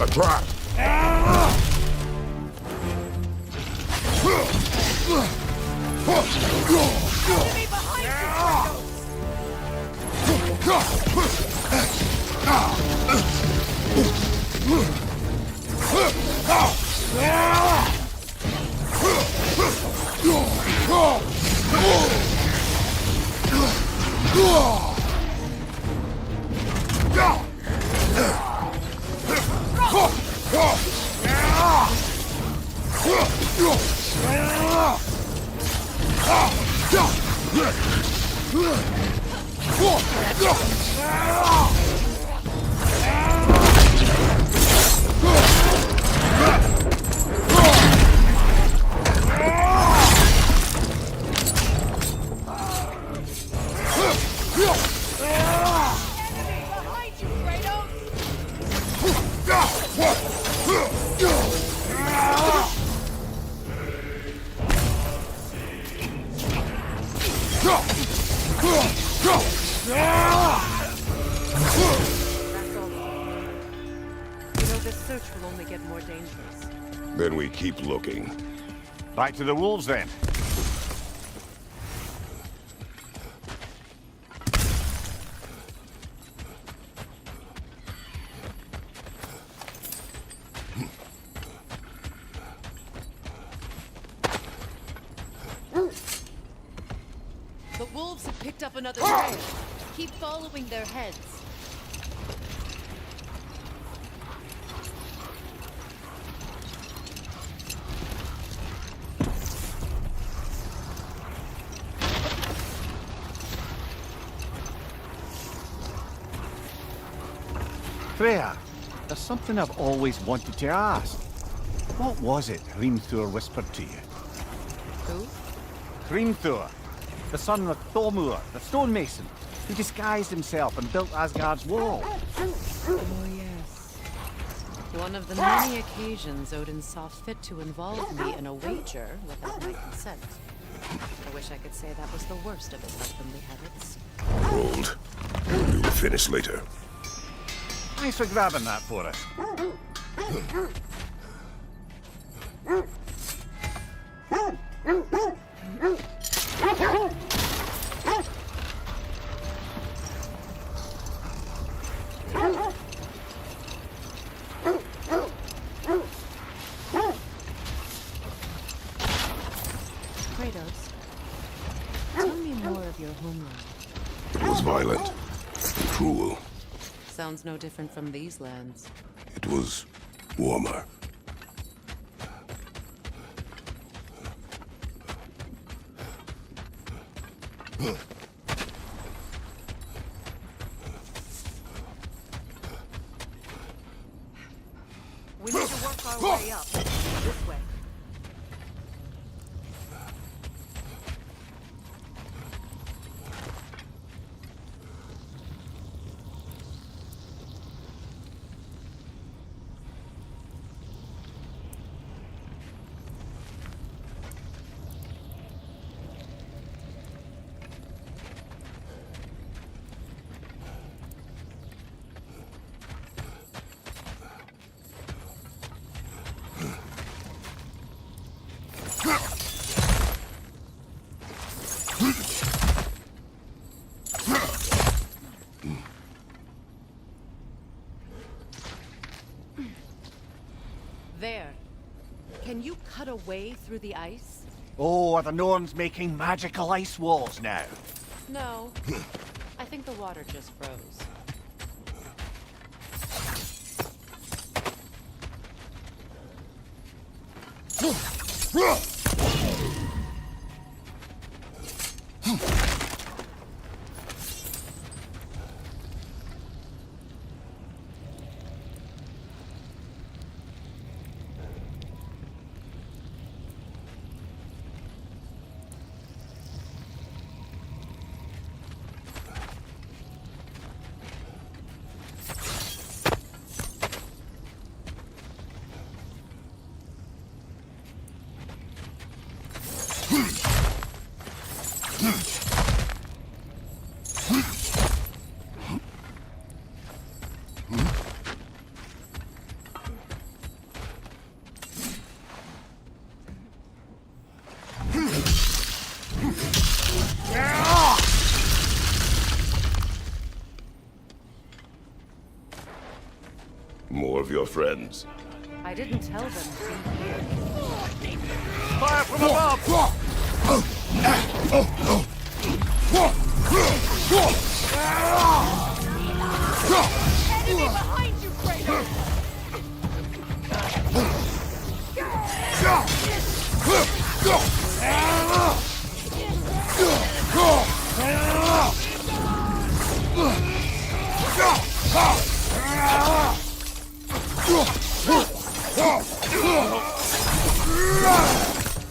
A trap! Enemy behind you, Kratos! You know, this search will only get more dangerous. Then we keep looking. Back to the wolves, then. The wolves have picked up another trail. Keep following their heads. Freya, there's something I've always wanted to ask. What was it Hrimthur whispered to you? Who? Hrimthur, the son of Thormur, the stonemason. He disguised himself and built Asgard's wall. Oh, yes. One of the many occasions Odin saw fit to involve me in a wager without my consent. I wish I could say that was the worst of his husbandly habits. Hold. We will finish later. Thanks for grabbing that for us. Kratos, tell me more of your homeland. It was violent, cruel. Sounds no different from these lands. It was warmer. We need to work our way up. This way. cut a way through the ice? Oh, are the Norns making magical ice walls now? No. I think the water just froze. More of your friends. I didn't tell them to be here. Fire from above! Enemy behind you, Kratos!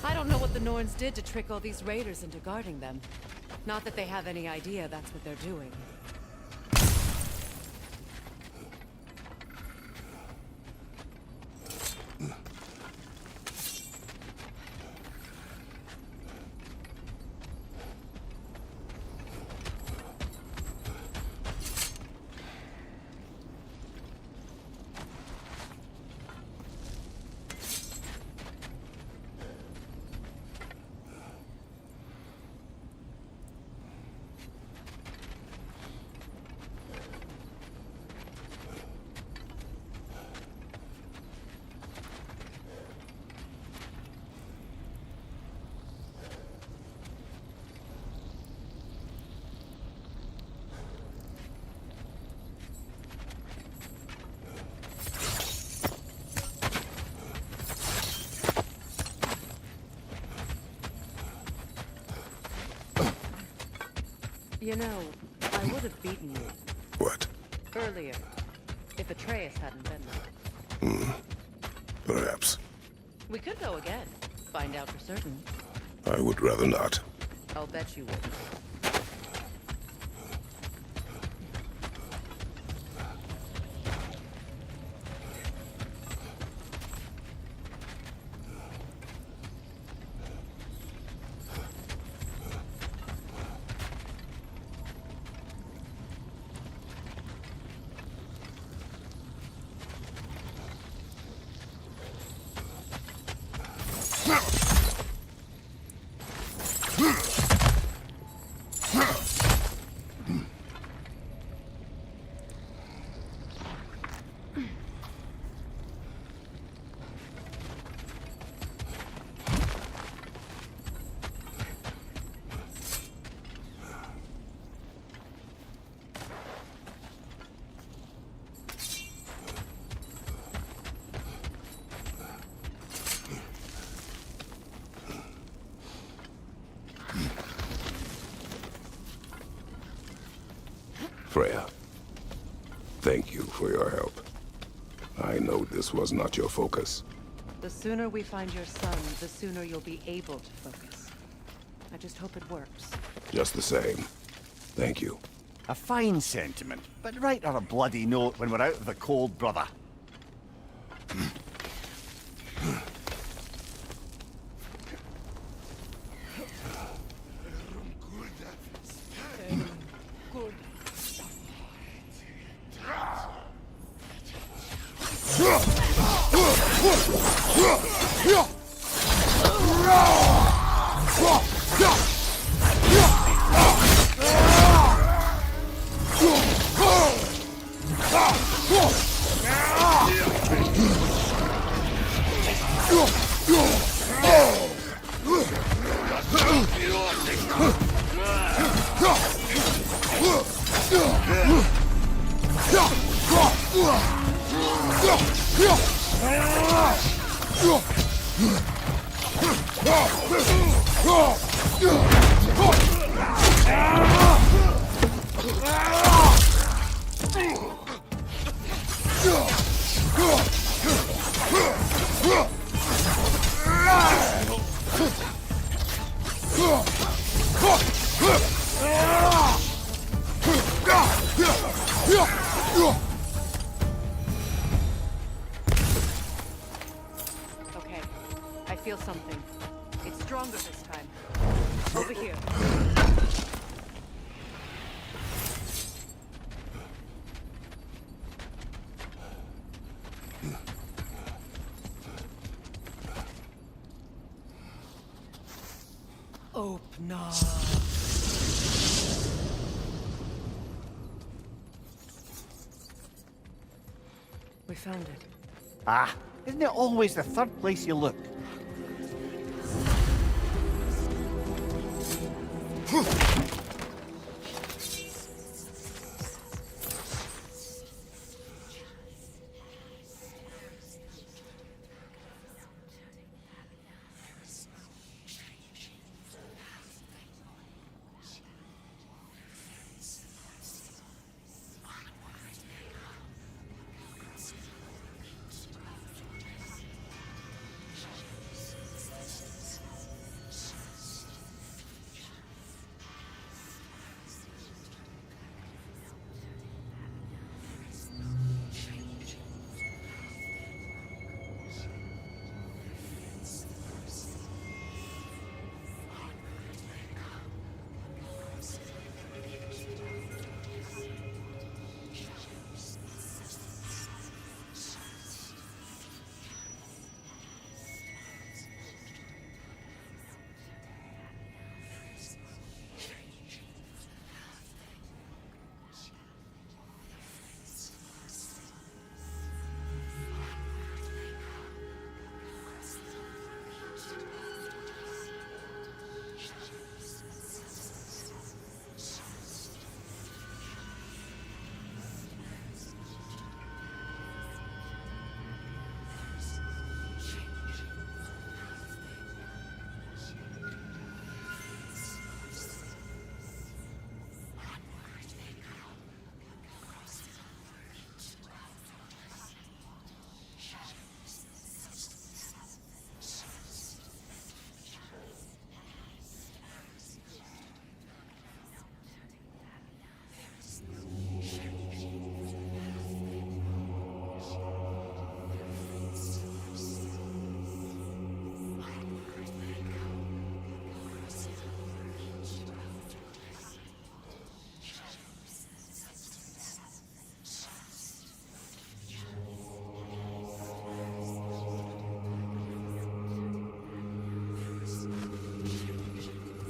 I don't know what the Norns did to trick all these raiders into guarding them. Not that they have any idea that's what they're doing. You know, I would have beaten you. What? Earlier, if Atreus hadn't been there. Perhaps. We could go again. Find out for certain. I would rather not. I'll bet you wouldn't. Freya, thank you for your help. I know this was not your focus. The sooner we find your son, the sooner you'll be able to focus. I just hope it works. Just the same. Thank you. A fine sentiment, but write her a bloody note when we're out of the cold, brother. Okay, I feel something. It's stronger this time. Over here. Open up. We found it. Ah, isn't it always the third place you look?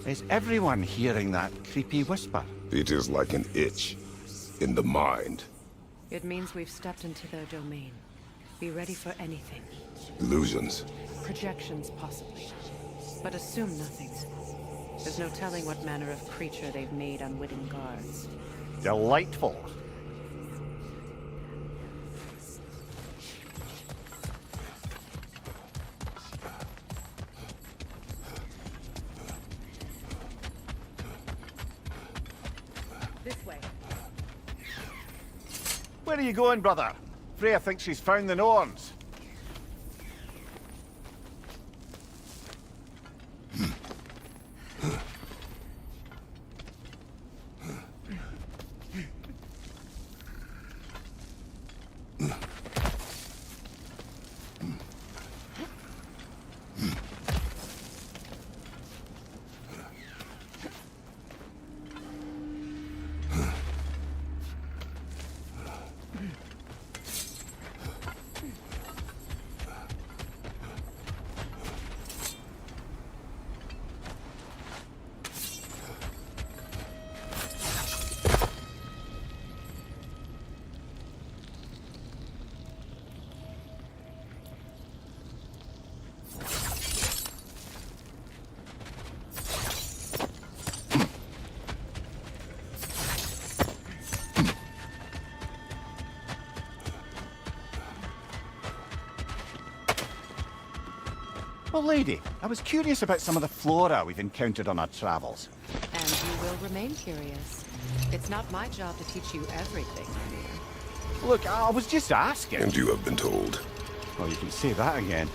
Is everyone hearing that creepy whisper? It is like an itch in the mind. It means we've stepped into their domain. Be ready for anything. Illusions. Projections, possibly. But assume nothing. There's no telling what manner of creature they've made unwitting guards. Delightful. This way. Where are you going, brother? Freya thinks she's found the Norns. Well, lady, I was curious about some of the flora we've encountered on our travels. And you will remain curious. It's not my job to teach you everything, dear. Look, I was just asking. And you have been told. Well, you can say that again.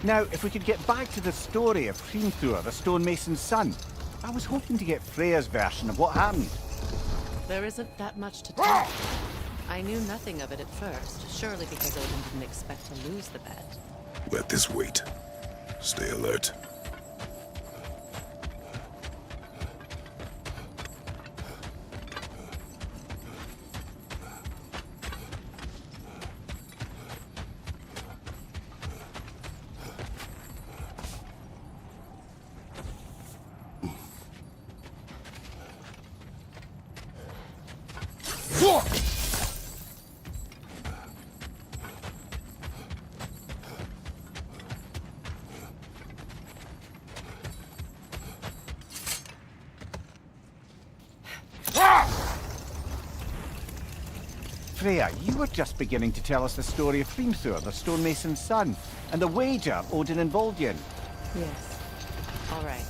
Now, if we could get back to the story of Hrimthur, the stonemason's son. I was hoping to get Freya's version of what happened. There isn't that much to tell. I knew nothing of it at first, surely because Odin didn't expect to lose the bet. Let this wait. Stay alert. Freya, you were just beginning to tell us the story of Hrimthur, the stonemason's son, and the wager Odin involved you in. Yes. All right.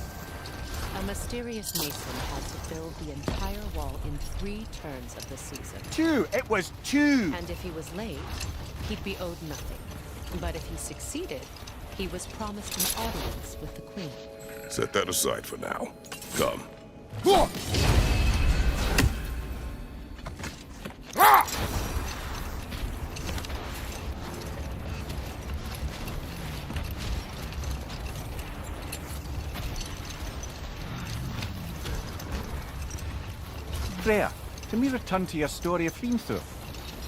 A mysterious mason had to build the entire wall in 3 turns of the season. 2! It was 2! And if he was late, he'd be owed nothing. But if he succeeded, he was promised an audience with the queen. Set that aside for now. Come. Freya, can we return to your story of Hrimthur?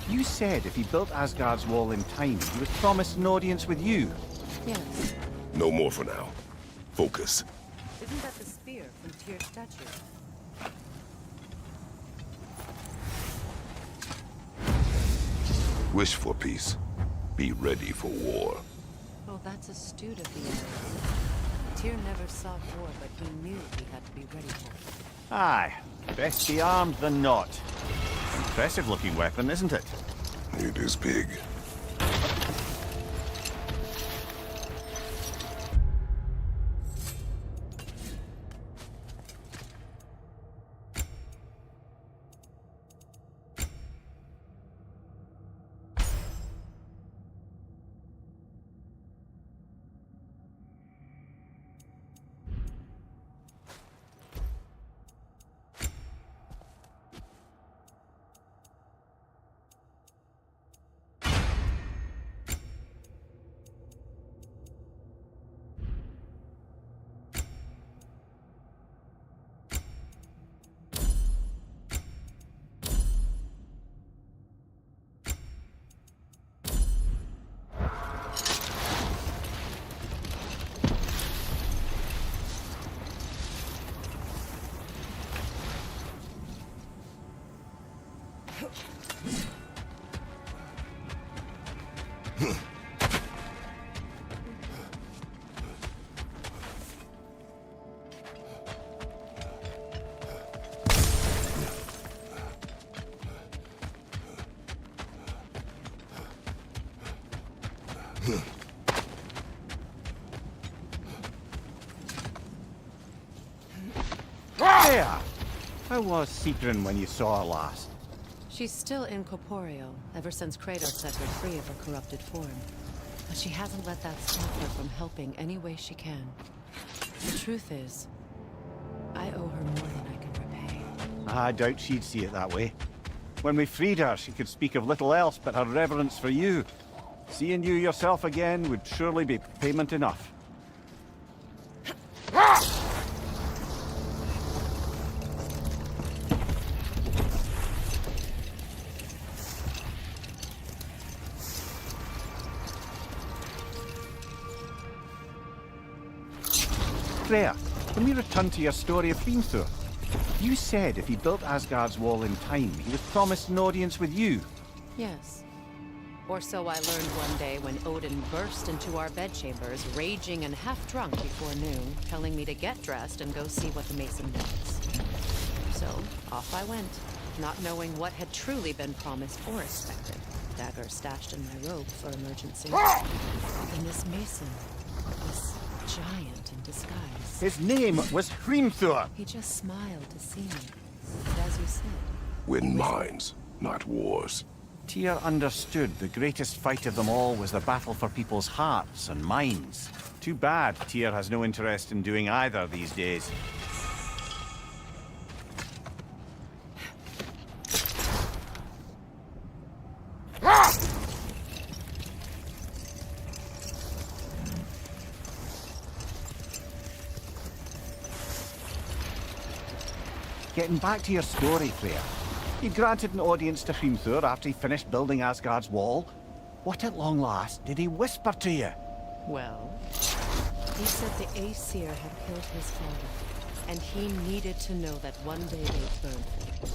You said if he built Asgard's wall in time, he was promised an audience with you. Yes. No more for now. Focus. Isn't that the spear from Tyr's statue? Wish for peace. Be ready for war. Well, that's astute of the enemy. Tyr never sought war, but he knew he had to be ready for it. Aye. Best be armed than not. Impressive looking weapon, isn't it? It is big. Freya! How was Sigrun when you saw her last? She's still incorporeal, ever since Kratos set her free of her corrupted form. But she hasn't let that stop her from helping any way she can. The truth is, I owe her more than I can repay. I doubt she'd see it that way. When we freed her, she could speak of little else but her reverence for you. Seeing you yourself again would surely be payment enough. Freya, can we return to your story of Hrimthur? You said if he built Asgard's wall in time, he was promised an audience with you. Yes. Or so I learned one day when Odin burst into our bedchambers, raging and half-drunk before noon, telling me to get dressed and go see what the Mason wants. So, off I went, not knowing what had truly been promised or expected. Dagger stashed in my robe for emergency. And this Mason, this giant in disguise. His name was Hrimthur. He just smiled to see me. And as you said, Win minds, not wars. Tyr understood the greatest fight of them all was the battle for people's hearts and minds. Too bad Tyr has no interest in doing either these days. Getting back to your story, Freya. He granted an audience to Hrimthur after he finished building Asgard's wall. What at long last did he whisper to you? well, he said the Aesir had killed his father, and he needed to know that one day they'd burn him.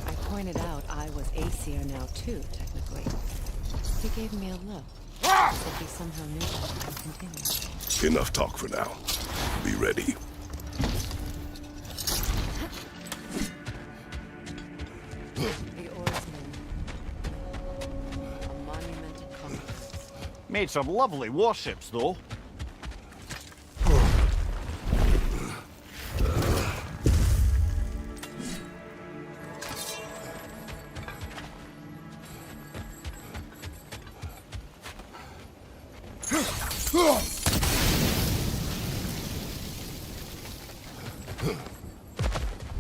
I pointed out I was Aesir now too, technically. He gave me a look, as if he somehow knew that I could continue. Enough talk for now. Be ready. The oarsmen. A monumental conquest. Made some lovely warships, though.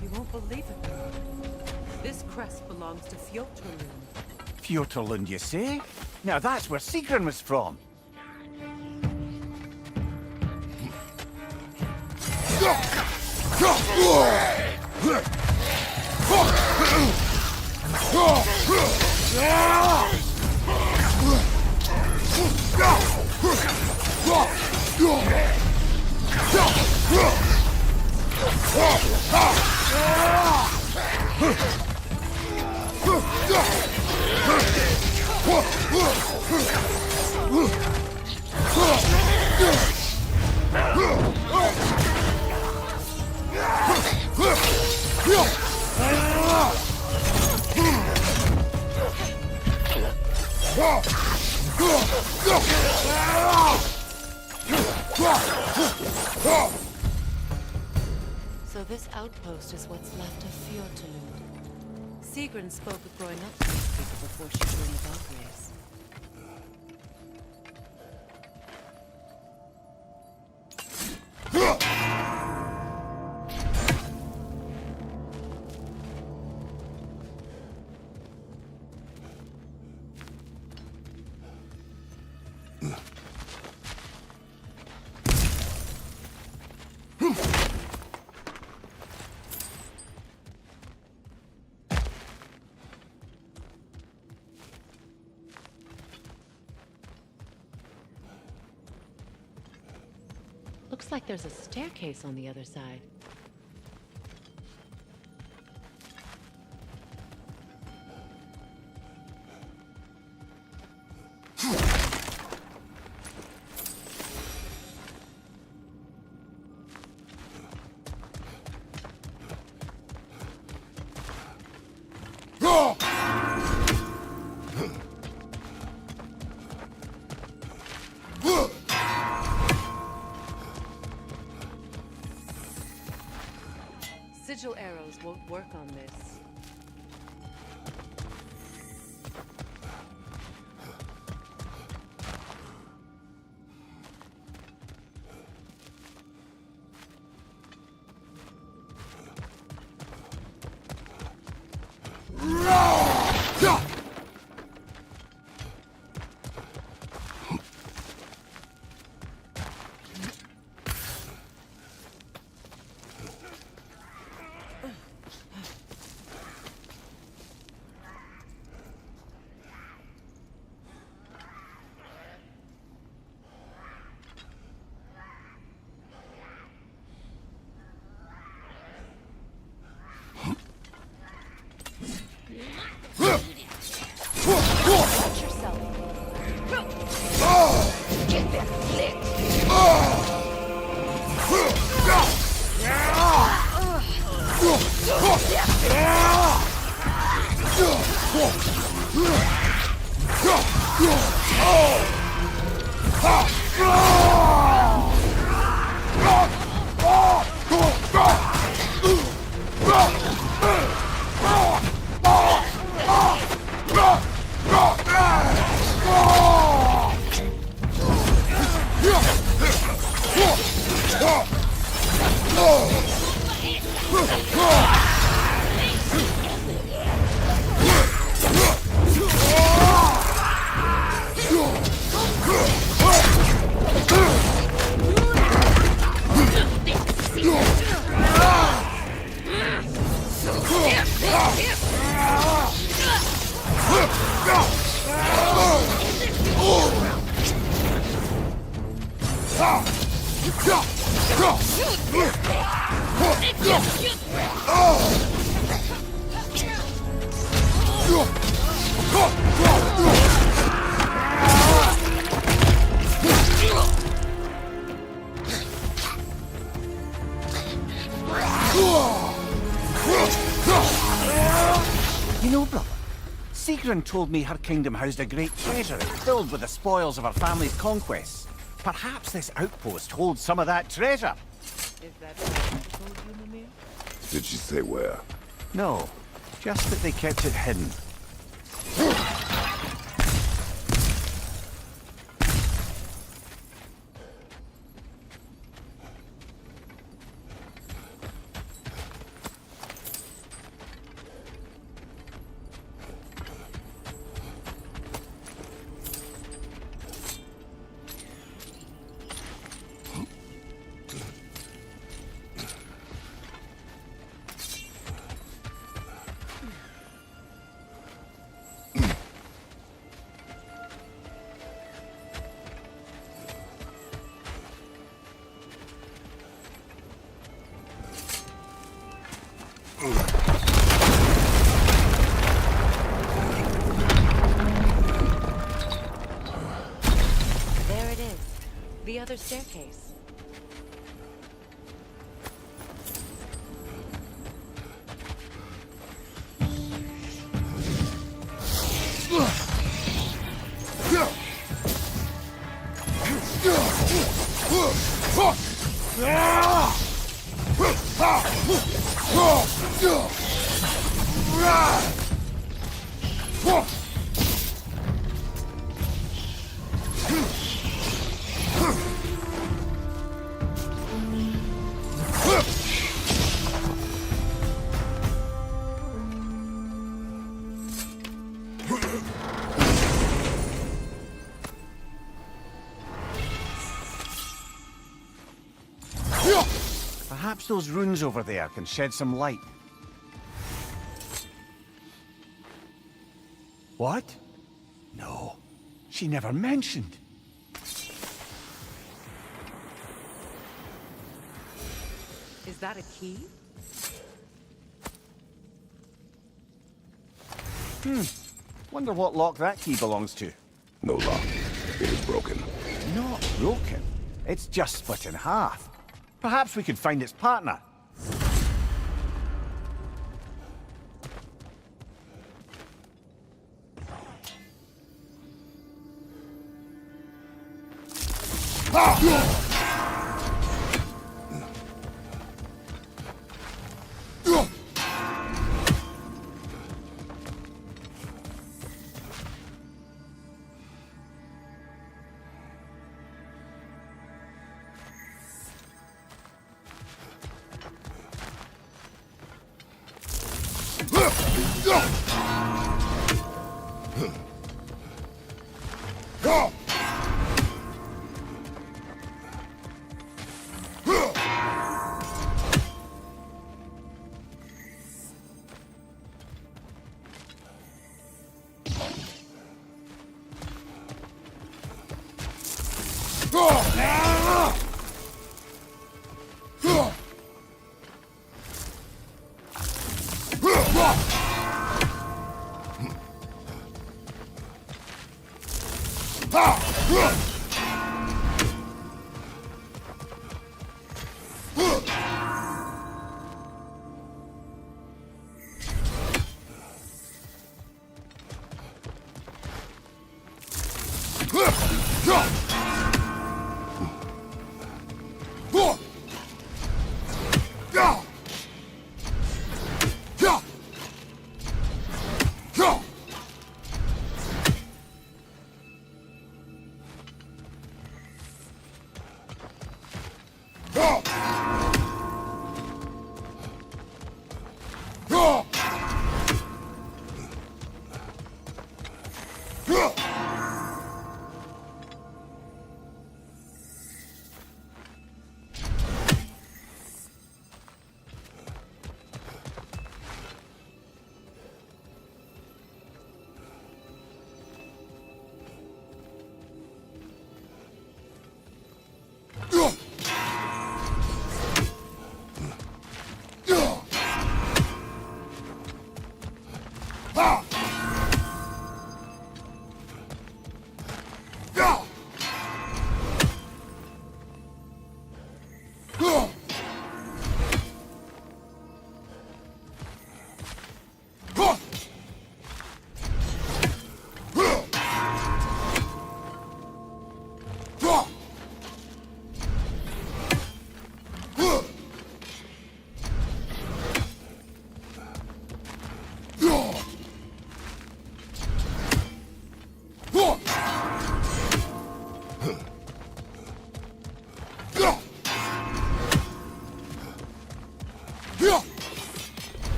You won't believe it, though. This crest belongs to Fjoturlund. Fjoturlund, you say? Now that's where Sigrun was from. So this outpost is what's left of Fjoturlund. Sigrun spoke of growing up with these people before she joined the Valkyries. Looks like there's a staircase on the other side. Sigil arrows won't work on this. Watch yourself. You know, brother, Sigrun told me her kingdom housed a great treasury filled with the spoils of her family's conquests. Perhaps this outpost holds some of that treasure. Is that what she told you, Mimir? Did she say where? No, just that they kept it hidden. There it is. The other staircase. Perhaps those runes over there can shed some light. What? No, she never mentioned. Is that a key? Wonder what lock that key belongs to. No lock. It is broken. Not broken. It's just split in half. Perhaps we could find its partner.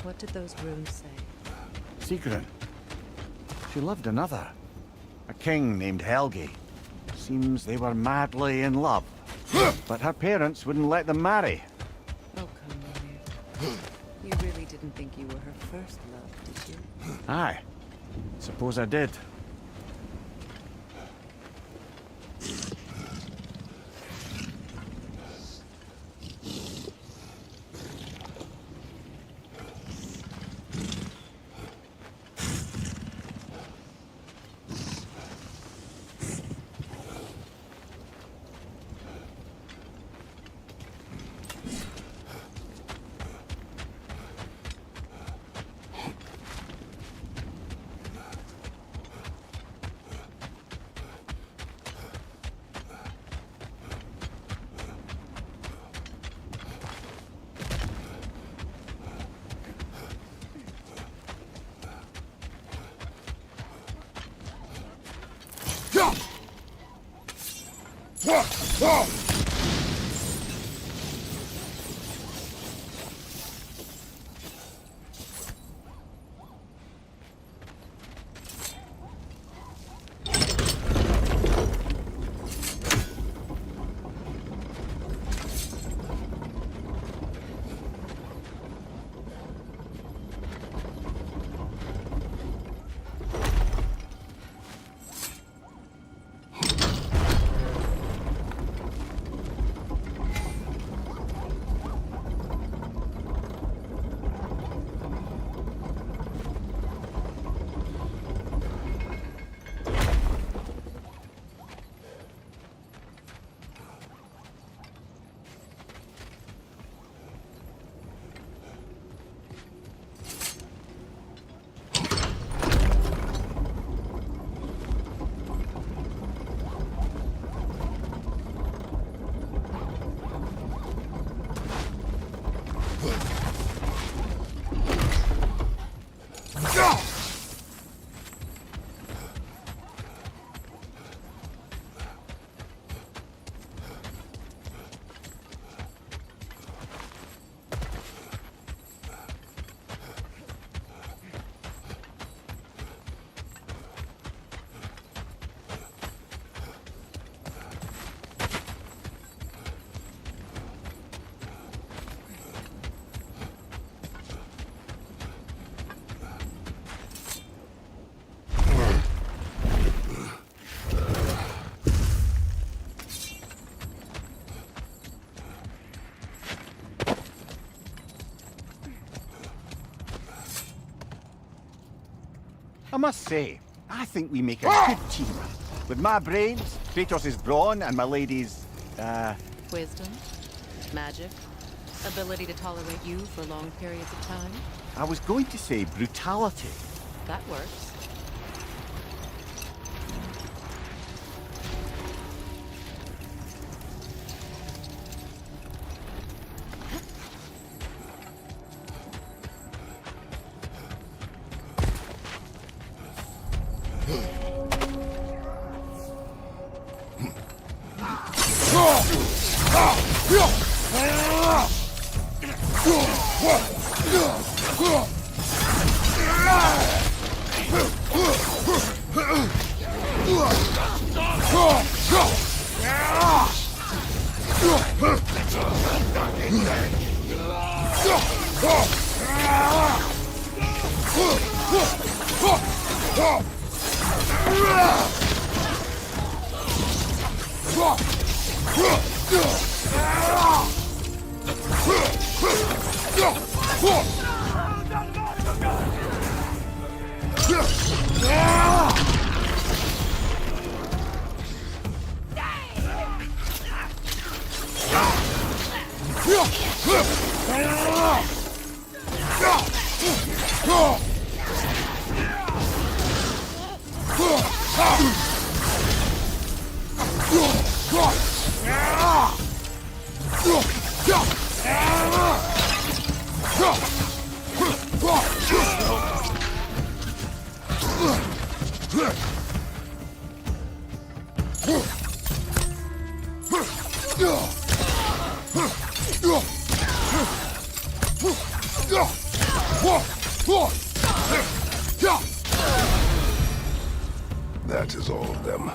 What did those runes say? Sigrun. She loved another. A king named Helgi. Seems they were madly in love. But her parents wouldn't let them marry. Oh, come on. You really didn't think you were her first love, did you? Aye. Suppose I did. I must say, I think we make a good team. With my brains, Kratos' brawn, and my lady's, Wisdom? Magic? Ability to tolerate you for long periods of time? I was going to say brutality. That works. That is all of them.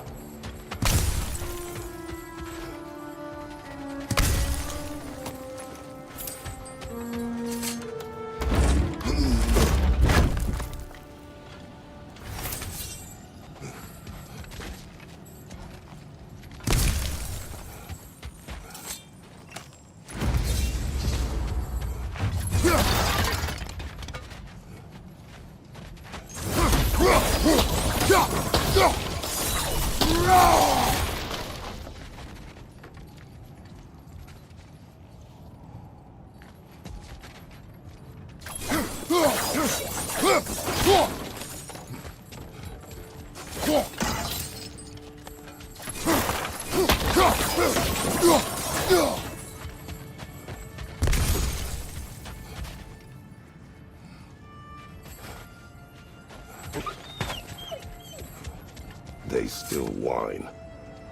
They still whine.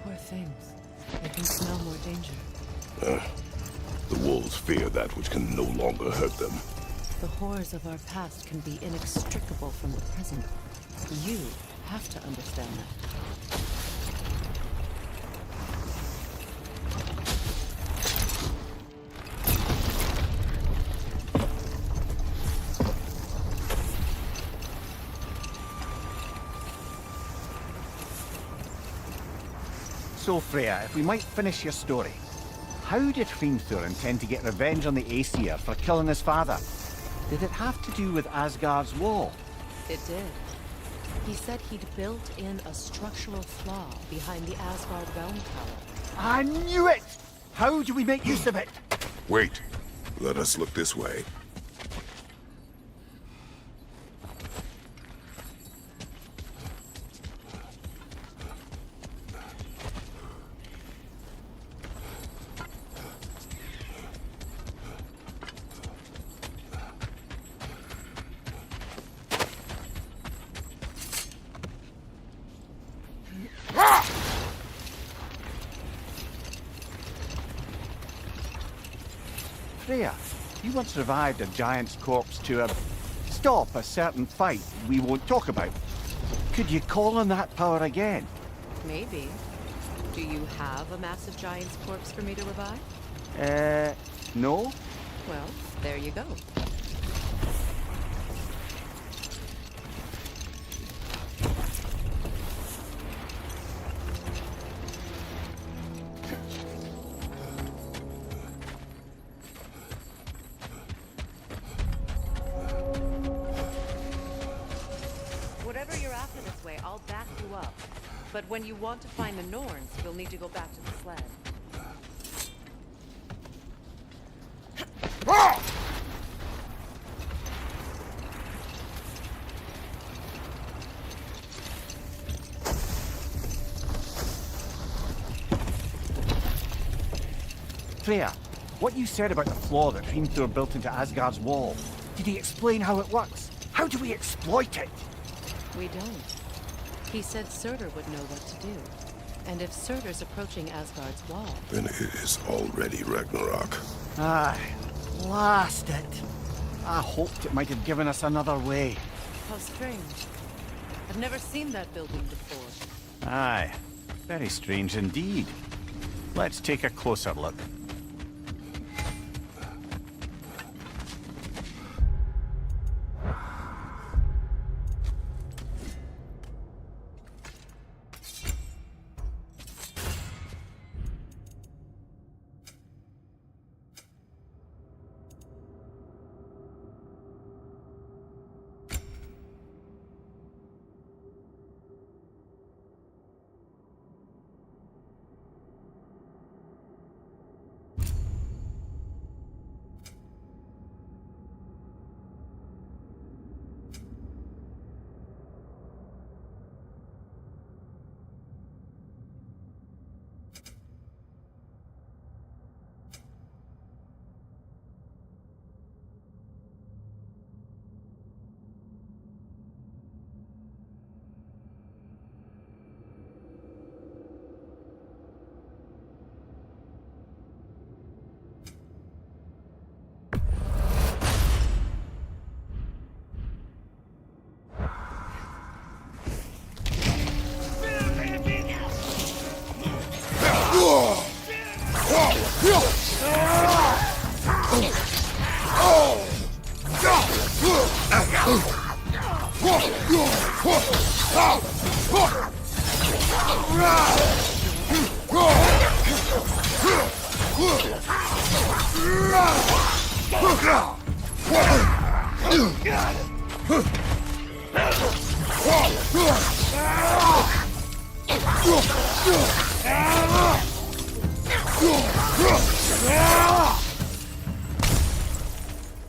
Poor things. They can smell more danger. The wolves fear that which can no longer hurt them. The horrors of our past can be inextricable from the present. You have to understand that. So, Freya, if we might finish your story. How did Hrimthur intend to get revenge on the Aesir for killing his father? Did it have to do with Asgard's wall? It did. He said he'd built in a structural flaw behind the Asgard Realm Tower. I knew it! How do we make use of it? Wait. Let us look this way. Freya, you once revived a giant's corpse to stop a certain fight we won't talk about. Could you call on that power again? Maybe. Do you have a massive giant's corpse for me to revive? No? Well, there you go. Whatever you're after this way, I'll back you up. But when you want to find the Norns, you'll need to go back to the sled. Freya, what you said about the flaw that Hrimthur built into Asgard's wall, did he explain how it works? How do we exploit it? We don't. He said Surtur would know what to do. And if Surtur's approaching Asgard's wall... Then it is already Ragnarok. Aye, blast it. I hoped it might have given us another way. How strange. I've never seen that building before. Aye, very strange indeed. Let's take a closer look.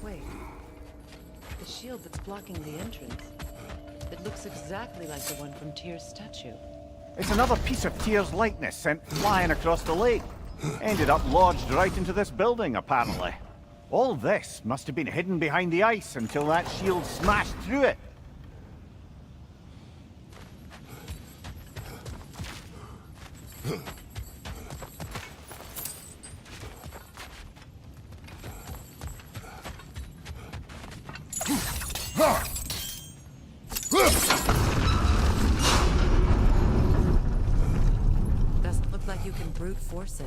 Wait. The shield that's blocking the entrance. It looks exactly like the one from Tyr's statue. It's another piece of Tyr's likeness sent flying across the lake. Ended up lodged right into this building, apparently. All this must have been hidden behind the ice until that shield smashed through it. Doesn't look like you can brute force it.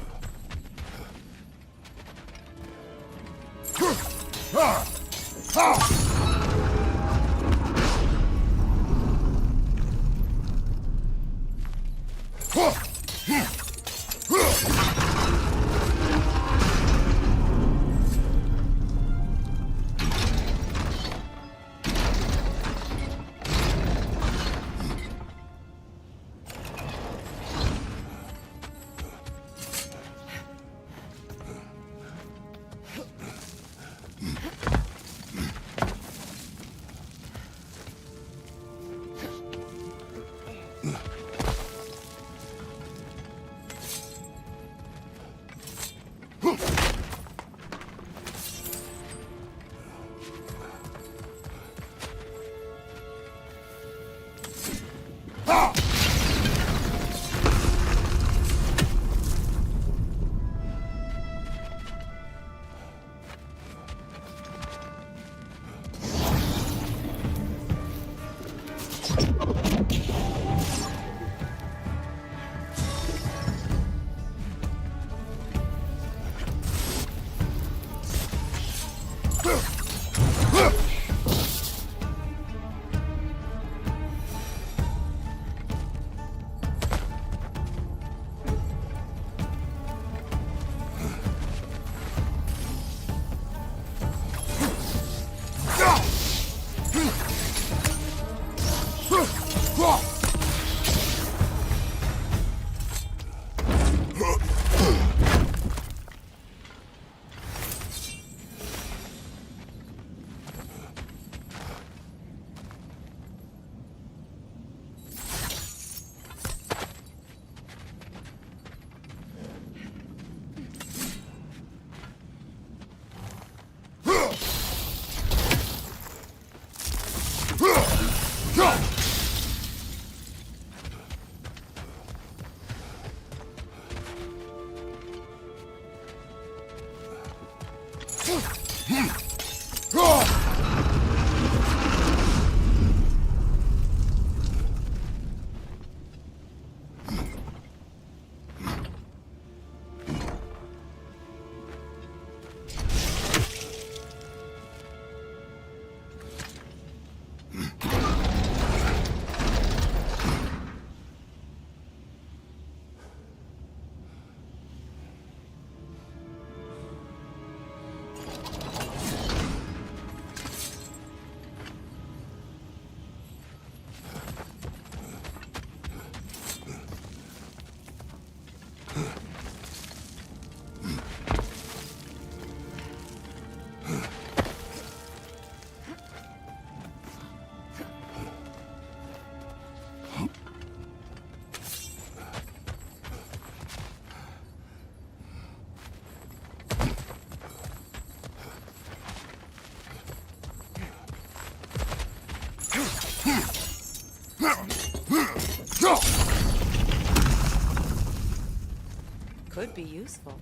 be useful.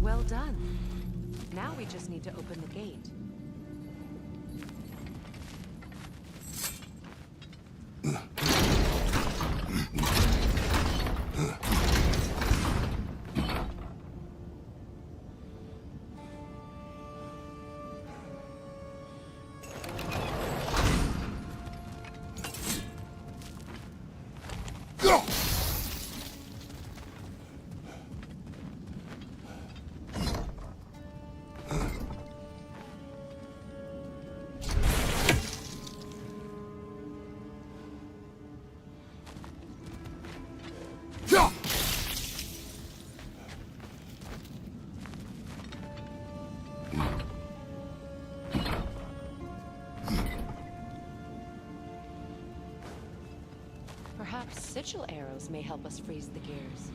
Well done. Now we just need to open the gate. Perhaps sigil arrows may help us freeze the gears.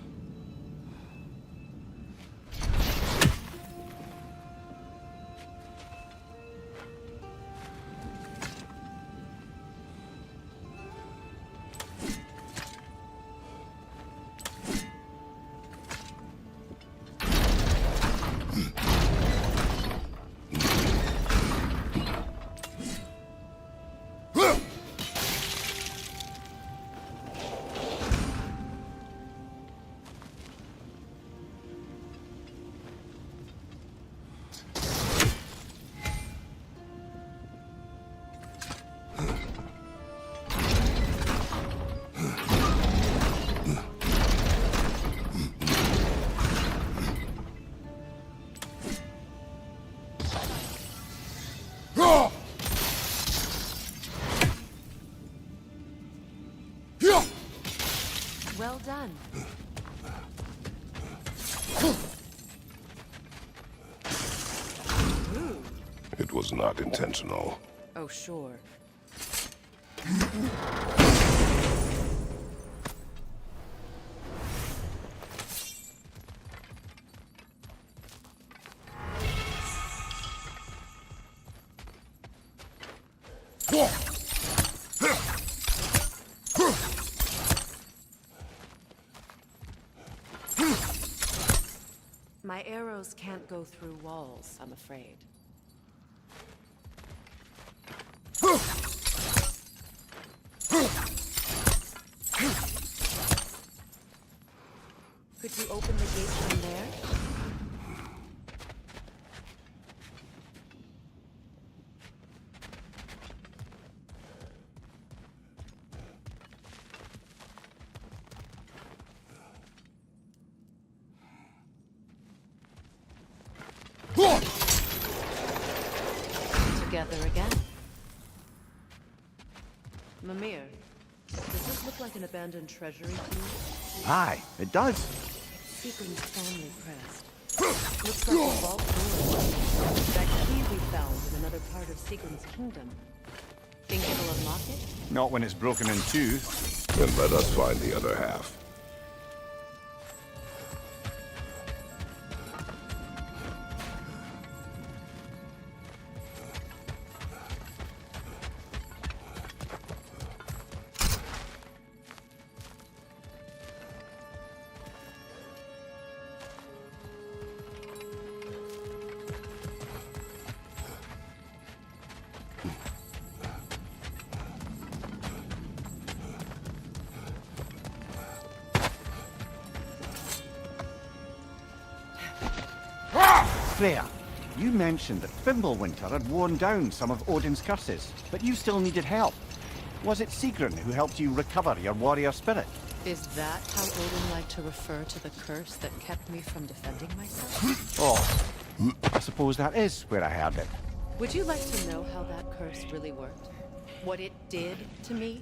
Well done. It was not intentional. Oh, sure. My arrows can't go through walls, I'm afraid. Could you open the gate from there? Together again. Mimir, does this look like an abandoned treasury to you? Aye, it does. Sequin's family crest. Looks like a vault door. That key we found in another part of Sequin's kingdom. Think it'll unlock it? Not when it's broken in two. Then let us find the other half. Freya, you mentioned that Fimbulwinter had worn down some of Odin's curses, but you still needed help. Was it Sigrun who helped you recover your warrior spirit? Is that how Odin liked to refer to the curse that kept me from defending myself? Oh, I suppose that is where I heard it. Would you like to know how that curse really worked? What it did to me?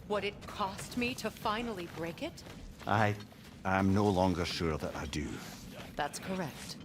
What it cost me to finally break it? I'm no longer sure that I do. That's correct.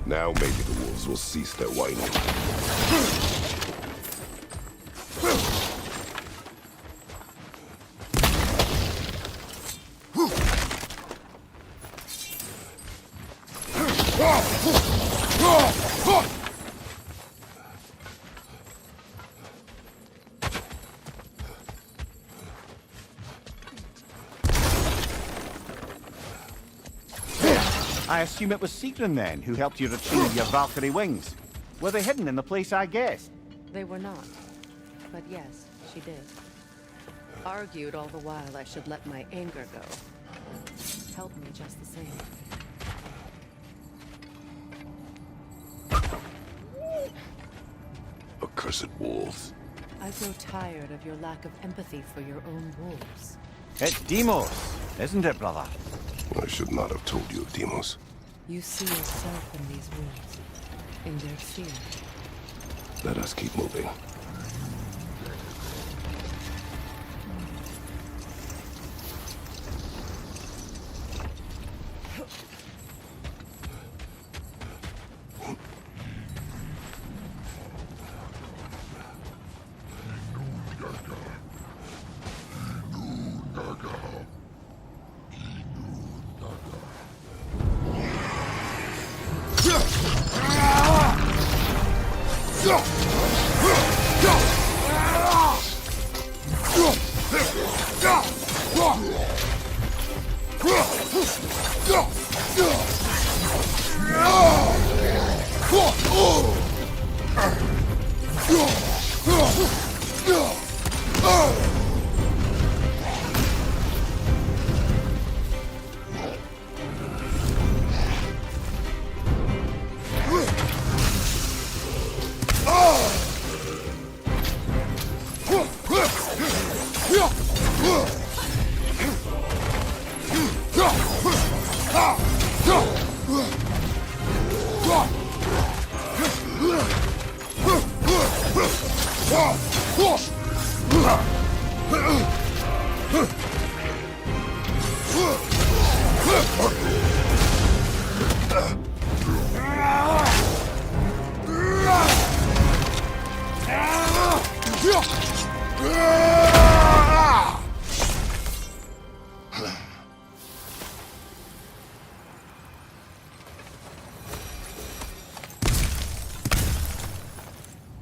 Now maybe the wolves will cease their whining. I assume it was Sigrun then who helped you retrieve your Valkyrie wings. Were they hidden in the place I guessed? They were not. But yes, she did. Argued all the while I should let my anger go. Helped me just the same. Accursed wolves. I grow tired of your lack of empathy for your own wolves. It's Demos, isn't it, brother? I should not have told you of Demos. You see yourself in these wolves, in their fear. Let us keep moving.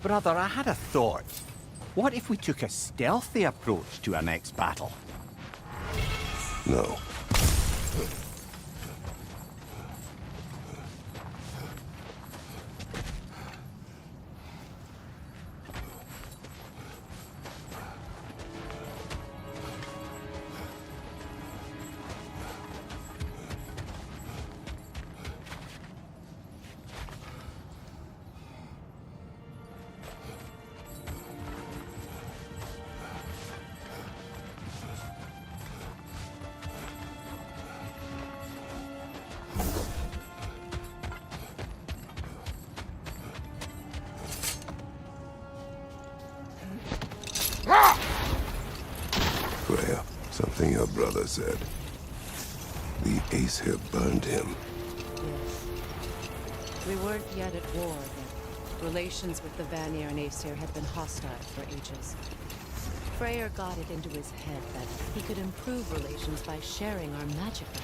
Brother, I had a thought. What if we took a stealthy approach to our next battle? No. Freya, something your brother said. The ace here burned him. We weren't yet at war, but relations with the Vanir and Aesir had been hostile for ages. Freyr got it into his head that he could improve relations by sharing our magic with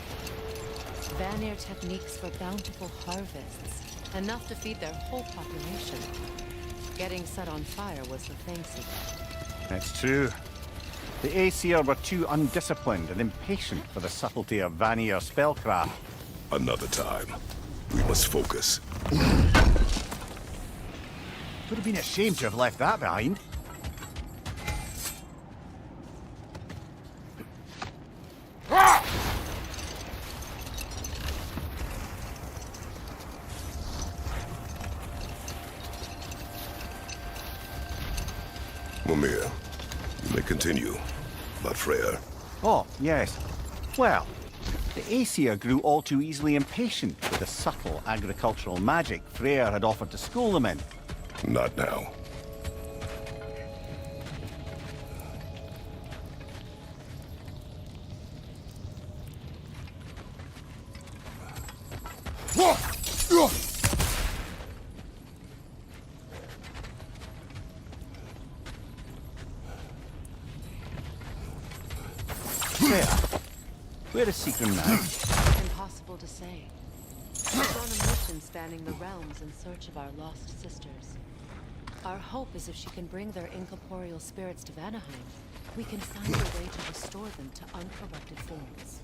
them. Vanir techniques for bountiful harvests, enough to feed their whole population. Getting set on fire was the thanks he got. That's true. The Aesir were too undisciplined and impatient for the subtlety of Vanir spellcraft. Another time. We must focus. Would have been a shame to have left that behind. Mimir, you may continue. But Freyr. Oh, yes. Well, the Aesir grew all too easily impatient with the subtle agricultural magic Freyr had offered to school them in. Not now. There. Where is Seekrim now? Impossible to say. She's on a mission spanning the realms in search of our lost sisters. Our hope is if she can bring their incorporeal spirits to Vanaheim, we can find a way to restore them to uncorrupted forms.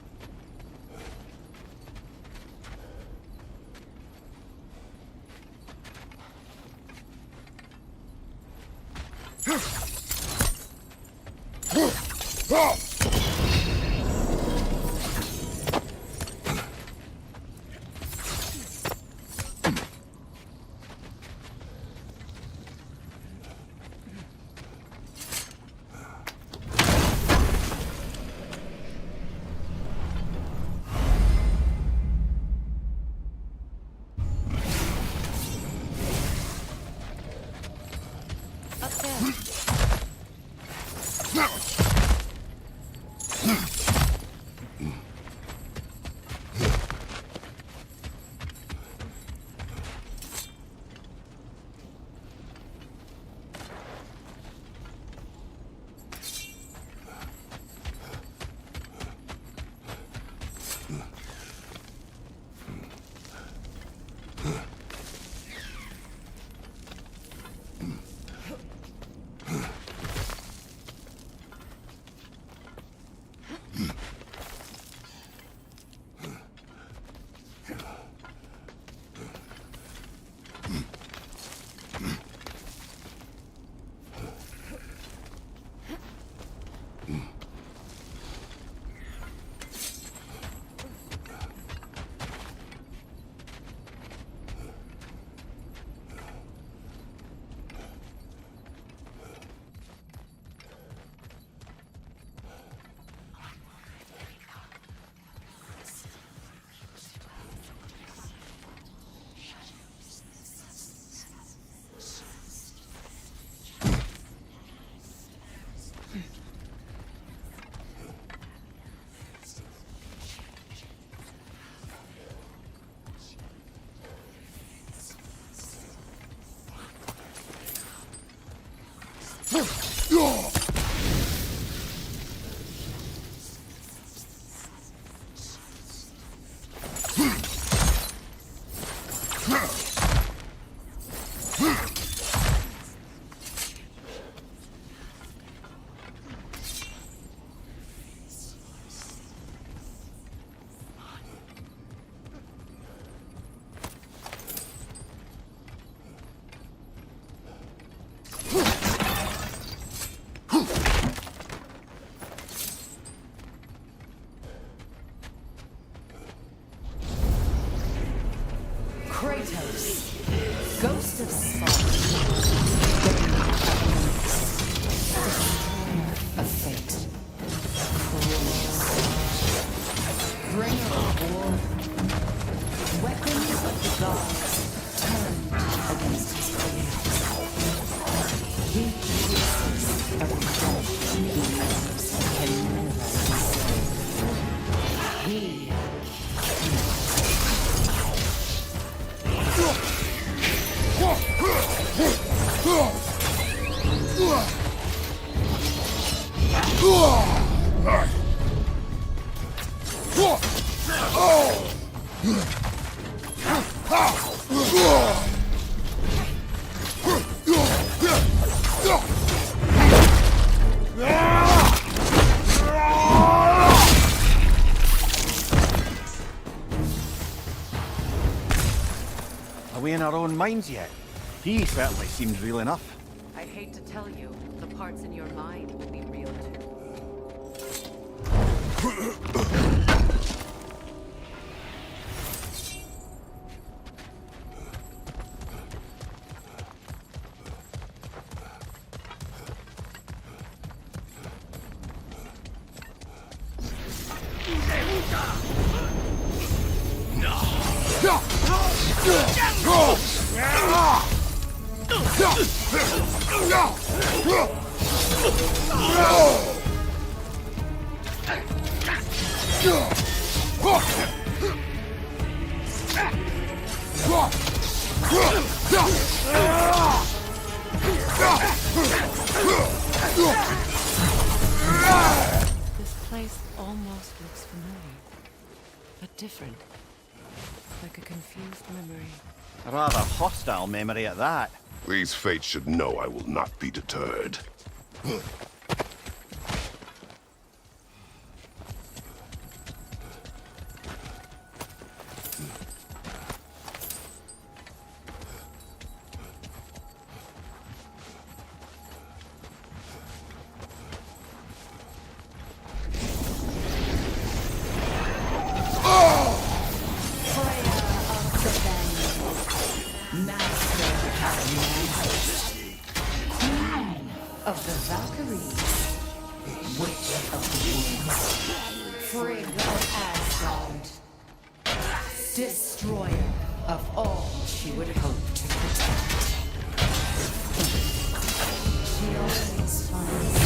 Are we in our own minds yet? He certainly seems real enough. I hate to tell you, the parts in your mind will be real too. This place almost looks familiar, but different. Like a confused memory. A rather hostile memory at that. These fates should know I will not be deterred. Of the Valkyries, Witch of the Woods, Frigg of Asgard, Destroyer of all she would hope to protect. She always finds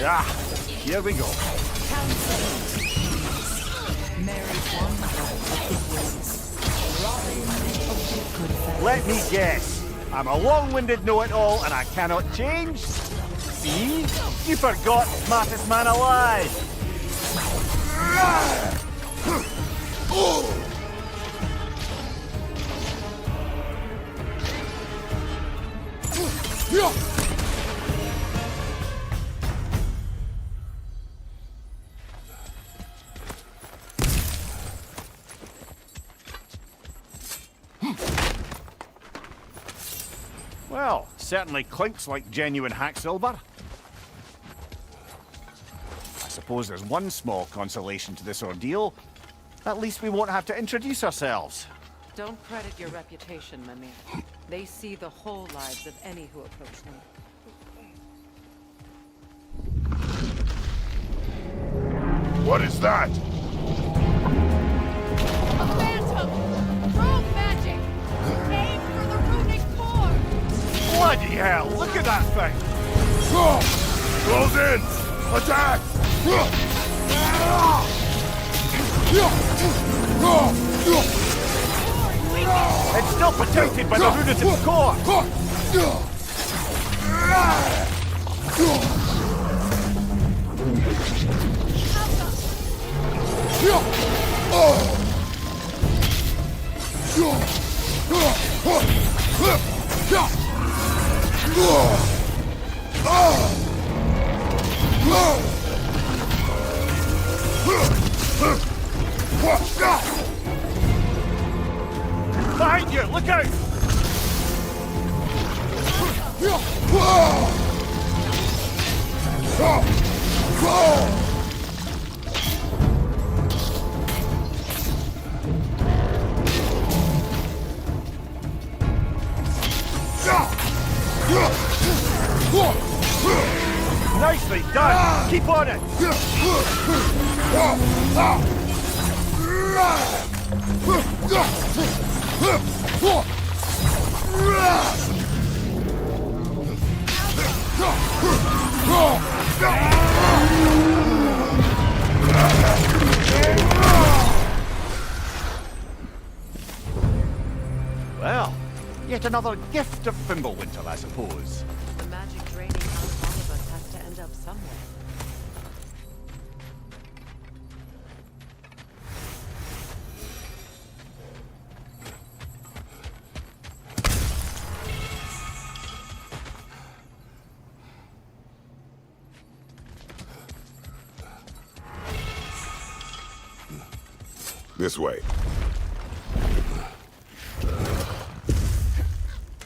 Ah, here we go. Let me guess. I'm a long-winded know-it-all and I cannot change? See? You forgot smartest man alive. Well, certainly clinks like genuine hack silver. I suppose there's one small consolation to this ordeal. At least we won't have to introduce ourselves. Don't credit your reputation, Mimir. They see the whole lives of any who approach them. What is that? A phantom! Rogue magic! Aim for the runic core! Bloody hell, look at that thing! Close in! Attack! It's still protected by the runative core! Behind you! Look out! Nicely done! Keep on it! Well, yet another gift of Fimbulwinter, I suppose. The magic draining out of all of us has to end up somewhere. This way.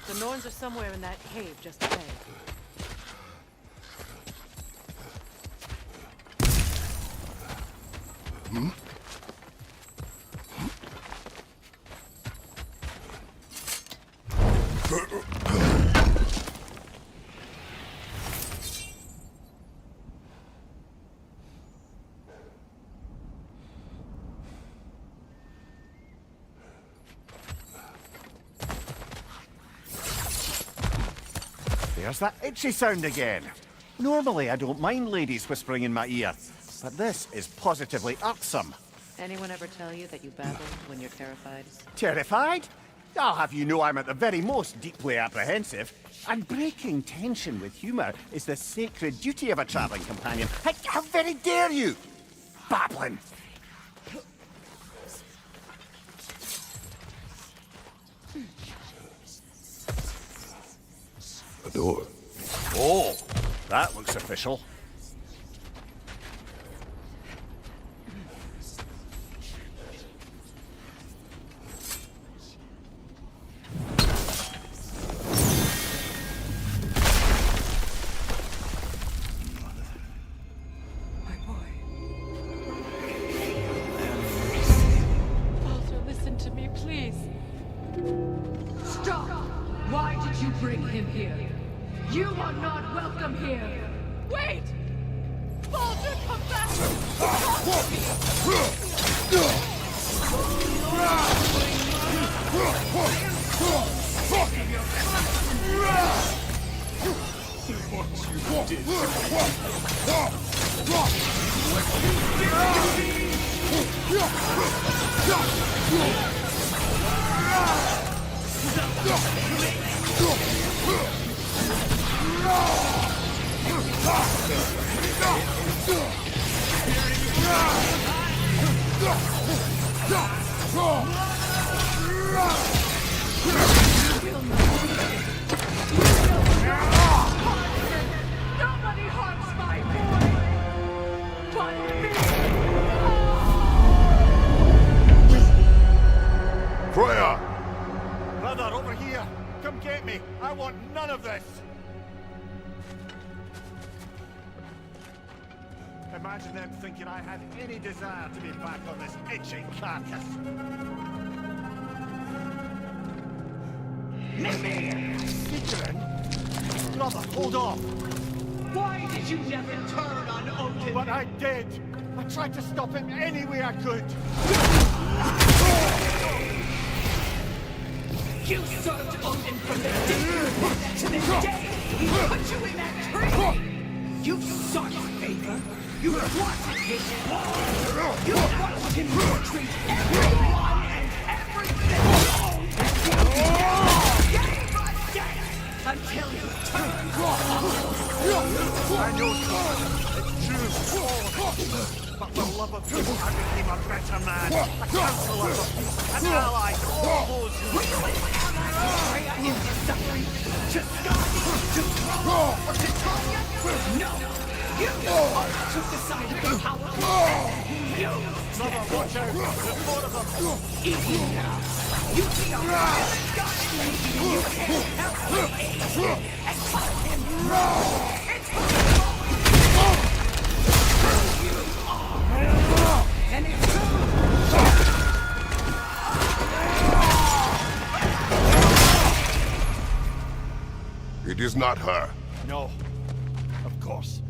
The Norns are somewhere in that cave just ahead. There's that itchy sound again. Normally, I don't mind ladies whispering in my ear, but this is positively irksome. Anyone ever tell you that you babble when you're terrified? Terrified? I'll have you know I'm at the very most deeply apprehensive. And breaking tension with humour is the sacred duty of a travelling companion. How very dare you! Babbling! A door. Oh, that looks official. Walter, listen to me, please. Stop! Why did you bring him here? You are not welcome here! Wait! Walter, come back! Nobody harms my boy! But me! Freya! Brother, over here! Come get me! I want none of this! Imagine them thinking I had any desire to be back on this itching carcass. Seekerin? Brother, hold off! Why did you never turn on Odin? But I did! I tried to stop him any way I could. You served Odin from the day to the day he put you in that tree! You sought his favor. You wanted his blood. You watched him treat everyone and everything day by day until you turned I know it's true. But for love of you, I became a better man. A counselor of peace, an ally to all those who... Were you an ally to Freya in his suffering? To Skadi? To Thrall? Or to Tanya? No! You are took the side of the powerful. You! Mother, watch out! There's more of them! Easy now! You see a rival God lady and you can't help but aid him and call him wrong! It's you are! And it's It is not her. No. Of course.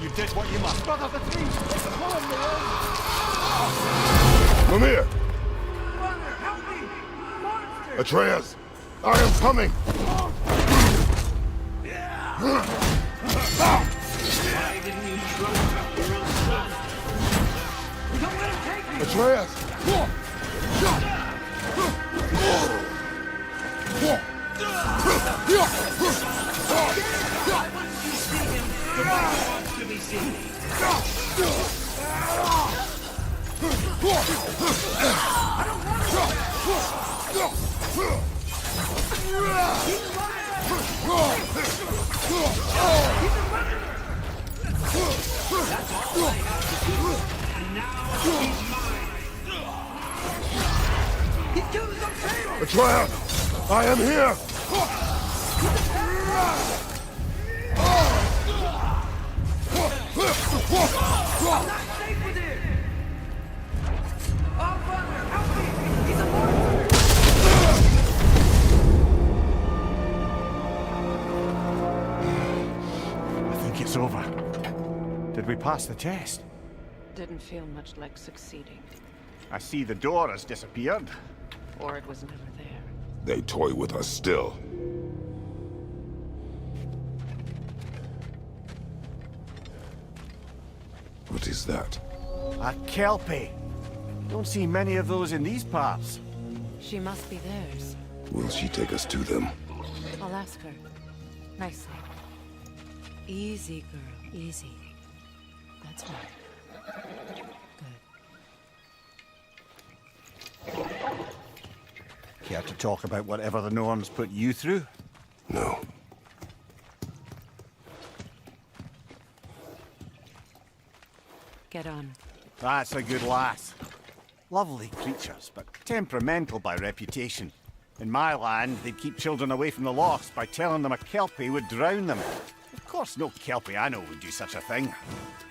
You did what you must. Brother, the trees! Pull him Mimir! Brother, help me! Monster! Atreus! I am coming! Why didn't you trust your own son? Don't let him take me! Atreus! Why wouldn't you see him the way he wants to be seen? Atreus! I am here! I think it's over. Did we pass the test? Didn't feel much like succeeding. I see the door has disappeared. Or it was never there. They toy with us still. What is that? A kelpie. Don't see many of those in these parts. She must be theirs. Will she take us to them? I'll ask her. Nicely. Easy, girl. Easy. That's right. Care to talk about whatever the norms put you through? No. Get on. That's a good lass. Lovely creatures, but temperamental by reputation. In my land, they'd keep children away from the lochs by telling them a kelpie would drown them. Of course, no kelpie I know would do such a thing.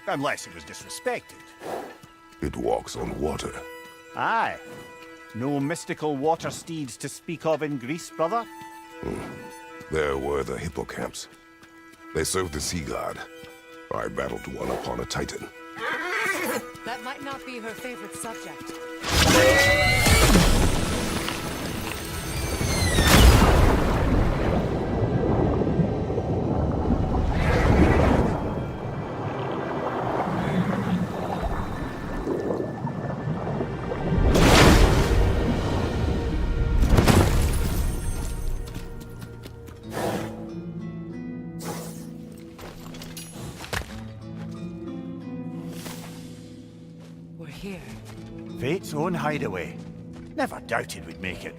Unless it was disrespected. It walks on water. Aye. No mystical water steeds to speak of in Greece, brother? There were the hippocamps. They served the sea god. I battled one upon a titan. That might not be her favorite subject. We're here. Fate's own hideaway. Never doubted we'd make it.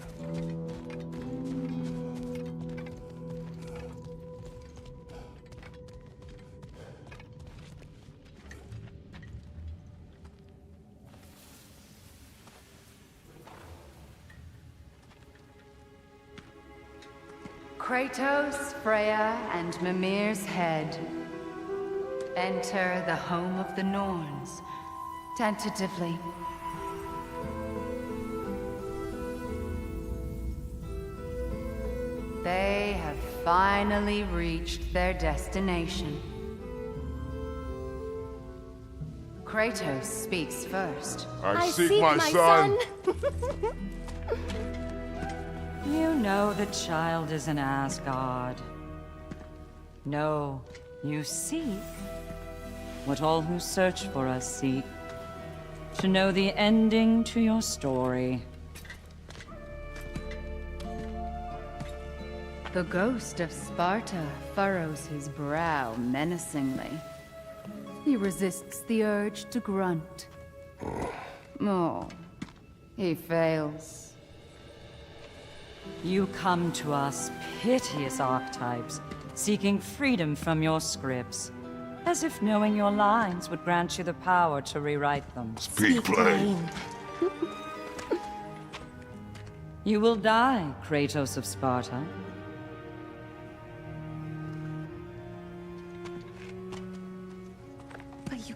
Kratos, Freya, and Mimir's head. Enter the home of the Norns. Tentatively. They have finally reached their destination. Kratos speaks first. I seek my son. You know the child is in Asgard. No, you seek what all who search for us seek. To know the ending to your story. The ghost of Sparta furrows his brow menacingly. He resists the urge to grunt. Oh, he fails. You come to us, piteous archetypes, seeking freedom from your scripts. As if knowing your lines would grant you the power to rewrite them. Speak plain. You will die, Kratos of Sparta.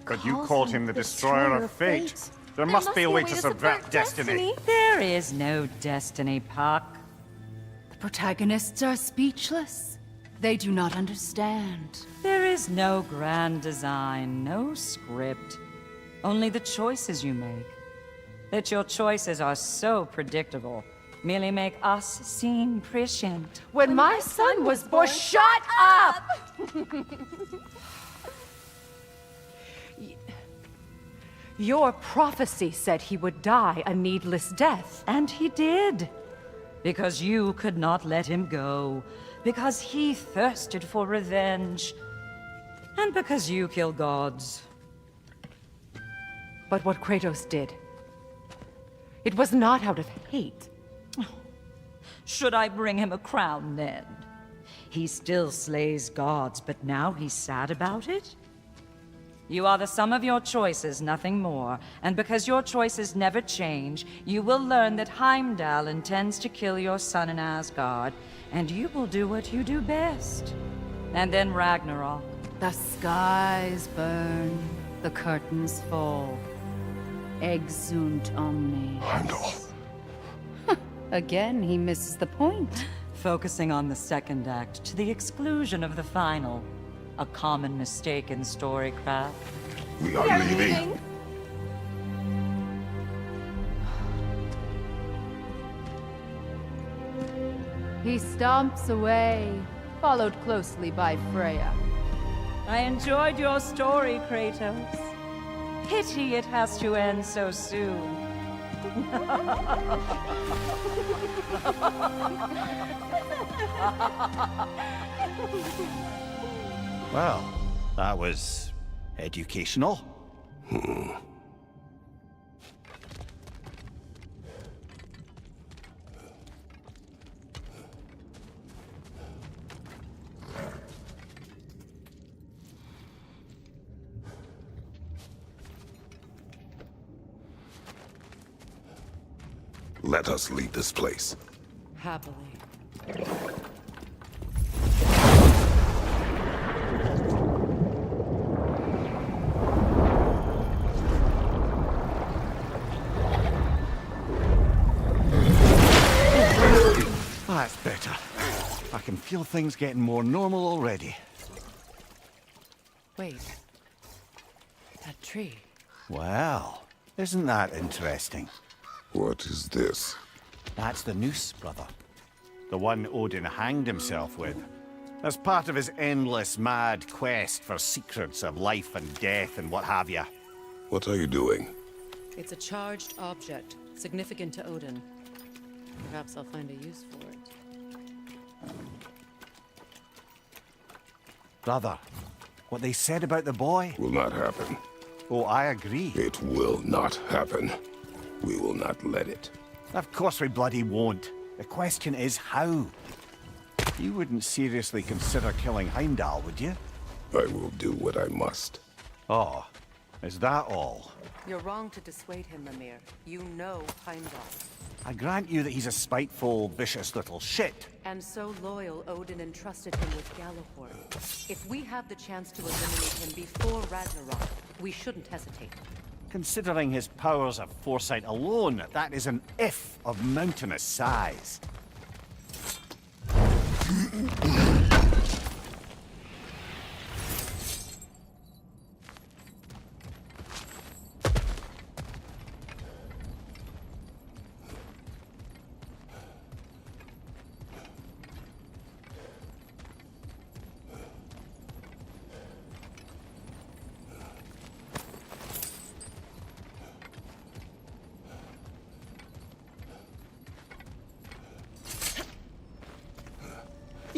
But you called him the destroyer of fate. There must be a way to subvert destiny. There is no destiny, Puck. The protagonists are speechless. They do not understand. There is no grand design, no script. Only the choices you make. That your choices are so predictable merely make us seem prescient. When my son was born, shut up! Your prophecy said he would die a needless death. And he did. Because you could not let him go. Because he thirsted for revenge. And because you kill gods. But what Kratos did, it was not out of hate. Should I bring him a crown then? He still slays gods, but now he's sad about it? You are the sum of your choices, nothing more. And because your choices never change, you will learn that Heimdall intends to kill your son in Asgard, and you will do what you do best. And then Ragnarok. The skies burn, the curtains fall. Exunt omnes. Heimdall. Again, he misses the point. Focusing on the second act to the exclusion of the final. A common mistake in storycraft. We are leaving. He stomps away, followed closely by Freya. I enjoyed your story, Kratos. Pity it has to end so soon. Well, that was educational. Let us leave this place. Happily. That's better. I can feel things getting more normal already. Wait. That tree. Well, isn't that interesting? What is this? That's the noose, brother. The one Odin hanged himself with. As part of his endless, mad quest for secrets of life and death and what have you. What are you doing? It's a charged object, significant to Odin. Perhaps I'll find a use for it. Brother, what they said about the boy... Will not happen. Oh, I agree. It will not happen. We will not let it. Of course we bloody won't. The question is how. You wouldn't seriously consider killing Heimdall, would you? I will do what I must. Oh, is that all? You're wrong to dissuade him, Mimir. You know Heimdall. I grant you that he's a spiteful, vicious little shit. And so loyal, Odin entrusted him with Galliford. If we have the chance to eliminate him before Ragnarok, we shouldn't hesitate. Considering his powers of foresight alone, that is an if of mountainous size.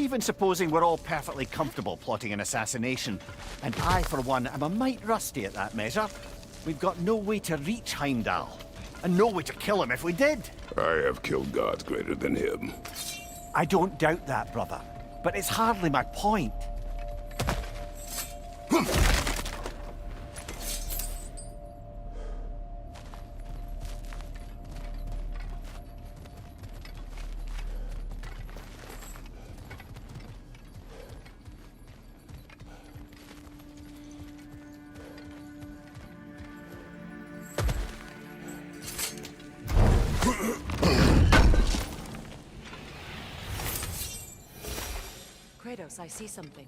Even supposing we're all perfectly comfortable plotting an assassination, and I, for one, am a mite rusty at that measure, we've got no way to reach Heimdall, and no way to kill him if we did. I have killed gods greater than him. I don't doubt that, brother, but it's hardly my point. Kratos, I see something.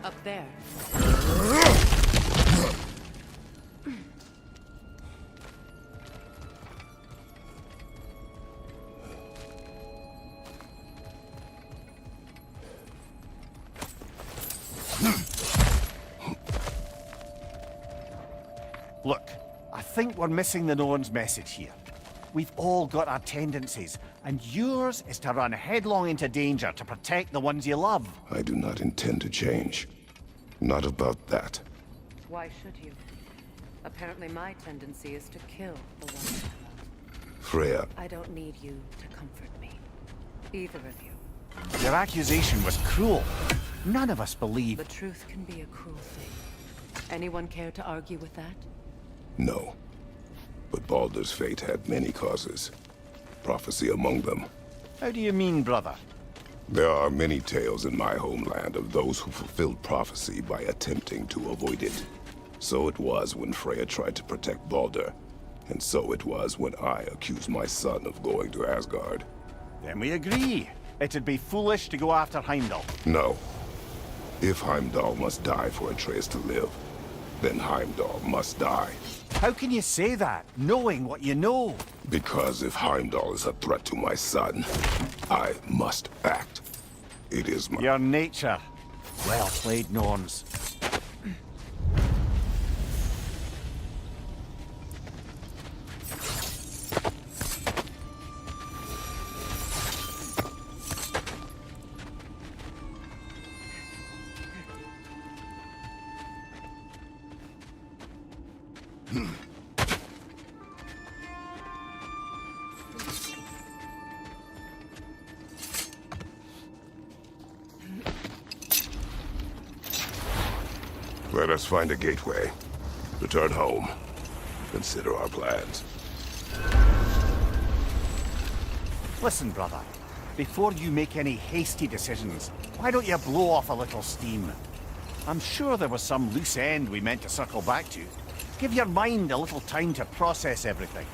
Up there. Look, I think we're missing the Norn's message here. We've all got our tendencies, and yours is to run headlong into danger to protect the ones you love. I do not intend to change. Not about that. Why should you? Apparently my tendency is to kill the ones I love. Freya. I don't need you to comfort me. Either of you. Your accusation was cruel. None of us believe... The truth can be a cruel thing. Anyone care to argue with that? No. But Baldur's fate had many causes. Prophecy among them. How do you mean, brother? There are many tales in my homeland of those who fulfilled prophecy by attempting to avoid it. So it was when Freya tried to protect Baldur, and so it was when I accused my son of going to Asgard. Then we agree. It'd be foolish to go after Heimdall. No. If Heimdall must die for Atreus to live, then Heimdall must die. How can you say that, knowing what you know? Because if Heimdall is a threat to my son, I must act. It is my... Your nature. Well played, Norns. Let us find a gateway. Return home. Consider our plans. Listen, brother. Before you make any hasty decisions, why don't you blow off a little steam? I'm sure there was some loose end we meant to circle back to. Give your mind a little time to process everything.